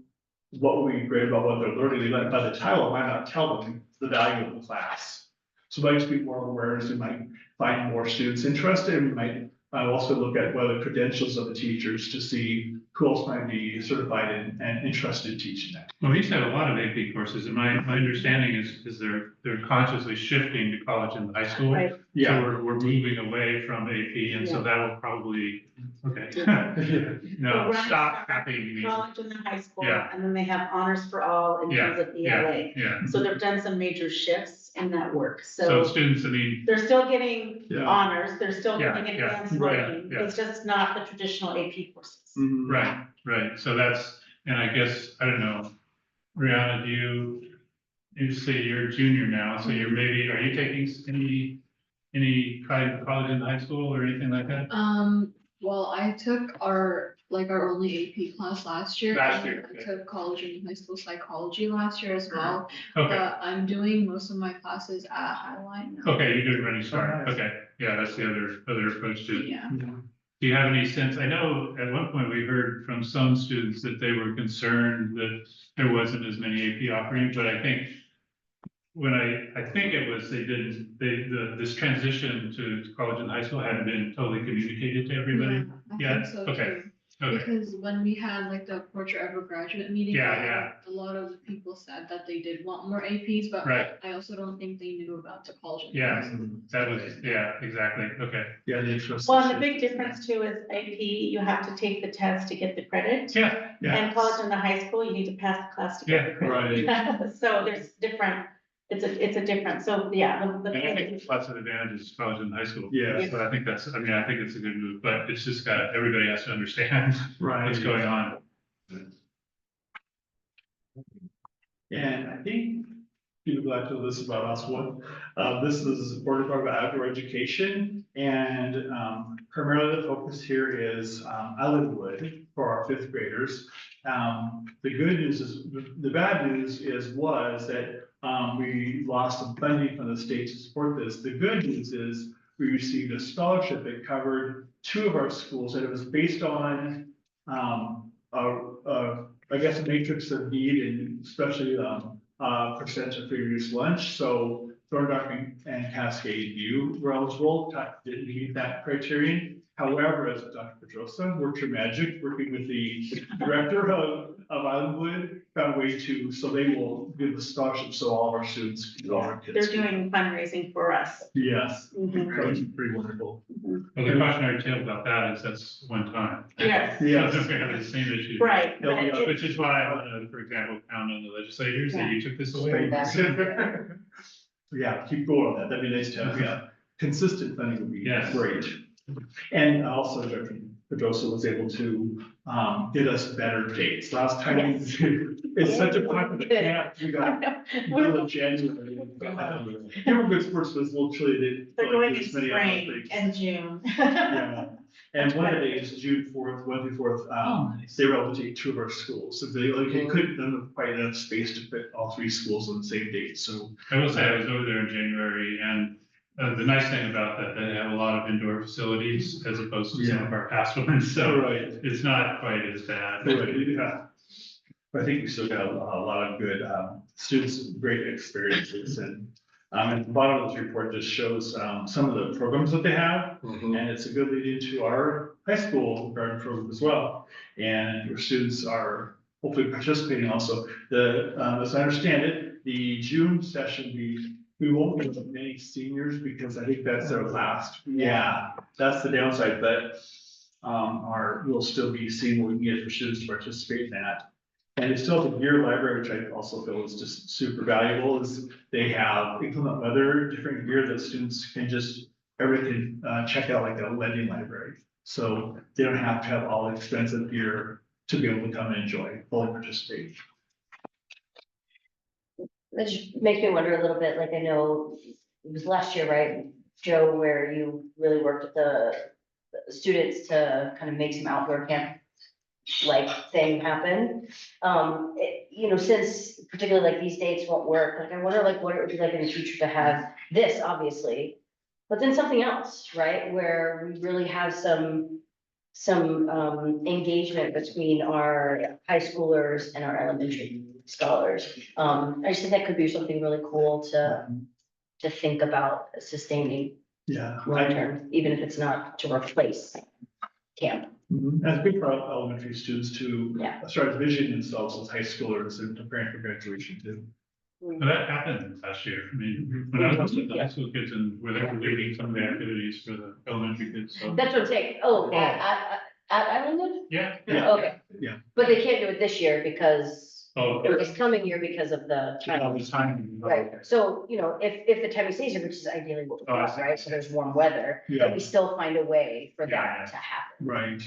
what would be great about what they're learning. By the title, it might not tell them the value of the class. So it might just be more awareness. We might find more students interested. And we might also look at whether credentials of the teachers to see who else might be certified and interested in teaching that. Well, we used to have a lot of AP courses, and my understanding is they're consciously shifting to college and high school. Right. So we're moving away from AP, and so that will probably, no, stop happening. College and then high school, Yeah. and then they have honors for all in terms of ELA. Yeah, So they've done some major shifts in that work, so so students, they're still getting Yeah. honors, they're still Yeah, getting yeah, advanced right, learning, yeah. it's just not the traditional AP courses. right, so that's, and I guess, I don't know, Brianna, you say you're a junior now, so you're maybe, are you taking any kind of college in high school or anything like that? Well, I took our only AP class last year. Last and year, I okay. took college and high school psychology last year as well. Okay, But I'm doing most of my classes at Highline now. okay, you're doing Running Start, Alright. okay, yeah, that's the other approach to it. Yeah. Do you have any sense, I know at one point we heard from some students that they were concerned that there wasn't as many AP offerings, but I think when I think it was, this transition to college and high school hadn't been totally communicated to everybody. I Yeah, think so okay. too. Okay, Because when we had like the Portrait Ever graduate meeting. Yeah, A lot of people said that they did want more APs, but right, I also don't think they knew about the college. and yeah, high school. that was, yeah, exactly, okay. Yeah, the interest. Well, and the big difference too is AP, you have to take the test to get the credit. Yeah, And college and the high school, you need to pass the class to get the credit. So there's different, it's a different, so yeah. and I think there's lots of advantages to college and high school. Yeah. So I think that's, I mean, I think it's a good move, but it's just got, everybody has to understand Right. what's going on. And I think people glad to know this about us one. This is supported by outdoor education, and primarily the focus here is Islandwood for our fifth graders. The good news is, the bad news was that we lost some funding from the state to support this. The good news is we received a scholarship that covered 2 of our schools, and it was based on I guess a matrix of need, and especially percent of free reduced lunch. So Thorndike and Cascade View were eligible, didn't meet that criterion. However, as Dr. Pedrosa worked her magic, working with the director of Islandwood, found a way to, so they will give the scholarship so all of our students, all our kids. They're doing fundraising for us. Yes, Mhm. that was pretty wonderful. Well, the cautionary tale about that is that's one time. Yes. Yes. We're having the same issue. Right, but Yeah, it- Which is why I want to, for example, count on the legislators that you took this away. Bring back. Yeah, keep going on that. That'd be nice to have, yeah. Consistent funding would be Yes. great. And also, Dr. Pedrosa was able to get us better dates. Last time, Yes. it's such a popular camp, we got middle of January. They were good sports, but literally they. They're going in this many spring Olympics. and June. Yeah, and one of the days, June 4th, 1 through 4th, Oh, nice. they were able to take 2 of our schools. So they couldn't have quite enough space to fit all 3 schools on the same date, so. I will say I was over there in January and the nice thing about that, they have a lot of indoor facilities as opposed to some of our past ones, so Right. it's not quite as bad. Right, yeah. But I think we still got a lot of good students, great experiences, and at the bottom of this report just shows some of the programs that they have. Mhm. And it's a good lead into our high school garden program as well. And your students are hopefully participating also. As I understand it, the June session, we won't get many seniors because I think that's their last. Yeah, that's the downside, but we'll still be seeing what we can get for students to participate in that. And it's still the gear library, which I also feel is just super valuable, is they have inclement weather, different gear that students can just, everything, check out like a lending library. So they don't have to have all the expensive gear to be able to come and enjoy, fully participate. That just makes me wonder a little bit, like I know it was last year, right, Joe, where you really worked with the students to kind of make some outdoor camp like thing happen. Since particularly like these dates won't work, like I wonder like what it would be like in the future to have this, obviously. But then something else, right, where we really have some engagement between our high schoolers and our elementary scholars. I just think that could be something really cool to think about sustaining Yeah. long term, even if it's not to replace camp. That's good for our elementary students to Yeah. start visioning themselves as high schoolers and preparing for graduation too. But that happened last year. I mean, when I was with the high school kids and where they were doing some of the activities for the elementary kids, so. That's what I'm saying. Oh, at Islandwood? Yeah. Okay. Yeah. But they can't do it this year because, Oh, or this coming year because of the all the time. right? So, if the time stays here, which is ideally what we Oh, I want, see. right? So there's warm weather, but Yeah, we still find a way for Yeah, that to happen. right.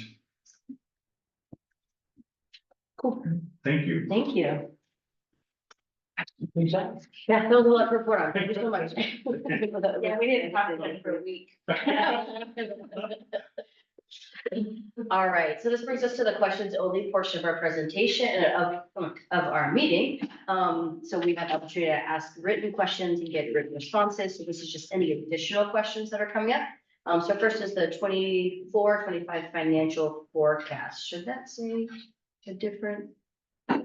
Cool. Thank you. Thank you. Yeah, that was a lot to report on. Thank you so much. Yeah, we didn't talk about it for a week. All right, so this brings us to the questions only portion of our presentation of our meeting. So we've had the opportunity to ask written questions and get written responses. So this is just any additional questions that are coming up. So first is the 24-25 financial forecast. Should that say a different? Yeah,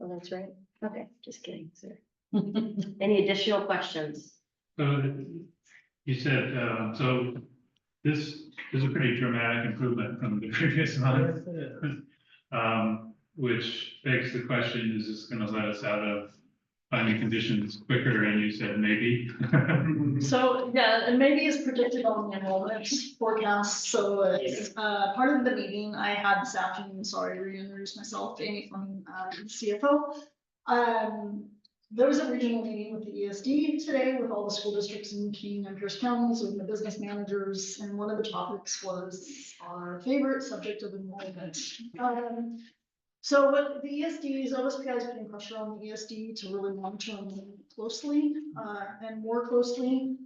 oh, that's right. Okay, just kidding, sir. Any additional questions? So you said, so this is a pretty dramatic improvement from the previous month. Which begs the question, is this gonna let us out of finding conditions quicker? And you said maybe. So, yeah, and maybe is predicted on the enrollment forecast, so as part of the meeting I had this afternoon, sorry to reintroduce myself, Amy from CFO. There was a regional meeting with the ESD today with all the school districts in King and Pierce counties and the business managers, and one of the topics was our favorite subject of enrollment. So what the ESD is, OSPI is putting pressure on the ESD to really monitor enrollment closely, and more closely.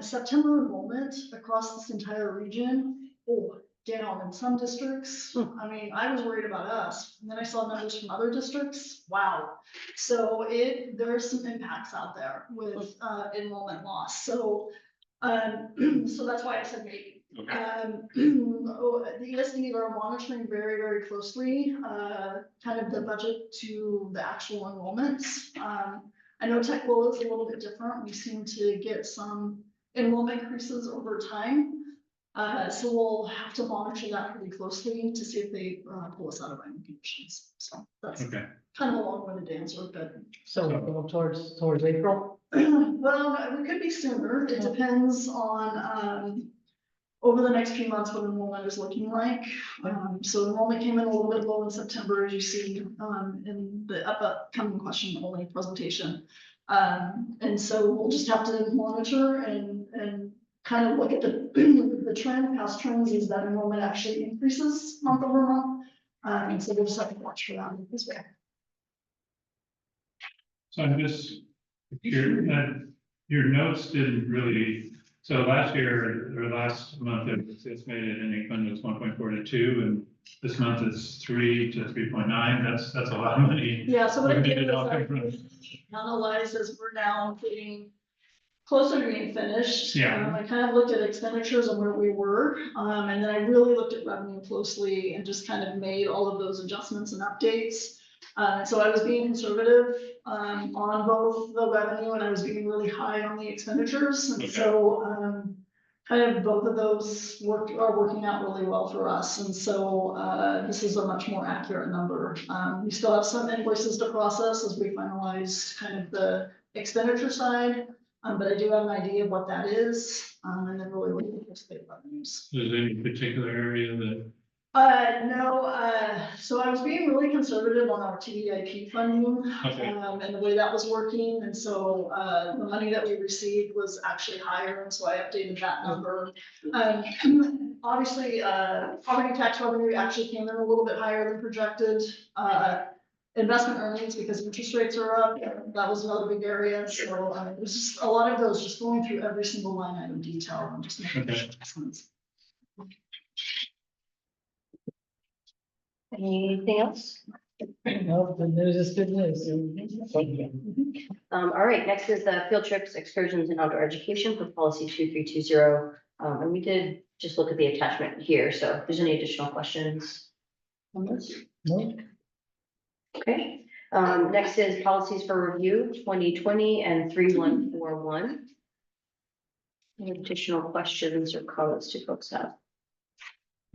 September enrollment across this entire region, down in some districts. I mean, I was worried about us, and then I saw numbers from other districts. Wow. So there are some impacts out there with enrollment loss. So so that's why I said maybe. The ESD are monitoring very, very closely, kind of the budget to the actual enrollments. I know Techwell is a little bit different. We seem to get some enrollment increases over time. So we'll have to monitor that pretty closely to see if they pull us out of any conditions. So that's Okay. kind of a long-winded answer, but. So we'll go towards April. Well, we could be sooner. It depends on, over the next few months what enrollment is looking like. So enrollment came in a little bit low in September, as you see, in the upcoming question only presentation. And so we'll just have to monitor and kind of look at the trend, past trends, is that enrollment actually increases month over month. And so we'll just have to watch for that as well. So I'm just, your notes didn't really, so last year, or last month, it's estimated in England was 1.4 to 2, and this month it's 3 to 3.9. That's a lot of money. Yeah, so what I Where did did it was all I come from? analyzed as we're now getting closer to being finished. Yeah. I kind of looked at expenditures and where we were, and then I really looked at revenue closely and just kind of made all of those adjustments and updates. So I was being conservative on both the revenue, and I was being really high on the expenditures. And so kind of both of those are working out really well for us. And so this is a much more accurate number. We still have some invoices to process as we finalize kind of the expenditure side. But I do have an idea of what that is, and then really look at the state revenues. Is there any particular area that? No, so I was being really conservative on our TDIP funding, Okay. and the way that was working, and so, the money that we received was actually higher, and so I updated that number. Obviously, property tax revenue actually came in a little bit higher than projected. Investment earnings, because interest rates are up, that was another big area, so, it was just a lot of those, just going through every single line item detail and just making adjustments. Anything else? No, the news is good news. Thank you. All right, next is the field trips, excursions, and outdoor education for policy 2320. And we did just look at the attachment here, so if there's any additional questions on this? No. Okay, next is policies for review 2020 and 3141. Any additional questions or comments do folks have?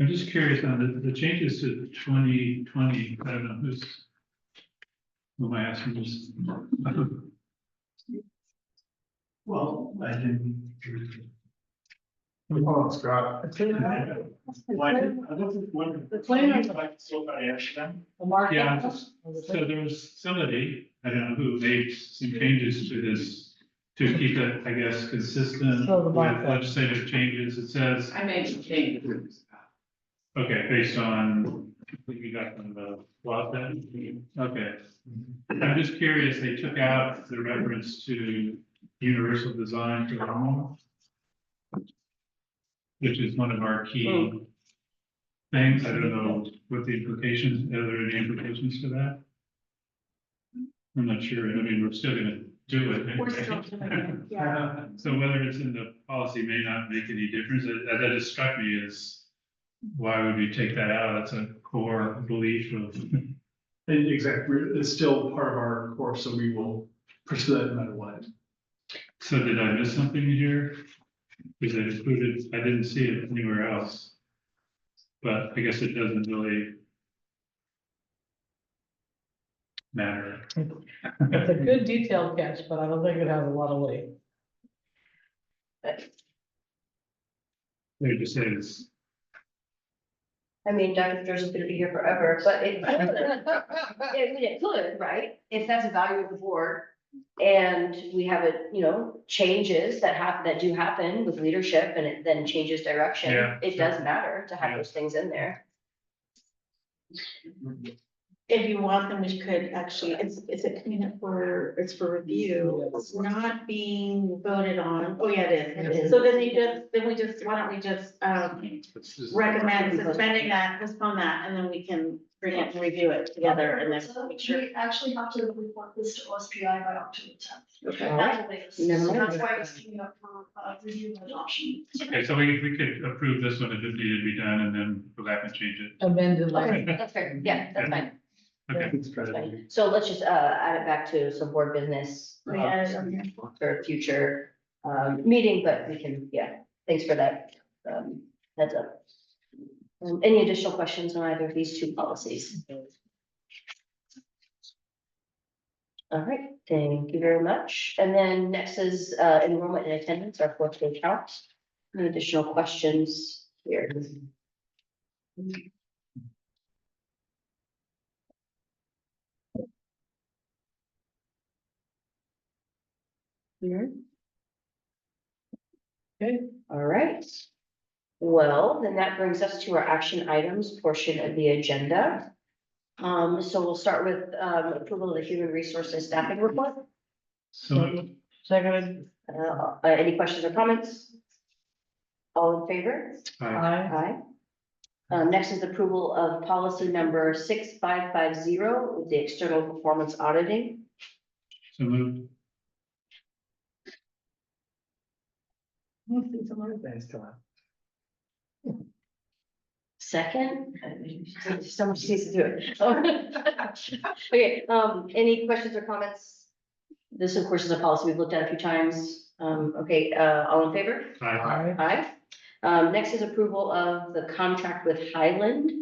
I'm just curious on the changes to 2020, I don't know who am I asking this? Well, I didn't. Oh, Scott. The Yeah, so there was somebody, I don't know who, made some changes to this to keep it, I guess, consistent So the with markup. legislative changes. It says, I made some changes. okay, based on what you got from the law then? Okay. I'm just curious, they took out the reference to universal design for the home, which is one of our key things. I don't know what the implications, are there any implications to that? I'm not sure. I mean, we're still gonna do it. We're still doing it, yeah. So whether it's in the policy may not make any difference. That just struck me as, why would we take that out? That's a core belief of. Exactly, it's still part of our course, so we will pursue that no matter what. So did I miss something here? Because I included, I didn't see it anywhere else. But I guess it doesn't really matter. It's a good detailed catch, but I don't think it has a lot of weight. They just say it's, I mean, Dr. Joseph's gonna be here forever, but it could, it could, right? If that's a value of the board. And we have it, you know, changes that do happen with leadership and it then changes direction. Yeah, It sure. does matter to have Yeah. those things in there. If you want them, we could actually, it's a commitment for, it's for review, it's not being voted on. Oh, yeah, it is. So then why don't we just, it's just. recommend suspending that, postpone that, and then we can bring it and review it together and then make sure. We actually have to report this to OSPI by October 10th. Okay. Alright. Never So mind. that's why it's coming up for review and adoption. Okay, so we could approve this one if it needed to be done and then go back and change it. Amended Okay, language. that's fair. Yeah, that's fine. Okay, That's fine. So let's just add it back to some board business. We added it on here. For a future meeting, but we can, yeah, thanks for that heads up. Any additional questions on either of these two policies? All right, thank you very much. And then next is enrollment and attendance, our fourth day count. Any additional questions here? Here. Okay. All right. Well, then that brings us to our action items portion of the agenda. So we'll start with approval of the human resources staffing report. so Second, Any questions or comments? All in favor? I, aye. Aye. Next is approval of policy number 6550 with the external performance auditing. so moved. Let's see some other things come up. Second, someone just needs to do it. Okay, any questions or comments? This, of course, is a policy we've looked at a few times. Okay, all in favor? I, Aye. Next is approval of the contract with Highland.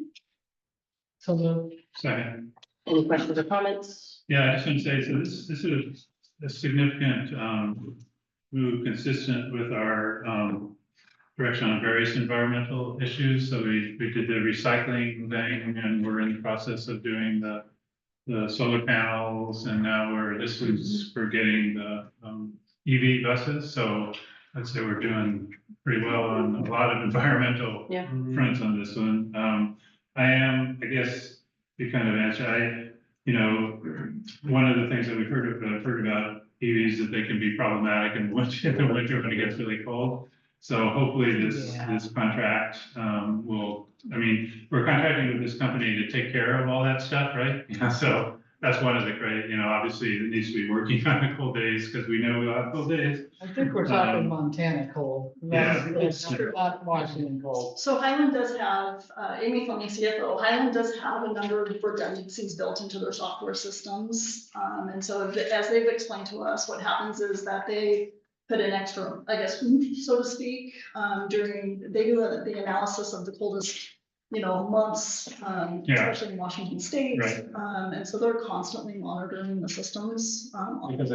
So moved. second. Any questions or comments? Yeah, I just want to say, so this is a significant move consistent with our direction on various environmental issues. So we did the recycling thing and we're in the process of doing the solar panels and now this is for getting the EV buses. So I'd say we're doing pretty well on a lot of environmental Yeah. fronts on this one. I guess you kind of answer, one of the things that I've heard about EVs that they can be problematic in the winter when it gets really cold. So hopefully this contract we're contracting with this company to take care of all that stuff, right? So that's one of the great, obviously it needs to be working on the cold days because we know we'll have cold days. I think we're talking Montana cold. Yeah. It's not Washington cold. So Highland does have, Amy Fleming, CFO, Highland does have a number of redundancies built into their software systems. And so as they've explained to us, what happens is that they put in extra, I guess, oomph, so to speak, they do the analysis of the coldest, months, especially in Washington State. Right. And so they're constantly monitoring the systems. Because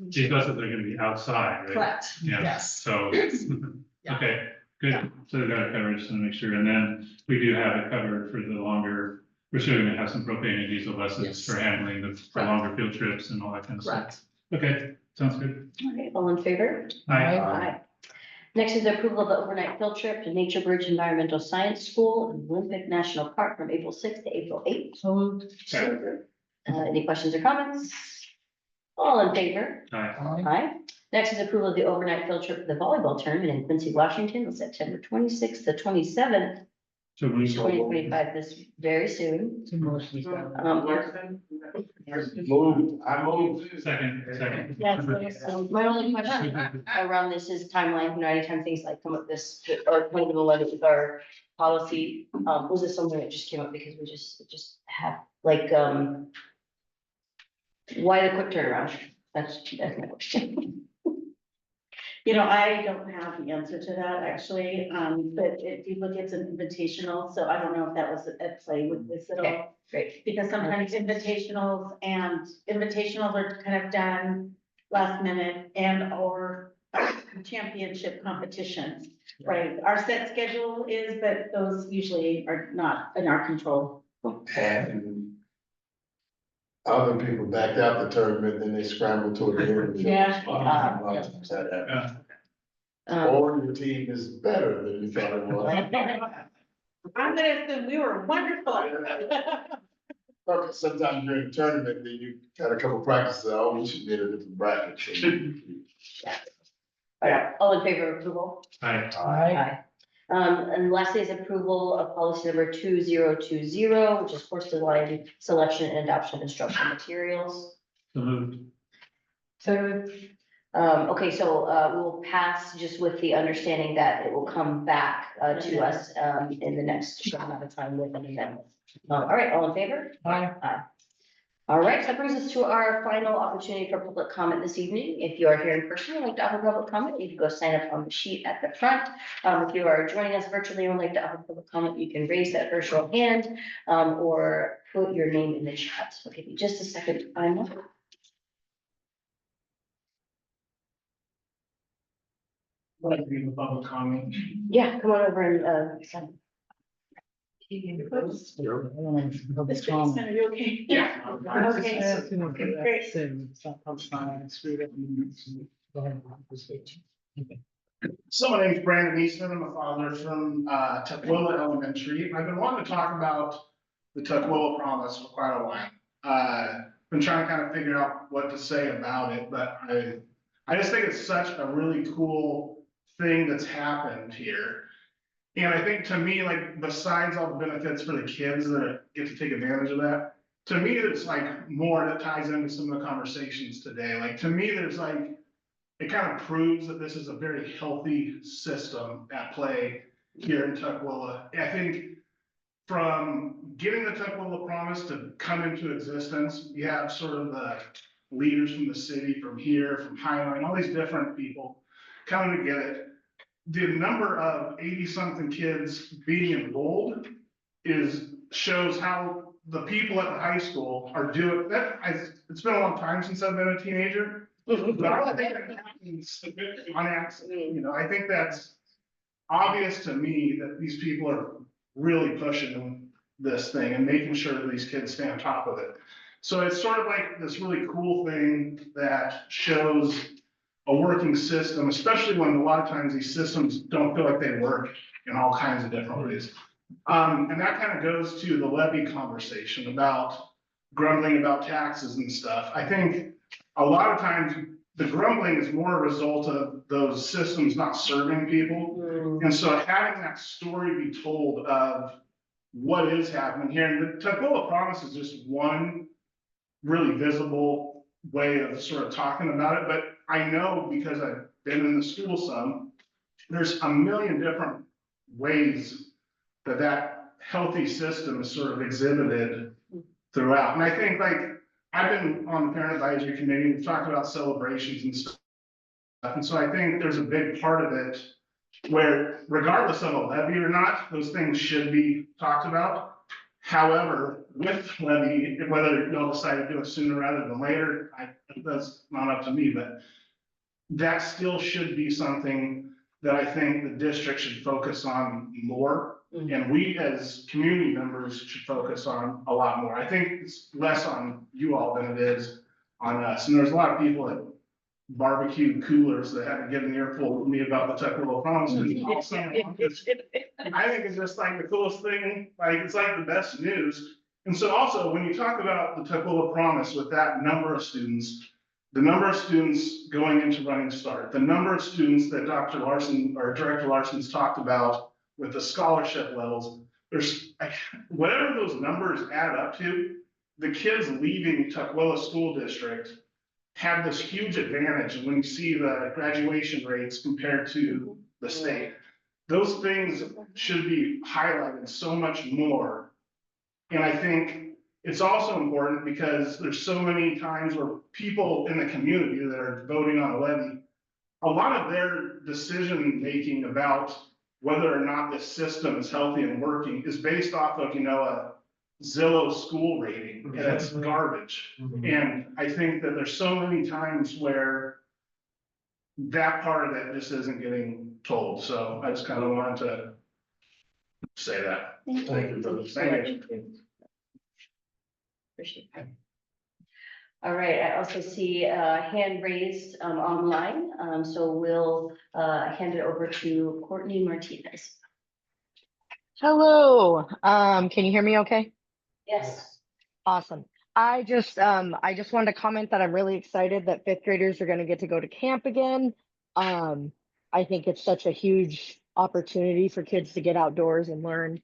these buses are gonna be outside, right? Correct, Yeah. yes. So, Yeah. okay, good. So they got it covered, just to make sure. And then we do have it covered for the longer, we're still gonna have some propane and diesel buses Yes. for handling for Correct. longer field trips and all that kind of stuff. Correct. Okay, sounds good. Okay, all in favor? Aye. Aye. Next is the approval of the overnight field trip to Nature Bridge Environmental Science School in Olympic National Park from April 6th to April 8th. So moved. Any questions or comments? All in favor? Aye. Aye. Aye. Next is approval of the overnight field trip to the volleyball tournament in Quincy, Washington, on September 26th to 27th, So we 2025, this very soon. Two motions. I move. second. Yes, my only question around this is timeline, anytime things like come up this, or point of 11 with our policy, was this something that just came up because we just have, like, why the quick turnaround? That's my question. You know, I don't have the answer to that actually, but if you look, it's an invitational, so I don't know if that was at play with this at Okay. all. Great. Because sometimes invitationals are kind of done last minute and or championship competitions, right? Our set schedule is, but those usually are not in our control. And other people backed out the tournament, then they scrambled toward the end. Yeah. A lot of times that happens. Um, Or your team is better than you thought it was. I'm gonna assume we were wonderful. But sometimes during the tournament, then you got a couple practices, oh, we should be in a different bracket. So all right, all in favor of approval? Aye. Aye. And lastly is approval of policy number 2020, which is course design, selection and adoption of instructional materials. So moved. So, Okay, so, we'll pass just with the understanding that it will come back, to us, in the next short amount of time with an amendment. All right, all in favor? aye. All right, so that brings us to our final opportunity for public comment this evening. If you are here in person and would like to offer public comment, you can go sign up on the sheet at the front. If you are joining us virtually and would like to offer public comment, you can raise that virtual hand, or put your name in the chat. So give me just a second. Like to give a public comment. Yeah, come on over and, sign. This is gonna be okay. Yeah. Okay. So my name's Brandon Eastman. I'm a father from Tukwila Elementary. I've been wanting to talk about the Tukwila Promise for quite a while. Been trying to kind of figure out what to say about it, but I just think it's such a really cool thing that's happened here. And I think to me, like, besides all the benefits for the kids that get to take advantage of that, to me, there's like more that ties into some of the conversations today. Like, to me, there's like, it kind of proves that this is a very healthy system at play here in Tukwila. I think from getting the Tukwila Promise to come into existence, you have sort of the leaders from the city, from here, from Highline, all these different people coming to get it. The number of 80-something kids being enrolled shows how the people at the high school are doing that. It's been a long time since I've been a teenager, but I don't think that happens on accident. You know, I think that's obvious to me that these people are really pushing this thing and making sure that these kids stay on top of it. So it's sort of like this really cool thing that shows a working system, especially when a lot of times these systems don't feel like they work in all kinds of different ways. And that kind of goes to the levy conversation about grumbling about taxes and stuff. I think a lot of times the grumbling is more a result of those systems not serving people. And so having that story be told of what is happening here, and the Tukwila Promise is just one really visible way of sort of talking about it, but I know because I've been in the school some, there's a million different ways that healthy system is sort of exhibited throughout. And I think, like, I've been on the parent advisory committee, we've talked about celebrations and stuff. And so I think there's a big part of it where regardless of a levy or not, those things should be talked about. However, with levy, whether you'll decide to do it sooner rather than later, that's not up to me, but that still should be something that I think the district should focus on more. And we as community members should focus on a lot more. I think it's less on you all than it is on us. And there's a lot of people at barbecue coolers that haven't given an earful with me about the Tukwila Promise. I think it's just like the coolest thing, like it's like the best news. And so also when you talk about the Tukwila Promise with that number of students, the number of students going into Running Start, the number of students that Dr. Larson or Director Larson's talked about with the scholarship levels, there's whatever those numbers add up to, the kids leaving Tukwila School District have this huge advantage. And when you see the graduation rates compared to the state, those things should be highlighted so much more. And I think it's also important because there's so many times where people in the community that are voting on a levy, a lot of their decision-making about whether or not this system is healthy and working is based off of, a Zillow school rating, and it's garbage. And I think that there's so many times where that part of it just isn't getting told, so I just kind of wanted to say that. Thank you. brother. Thank you. Appreciate it. All right, I also see a hand raised online, so we'll hand it over to Courtney Martinez. Hello, can you hear me okay? Yes. Awesome. I just wanted to comment that I'm really excited that fifth graders are gonna get to go to camp again. I think it's such a huge opportunity for kids to get outdoors and learn.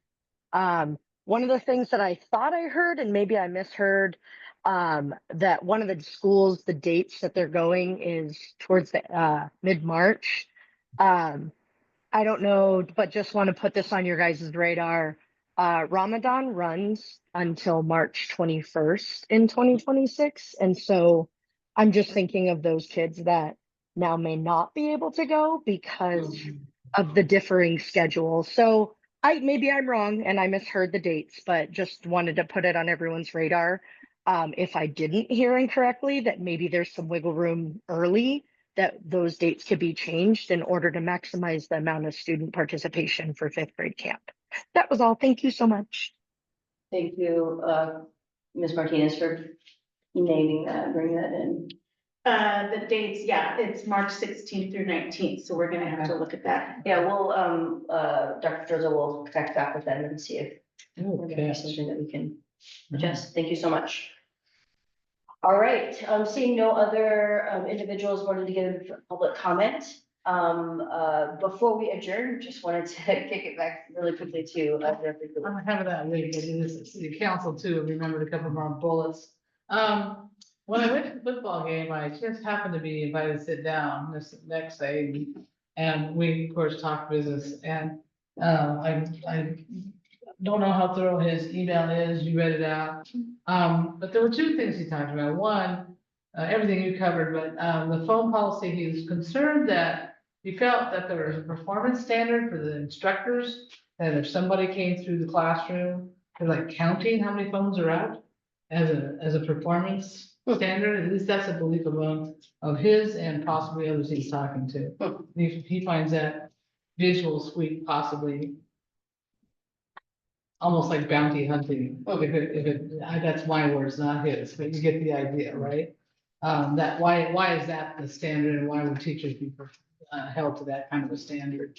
One of the things that I thought I heard, and maybe I misheard, that one of the schools, the dates that they're going is towards the mid-March. I don't know, but just want to put this on your guys' radar. Ramadan runs until March 21st in 2026. And so I'm just thinking of those kids that now may not be able to go because of the differing schedule. So maybe I'm wrong and I misheard the dates, but just wanted to put it on everyone's radar. If I didn't hear incorrectly, that maybe there's some wiggle room early that those dates could be changed in order to maximize the amount of student participation for fifth grade camp. That was all. Thank you so much. Thank you, Ms. Martinez, for naming that, bringing that in. The dates, yeah, it's March 16th through 19th, so we're gonna have to look at that. Yeah, we'll, Dr. Drozo will connect back with them and see if there's something that we can adjust. Thank you so much. All right, seeing no other individuals wanting to give public comment. Before we adjourn, just wanted to kick it back really quickly to Jeffrey. I'm having that late, I do this at city council too, remembered a couple of our bullets. When I went to the football game, I just happened to be invited to sit down this next day. And we, of course, talked business and, I don't know how thorough his email is, you read it out. But there were two things he talked about. One, everything you covered, but, the phone policy, he was concerned that he felt that there was a performance standard for the instructors, that if somebody came through the classroom, they're like counting how many phones are out as a performance standard. At least that's a belief of his and possibly others he's talking to. He finds that visual sweep possibly almost like bounty hunting. That's my words, not his, but you get the idea, right? That why is that the standard and why would teachers be held to that kind of a standard?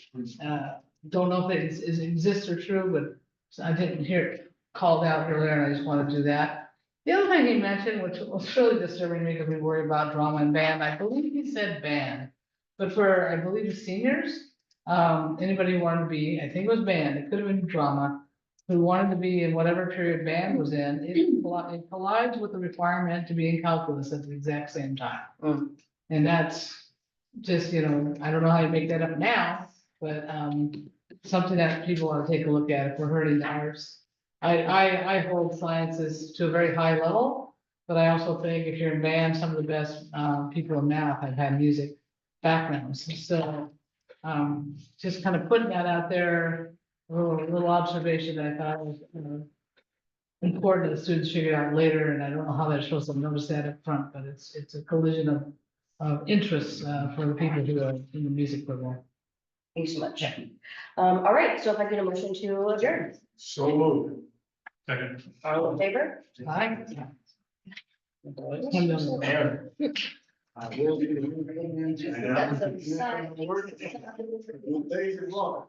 Don't know if it exists or true, but I didn't hear it called out earlier and I just want to do that. The other thing he mentioned, which was really disturbing me because we worry about drama and band, I believe he said band, but for, I believe the seniors, anybody who wanted to be, I think it was band, it could have been drama, who wanted to be in whatever period band was in, it collides with the requirement to be in calculus at the exact same time. And that's just, I don't know how you make that up now, but something that people ought to take a look at if we're hurting ours. I hold sciences to a very high level, but I also think if you're in band, some of the best people in math have had music backgrounds. So just kind of putting that out there, a little observation that I thought was important that the students figured out later, and I don't know how that shows up. Notice that up front, but it's a collision of interests for the people who are in the music program. Thanks so much. All right, so if I get a motion to adjourn. So moved. Second. All in favor? Aye. Aaron. I will be. That's a sign. Days is long.